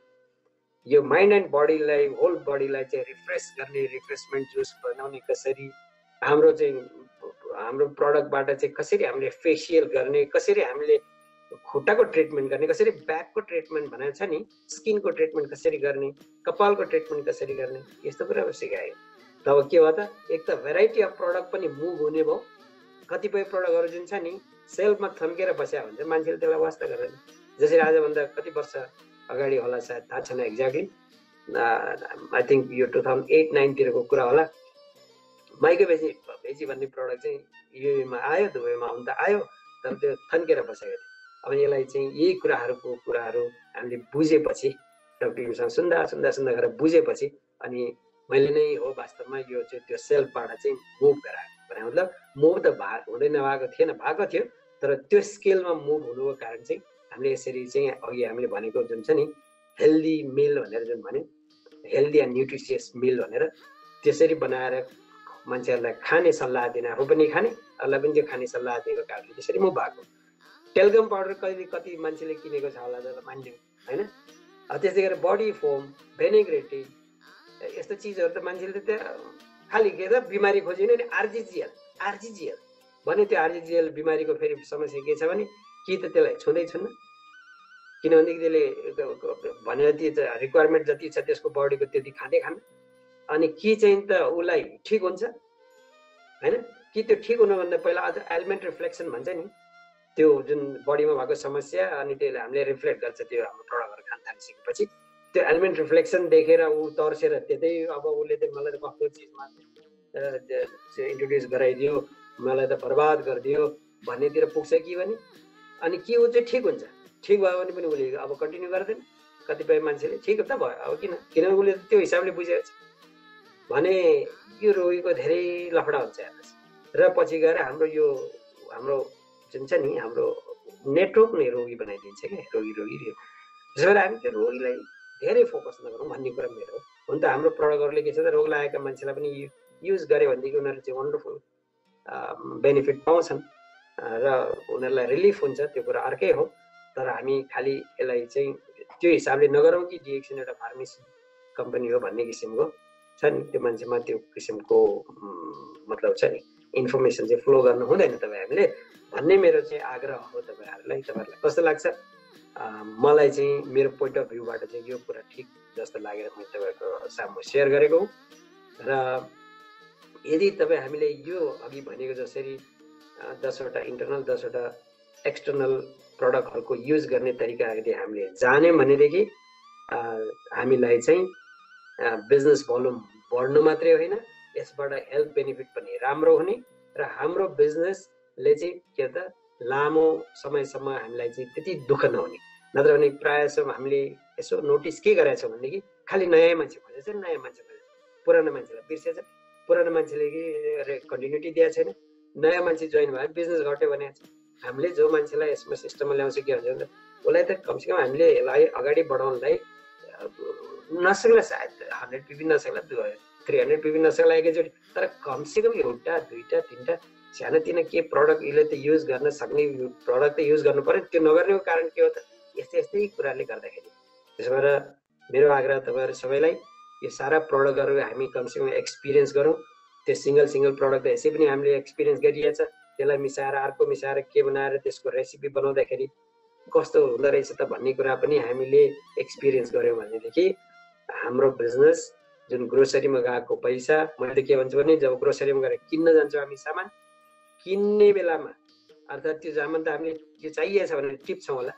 यो माइन्ड एन्ड बडीलाई होल बडीलाई चाहिँ रिफ्रेस गर्ने रिफ्रेसमेन्ट जुस बनाउने कसरी, हाम्रो चाहिँ हाम्रो प्रडक्टबाट चाहिँ कसरी हामीले फेसियल गर्ने, कसरी हामीले खुट्टाको ट्रिटमेन्ट गर्ने, कसरी ब्याकको ट्रिटमेन्ट भनेर छ नि स्किनको ट्रिटमेन्ट कसरी गर्ने, कपालको ट्रिटमेन्ट कसरी गर्ने, यस्तो कुराहरू सिकायो। तब के भयो त एक त भेराइटी अफ प्रडक्ट पनि मुभ हुने भयो। कतिपय प्रडक्टहरू जुन छ नि सेल्फमा थम्केर बस्या हुन्छ मान्छेले त्यसलाई वास्ता गर्दैन। जसरी आजभन्दा कति वर्ष अगाडि होला सायद थाहा छैन एक्ज्याक्टली, आई थिङ्क यो 2008-9 तिरको कुरा होला, माइक्रो भेजी भन्ने प्रडक्ट चाहिँ युएमा आयो, दुबईमा आउनु त आयो तर त्यो थन्केर बसेको थियो। अब यसलाई चाहिँ यही कुराहरू हामीले बुझेपछि डक्टरसँग सुन्दा गरेर बुझेपछि अनि मैले नै हो वास्तवमा यो चाहिँ त्यो सेल्फबाट चाहिँ मुभ गराएको भने मतलब मुभ त हुँदै नभएको थिएन, भएको थियो तर त्यो स्केलमा मुभ हुनुको कारण चाहिँ हामीले यसरी चाहिँ अघि हामीले भनेको जुन छ नि हेल्दी मिल भनेर जुन भन्यो, हेल्दी एन्ड न्युट्रिसियस मिल भनेर त्यसरी बनाएर मान्छेहरूलाई खाने सल्लाह दिने, आफू पनि खाने अरूलाई पनि त्यो खाने सल्लाह दिएको कारणले त्यसरी मुभ भएको। टेलगम पाउडर कति मान्छेले किनेको छ होला त मान्यो होइन, त्यस्तै गरेर बडी फोम, भेनेग्रेटी यस्तो चिजहरू त मान्छेले त खालि के त बिमारी खोजिने नि आरजिजिएल भने त्यो आरजिजिएल बिमारीको फेरि समस्या के छ भने कि त त्यसलाई छुँदै छुन्न, किनभने त्यसले भने जति रिक्वायरमेन्ट जति छ त्यसको बडीको त्यति खाँदै खान्न, अनि कि चाहिँ त उसलाई ठिक हुन्छ होइन, कि त्यो ठिक हुनुभन्दा पहिला अझ एलिमेन्ट रिफ्लेक्सन भन्छ नि, त्यो जुन बडीमा भएको समस्या अनि त्यसले हामीले रिफ्लेक्ट गर्छ त्यो हाम्रो प्रडक्टहरू खान थालिसकेपछि त्यो एलिमेन्ट रिफ्लेक्सन देखेर ऊ तर्सेर त्यतै अब उसले त मलाई त कस्तो चिजमा इन्ट्रोड्युस गराइदियो, मलाई त बर्बाद गरिदियो भन्नेतिर पुग्छ कि भने, अनि कि ऊ चाहिँ ठिक हुन्छ ठिक भयो भने पनि उसले अब कन्टिन्यू गर्दैन, कतिपय मान्छेले ठिक त भयो अब किनभने उसले त्यो हिसाबले बुझेको छ भने यो रोगीको धेरै लफडा हुन्छ हेर्नुहोस्। र पछि गएर हाम्रो जुन छ नि हाम्रो नेटवर्क नै रोगी बनाइदिन्छ क्या, रोगी त्यसो भएर हामी त्यो रोगीलाई धेरै फोकस नगरौँ भन्ने कुरा मेरो हो। हुन त हाम्रो प्रडक्टहरूले के छ त रोग लागेका मान्छेलाई पनि युज गरे भनेदेखि उनीहरू चाहिँ वन्डरफुल बेनिफिट पाउँछन् र उनीहरूलाई रिलिफ हुन्छ, त्यो कुरा अर्कै हो। तर हामी खालि यसलाई चाहिँ त्यो हिसाबले नगरौँ कि डिएक्सन एउटा फार्मेसी कम्पनी हो भन्ने किसिमको छ नि, त्यो मान्छेमा त्यो किसिमको मतलब छ नि इन्फर्मेसन चाहिँ फ्लो गर्नु हुँदैन तपाईँ हामीले भन्ने मेरो चाहिँ आग्रह हो तपाईँहरूलाई। तपाईँहरूलाई कस्तो लाग्छ? मलाई चाहिँ मेरो पोइन्ट अफ भ्यूबाट चाहिँ यो कुरा ठिक जस्तो लागेर मैले तपाईँहरूको सामु सेयर गरेको हुँ। र यदि तपाईँ हामीले यो अघि भनेको जसरी 10वटा इन्टरनल 10वटा एक्सटर्नल प्रडक्टहरूको युज गर्ने तरिका यदि हामीले जान्यौँ भनेदेखि हामीलाई चाहिँ बिजनेस भोल्युम बढ्नु मात्रै होइन, यसबाट हेल्थ बेनिफिट पनि राम्रो हुने र हाम्रो बिजनेसले चाहिँ के त लामो समयसम्म हामीलाई चाहिँ त्यति दुःख नहुने। नत्र भने प्रायः जसो हामीले यसो नोटिस के गरेका छौँ भनेदेखि खालि नयाँ मान्छे खोजेछ, नयाँ मान्छे खोजेछ, पुरानो मान्छेलाई बिर्सेछ, पुरानो मान्छेले कन्टिन्युटी दिएको छैन, नयाँ मान्छे जोइन भयो बिजनेस घट्यो भनेको छ। हामीले जो मान्छेलाई यसमा सिस्टममा ल्याउँछ के भन्छ भने उसलाई त कमसेकम हामीले यसलाई अगाडि बढाउनलाई नसक्ला, सायद 100 पिपी नसक्ला, 300 पिपी नसक्ला एकैचोटि, तर कमसेकम एउटा दुईटा तिनवटा सानोतिनो के प्रडक्ट यसले त युज गर्न सक्ने प्रडक्ट त युज गर्नु पर्यो। त्यो नगर्नेको कारण के हो त? यस्तै कुराले गर्दाखेरि। त्यसो भएर मेरो आग्रह तपाईँहरू सबैलाई यो सारा प्रडक्टहरू हामी कमसेकम एक्सपिरियन्स गरौँ। त्यो सिङ्गल प्रडक्ट त यसै पनि हामीले एक्सपिरियन्स गरिएको छ, त्यसलाई मिसाएर अर्को मिसाएर के बनाएर त्यसको रेसिपी बनाउँदाखेरि कस्तो हुँदो रहेछ त भन्ने कुरा पनि हामीले एक्सपिरियन्स गऱ्यौँ भनेदेखि हाम्रो बिजनेस जुन ग्रोसरीमा गएको पैसा, मैले के भन्छु भने जब ग्रोसरीमा गएर किन्न जान्छौँ हामी सामान, किन्ने बेलामा अर्थात् त्यो सामान त हामीले के चाहिएछ भने टिप्छौँ होला,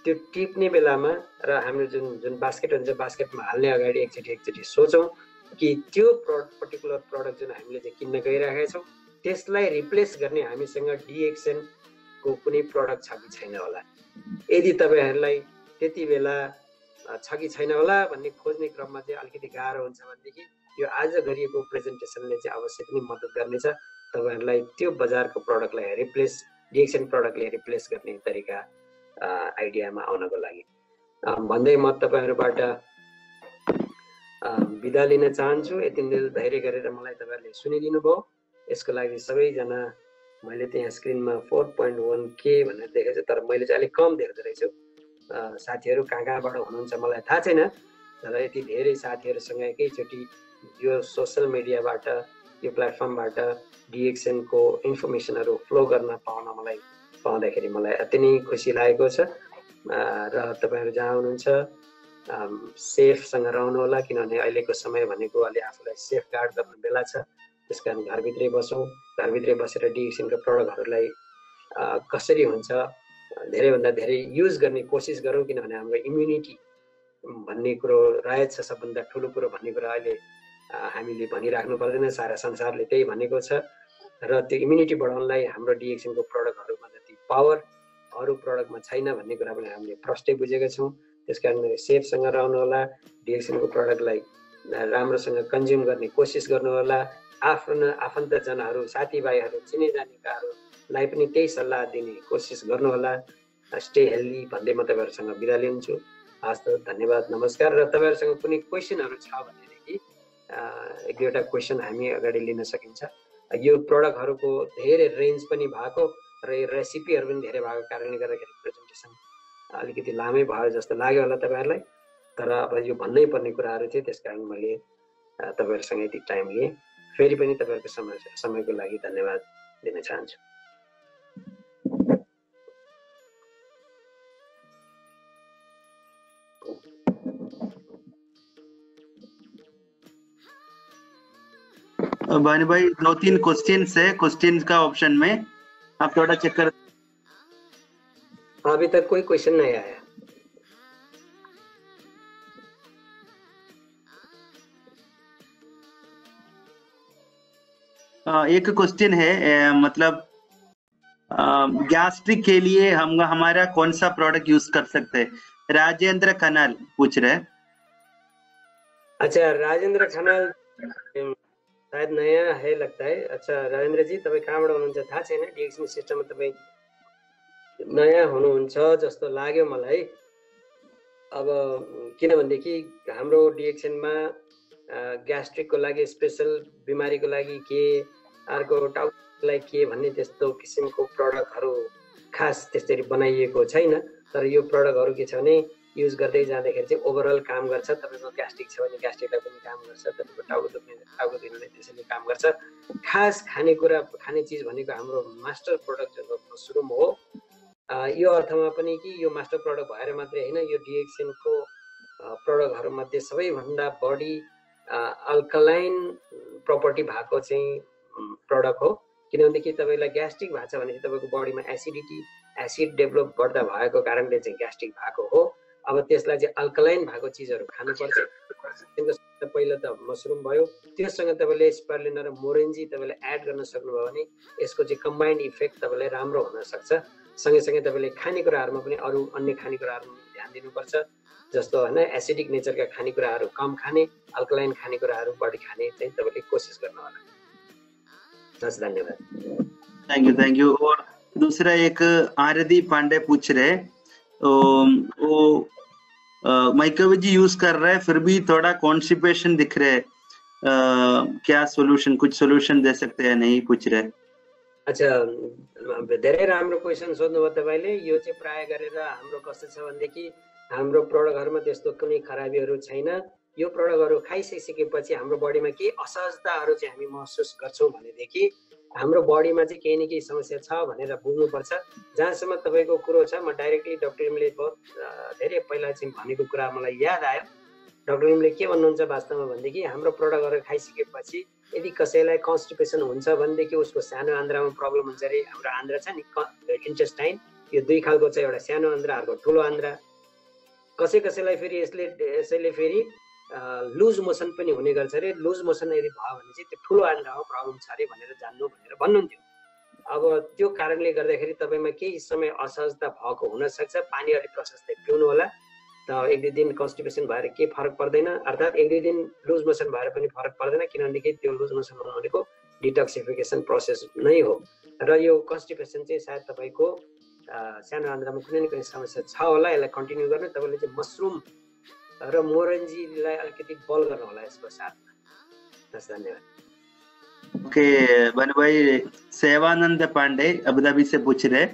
त्यो टिप्ने बेलामा र हाम्रो जुन बास्केट हुन्छ बास्केटमा हाल्ने अगाडि एकचोटि सोचौँ कि त्यो पर्टिकुलर प्रडक्ट जुन हामीले चाहिँ किन्न गइरहेका छौँ त्यसलाई रिप्लेस गर्ने हामीसँग डिएक्सनको कुनै प्रडक्ट छ कि छैन होला। यदि तपाईँहरूलाई त्यति बेला छ कि छैन होला भन्ने खोज्ने क्रममा चाहिँ अलिकति गाह्रो हुन्छ भनेदेखि यो आज गरिएको प्रेजेन्टेसनले चाहिँ अवश्य पनि मद्दत गर्नेछ तपाईँहरूलाई त्यो बजारको प्रडक्टलाई डिएक्सन प्रडक्टले रिप्लेस गर्ने तरिका आइडियामा आउनको लागि भन्दै म तपाईँहरूबाट बिदा लिन चाहन्छु। यति धैर्य गरेर मलाई तपाईँहरूले सुनिदिनु भयो, यसको लागि सबैजना। मैले त्यहाँ स्क्रिनमा 4.1K भनेर देखेको छु, तर मैले चाहिँ अलिक कम देख्दो रहेछु। साथीहरू कहाँबाट हुनुहुन्छ मलाई थाहा छैन, तर यति धेरै साथीहरूसँग एकैचोटि यो सोसल मिडियाबाट यो प्लेटफर्मबाट डिएक्सनको इन्फर्मेसनहरू फ्लो गर्न पाउँदाखेरि मलाई अति नै खुसी लागेको छ। र तपाईँहरू जहाँ हुनुहुन्छ सेफसँग रहनु होला, किनभने अहिलेको समय भनेको अलि आफूलाई सेफ गार्ड गर्ने बेला छ। त्यसकारण घरभित्रै बसौँ, घरभित्रै बसेर डिएक्सनका प्रडक्टहरूलाई कसरी हुन्छ धेरैभन्दा धेरै युज गर्ने कोसिस गरौँ, किनभने हाम्रो इम्युनिटी भन्ने कुरो रहेछ सबभन्दा ठुलो कुरो भन्ने कुरा अहिले हामीले भनिराख्नु पर्दैन, सारा संसारले त्यही भनेको छ। र त्यो इम्युनिटी बढाउनलाई हाम्रो डिएक्सनको प्रडक्टहरूमा जति पावर अरू प्रडक्टमा छैन भन्ने कुरा पनि हामीले प्रष्टै बुझेका छौँ। त्यसकारण सेफसँग रहनु होला, डिएक्सनको प्रडक्टलाई राम्रोसँग कन्ज्युम गर्ने कोसिस गर्नु होला। आफ्नो आफन्तजनहरू साथीभाइहरू चिने जानेकाहरूलाई पनि त्यही सल्लाह दिने कोसिस गर्नु होला। स्टे हेल्दी भन्दै म तपाईँहरूसँग बिदा लिन्छु। हस् त, धन्यवाद, नमस्कार। र तपाईँहरूसँग कुनै क्वेसनहरू छ भनेदेखि एक दुईवटा क्वेसन हामी अगाडि लिन सकिन्छ। यो प्रडक्टहरूको धेरै रेन्ज पनि भएको र यो रेसिपीहरू पनि धेरै भएको कारणले गर्दाखेरि प्रेजेन्टेसन अलिकति लामै भयो जस्तो लाग्यो होला तपाईँहरूलाई, तर अब यो भन्नै पर्ने कुराहरू थियो, त्यसकारण मैले तपाईँहरूसँग यति टाइम लिएँ। फेरि पनि तपाईँहरूको समयको लागि धन्यवाद दिन चाहन्छु। भानु भाई 2-3 क्वेश्चंस है, क्वेश्चंस का ऑप्शन में आप थोड़ा चेक कर। अभी तक कोई क्वेश्चन नहीं आया। एक क्वेश्चन है, मतलब गैस्ट्रिक के लिए हम हमारा कौन सा प्रोडक्ट यूज कर सकते हैं? राजेंद्र खनाल पूछ रहे हैं। अच्छा, राजेंद्र खनाल शायद नयाँ है लगता है। अच्छा राजेंद्र जी, तपाईँ कहाँबाट हुनुहुन्छ थाहा छैन, डिएक्सन सिस्टममा तपाईँ नयाँ हुनुहुन्छ जस्तो लाग्यो मलाई। अब किनभनेदेखि हाम्रो डिएक्सनमा ग्यास्ट्रिकको लागि स्पेसल, बिमारीको लागि के, अर्को टाउकोलाई के भन्ने त्यस्तो किसिमको प्रडक्टहरू खास त्यसरी बनाइएको छैन। तर यो प्रडक्टहरू के छ भने युज गर्दै जाँदाखेरि चाहिँ ओभरअल काम गर्छ। तपाईँको ग्यास्ट्रिक छ भने ग्यास्ट्रिकलाई पनि काम गर्छ, तपाईँको टाउको दुख्ने त्यसैले काम गर्छ। खास खानेकुरा, खाने चिज भनेको हाम्रो मास्टर प्रडक्ट जो मसरुम हो। यो अर्थमा पनि कि यो मास्टर प्रडक्ट भएर मात्रै होइन, यो डिएक्सनको प्रडक्टहरूमध्ये सबैभन्दा बढी अल्कलाइन प्रपर्टी भएको चाहिँ प्रडक्ट हो। किनभनेदेखि तपाईँलाई ग्यास्ट्रिक भएको छ भने तपाईँको बडीमा एसिड डेभलप गर्दा भएको कारणले चाहिँ ग्यास्ट्रिक भएको हो। अब त्यसलाई चाहिँ अल्कलाइन भएको चिजहरू खानुपर्छ। पहिला त मसरुम भयो, त्योसँग तपाईँले स्पारुलिना र मोरेन्जी तपाईँले एड गर्न सक्नुभयो भने यसको चाहिँ कम्बाइन्ड इफेक्ट तपाईँलाई राम्रो हुनसक्छ। सँगैसँगै तपाईँले खानेकुराहरूमा पनि अरू अन्य खानेकुराहरूमा ध्यान दिनुपर्छ, जस्तो होइन एसिडिक नेचरका खानेकुराहरू कम खाने, अल्कलाइन खानेकुराहरू बढी खाने चाहिँ तपाईँले कोसिस गर्नु होला। हस्, धन्यवाद। Thank you. और दूसरा एक आरती पांडे पूछ रहे, वो माइक्रोवेज यूज कर रहे हैं फिर भी थोड़ा कॉन्स्टिपेशन दिख रहे है, क्या सोल्यूशन, कुछ सोल्यूशन दे सकते हैं नहीं, पूछ रहे। अच्छा, धेरै राम्रो क्वेसन सोध्नुभयो तपाईँले। यो चाहिँ प्राय गरेर हाम्रो कस्तो छ भनेदेखि हाम्रो प्रडक्टहरूमा त्यस्तो कुनै खराबीहरू छैन। यो प्रडक्टहरू खाइसकेपछि हाम्रो बडीमा केही असहजताहरू चाहिँ हामी महसुस गर्छौँ भनेदेखि हाम्रो बडीमा चाहिँ केही न केही समस्या छ भनेर बुझ्नुपर्छ। जहाँसम्म तपाईँको कुरो छ, म डाइरेक्टली डाक्टर इमले बहुत धेरै पहिला चाहिँ भनेको कुरा मलाई याद आयो। डाक्टर इमले के भन्नुहुन्छ वास्तवमा भनेदेखि हाम्रो प्रडक्टहरू खाइसकेपछि यदि कसैलाई कन्स्टिपेसन हुन्छ भनेदेखि उसको सानो आन्द्रामा प्रब्लम हुन्छ अरे। हाम्रो आन्द्रा छ नि इन्टेस्टाइन, यो दुई खालको छ, एउटा सानो आन्द्रा अर्को ठुलो आन्द्रा। कसैलाई फेरि यसैले फेरि लुज मोसन पनि हुने गर्छ अरे। लुज मोसन यदि भयो भने चाहिँ त्यो ठुलो आन्द्रामा प्रब्लम छ अरे भनेर जान्नु भनेर भन्नुहुन्थ्यो। अब त्यो कारणले गर्दाखेरि तपाईँमा केही समय असहजता भएको हुनसक्छ। पानी अलिक प्रशस्तै पिउनु होला। त एक दुई दिन कन्स्टिपेसन भएर केही फरक पर्दैन, अर्थात् एक दुई दिन लुज मोसन भएर पनि फरक पर्दैन, किनभनेदेखि त्यो लुज मोसन हुनु भनेको डिटक्सिफिकेसन प्रोसेस नै हो। र यो कन्स्टिपेसन चाहिँ सायद तपाईँको सानो आन्द्रामा कुनै न कुनै समस्या छ होला। यसलाई कन्टिन्यू गर्नु। तपाईँले चाहिँ मसरुम र मोरन्जीलाई अलिकति बल गर्नु होला यसको साथमा। हस्, धन्यवाद। ओके बनु भाई, सेवानंद पांडे अबुधाबी से पूछ रहे,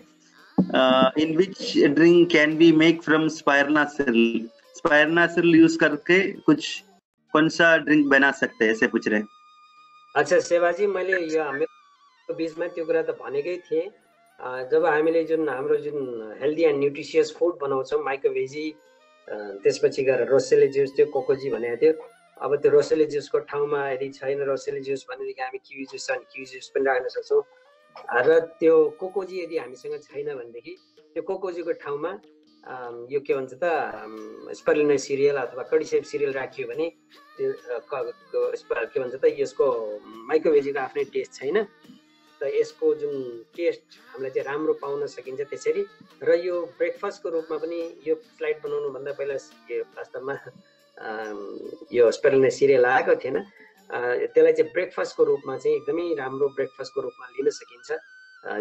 in which drink can we make from स्पायरनासिल यूज करके कुछ कौन सा ड्रिंक बना सकते हैं, ऐसे पूछ रहे। अच्छा सेवाजी, मैले यो हाम्रो बीचमा त्यो कुरा त भनेकै थिएँ। जब हामीले हाम्रो हेल्दी एन्ड न्युट्रिसियस फुड बनाउँछौँ, माइक्रोवेजी, त्यसपछि गएर रोसेले जुस, त्यो कोकोजी भनेको थियो। अब त्यो रोसेले जुसको ठाउँमा यदि छैन रोसेले जुस भनेदेखि हामी किवी जुस छ भने किवी जुस पनि राख्न सक्छौँ। र त्यो कोकोजी यदि हामीसँग छैन भनेदेखि त्यो कोकोजीको ठाउँमा यो के भन्छ त स्पारुलिना सिरियल अथवा कडिसेप सिरियल राखियो भने त्यो के भन्छ त यसको माइक्रोवेजीको आफ्नै टेस्ट छैन। त यसको जुन टेस्ट हामीलाई चाहिँ राम्रो पाउन सकिन्छ त्यसरी। र यो ब्रेकफास्टको रूपमा पनि यो स्लाइड बनाउनु भन्दा पहिला वास्तवमा यो स्पारुलिना सिरियल आएको थिएन। त्यसलाई चाहिँ ब्रेकफास्टको रूपमा चाहिँ एकदमै राम्रो ब्रेकफास्टको रूपमा लिन सकिन्छ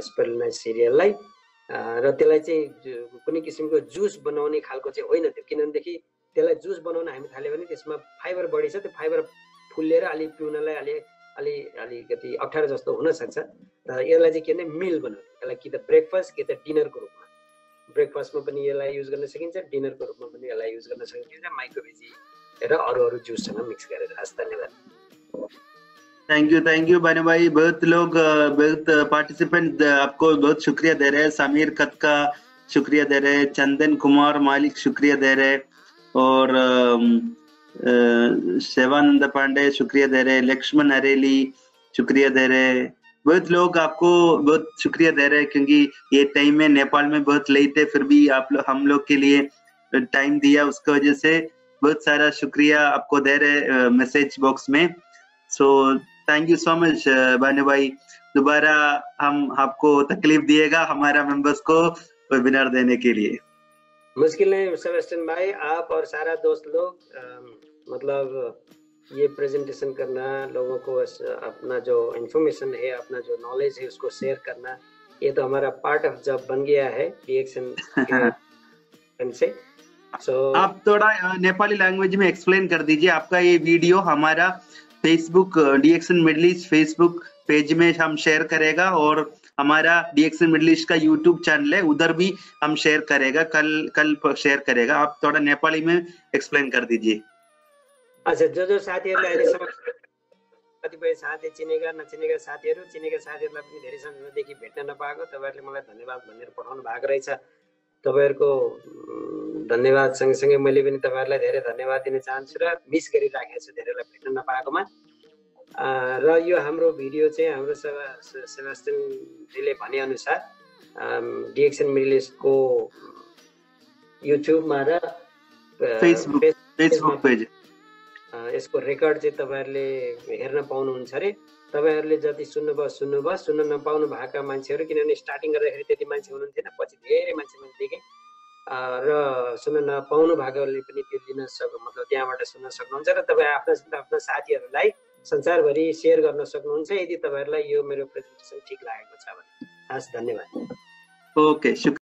स्पारुलिना सिरियललाई। र त्यसलाई चाहिँ कुनै किसिमको जुस बनाउने खालको चाहिँ होइन त्यो, किनभनेदेखि त्यसलाई जुस बनाउन हामी थाल्यो भने त्यसमा फाइबर बढी छ। त्यो फाइबर फुल्लिएर अलि पिउनलाई अलिकति अप्ठ्यारो जस्तो हुनसक्छ। र यसलाई चाहिँ के भने मिल बनाउने, यसलाई कि त ब्रेकफास्ट कि त डिनरको रूपमा, ब्रेकफास्टमा पनि यसलाई युज गर्न सकिन्छ, डिनरको रूपमा पनि यसलाई युज गर्न सकिन्छ, माइक्रोवेजी र अरू जुससँग मिक्स गरेर। हस्, धन्यवाद। थैंक यू बनु भाई। बहुत लोग, बहुत पार्टिसिपेंट आपको बहुत शुक्रिया दे रहे हैं। समीर कत का शुक्रिया दे रहे हैं, चंदन कुमार मालिक शुक्रिया दे रहे, और सेवानंद पांडे शुक्रिया दे रहे, लक्ष्मण अरेली शुक्रिया दे रहे। बहुत लोग आपको बहुत शुक्रिया दे रहे हैं क्योंकि ये टाइम में नेपाल में बहुत लेट है, फिर भी आप लोग हम लोग के लिए टाइम दिया, उसकी वजह से बहुत सारा शुक्रिया आपको दे रहे मैसेज बॉक्स में। So thank you so much Bhanu भाई। दोबारा हम आपको तकलीफ दिएगा हमारा मेंबर्स को वेबिनार देने के लिए। मुश्किल नहीं सेबेस्टियन भाई, आप और सारा दोस्त लोग मतलब ये प्रेजेंटेशन करना, लोगों को अपना जो इंफॉर्मेशन है, अपना जो नॉलेज है उसको शेयर करना, ये तो हमारा पार्ट ऑफ जॉब बन गया है डीएक्सन से। आप थोड़ा नेपाली लैंग्वेज में एक्सप्लेन कर दीजिए। आपका ये वीडियो हमारा Facebook DXN Middle East Facebook page में हम शेयर करेगा और हमारा डीएक्सन मिडिल ईस्ट का यूट्यूब चैनल है, उधर भी हम शेयर करेगा, कल शेयर करेगा। आप थोड़ा नेपाली में एक्सप्लेन कर दीजिए। अच्छा, जो साथीहरुले अहिलेसम्म कतिपय साथी चिनेका नचिनेका साथीहरु, चिनेका साथीहरुलाई पनि धेरै समयदेखि भेट्न नपाएको, तपाईहरुले मलाई धन्यवाद भनेर पठाउनु भएको रहेछ। तपाईहरुको धन्यवाद सँगसँगै मैले पनि तपाईहरुलाई धेरै धन्यवाद दिन चाहन्छु र मिस गरिराखेको छु धेरैलाई भेट्न नपाएकोमा। र यो हाम्रो भिडियो चाहिँ हाम्रो सेबेस्टियनले भने अनुसार डीएक्सन मिडिल ईस्टको युट्युबमा र फेसबुक पेज यसको रेकर्ड चाहिँ तपाईहरुले हेर्न पाउनुहुन्छ रे। तपाईहरुले जति सुन्नुभयो, सुन्न नपाउनु भएका मान्छेहरु, किनभने स्टार्टिङ गर्दाखेरि त्यति मान्छे हुनुहुन्थेन, पछि धेरै मान्छे मैले देखेँ र सुन्न नपाउनु भएकोले पनि त्यो लिन मतलब त्यहाँबाट सुन्न सक्नुहुन्छ र तपाईँ आफ्ना साथीहरुलाई संसारभरि शेयर गर्न सक्नुहुन्छ यदि तपाईहरुलाई यो मेरो प्रेजेन्टेसन ठीक लागेको छ भने। हस्, धन्यवाद। ओके, शुक्रिया।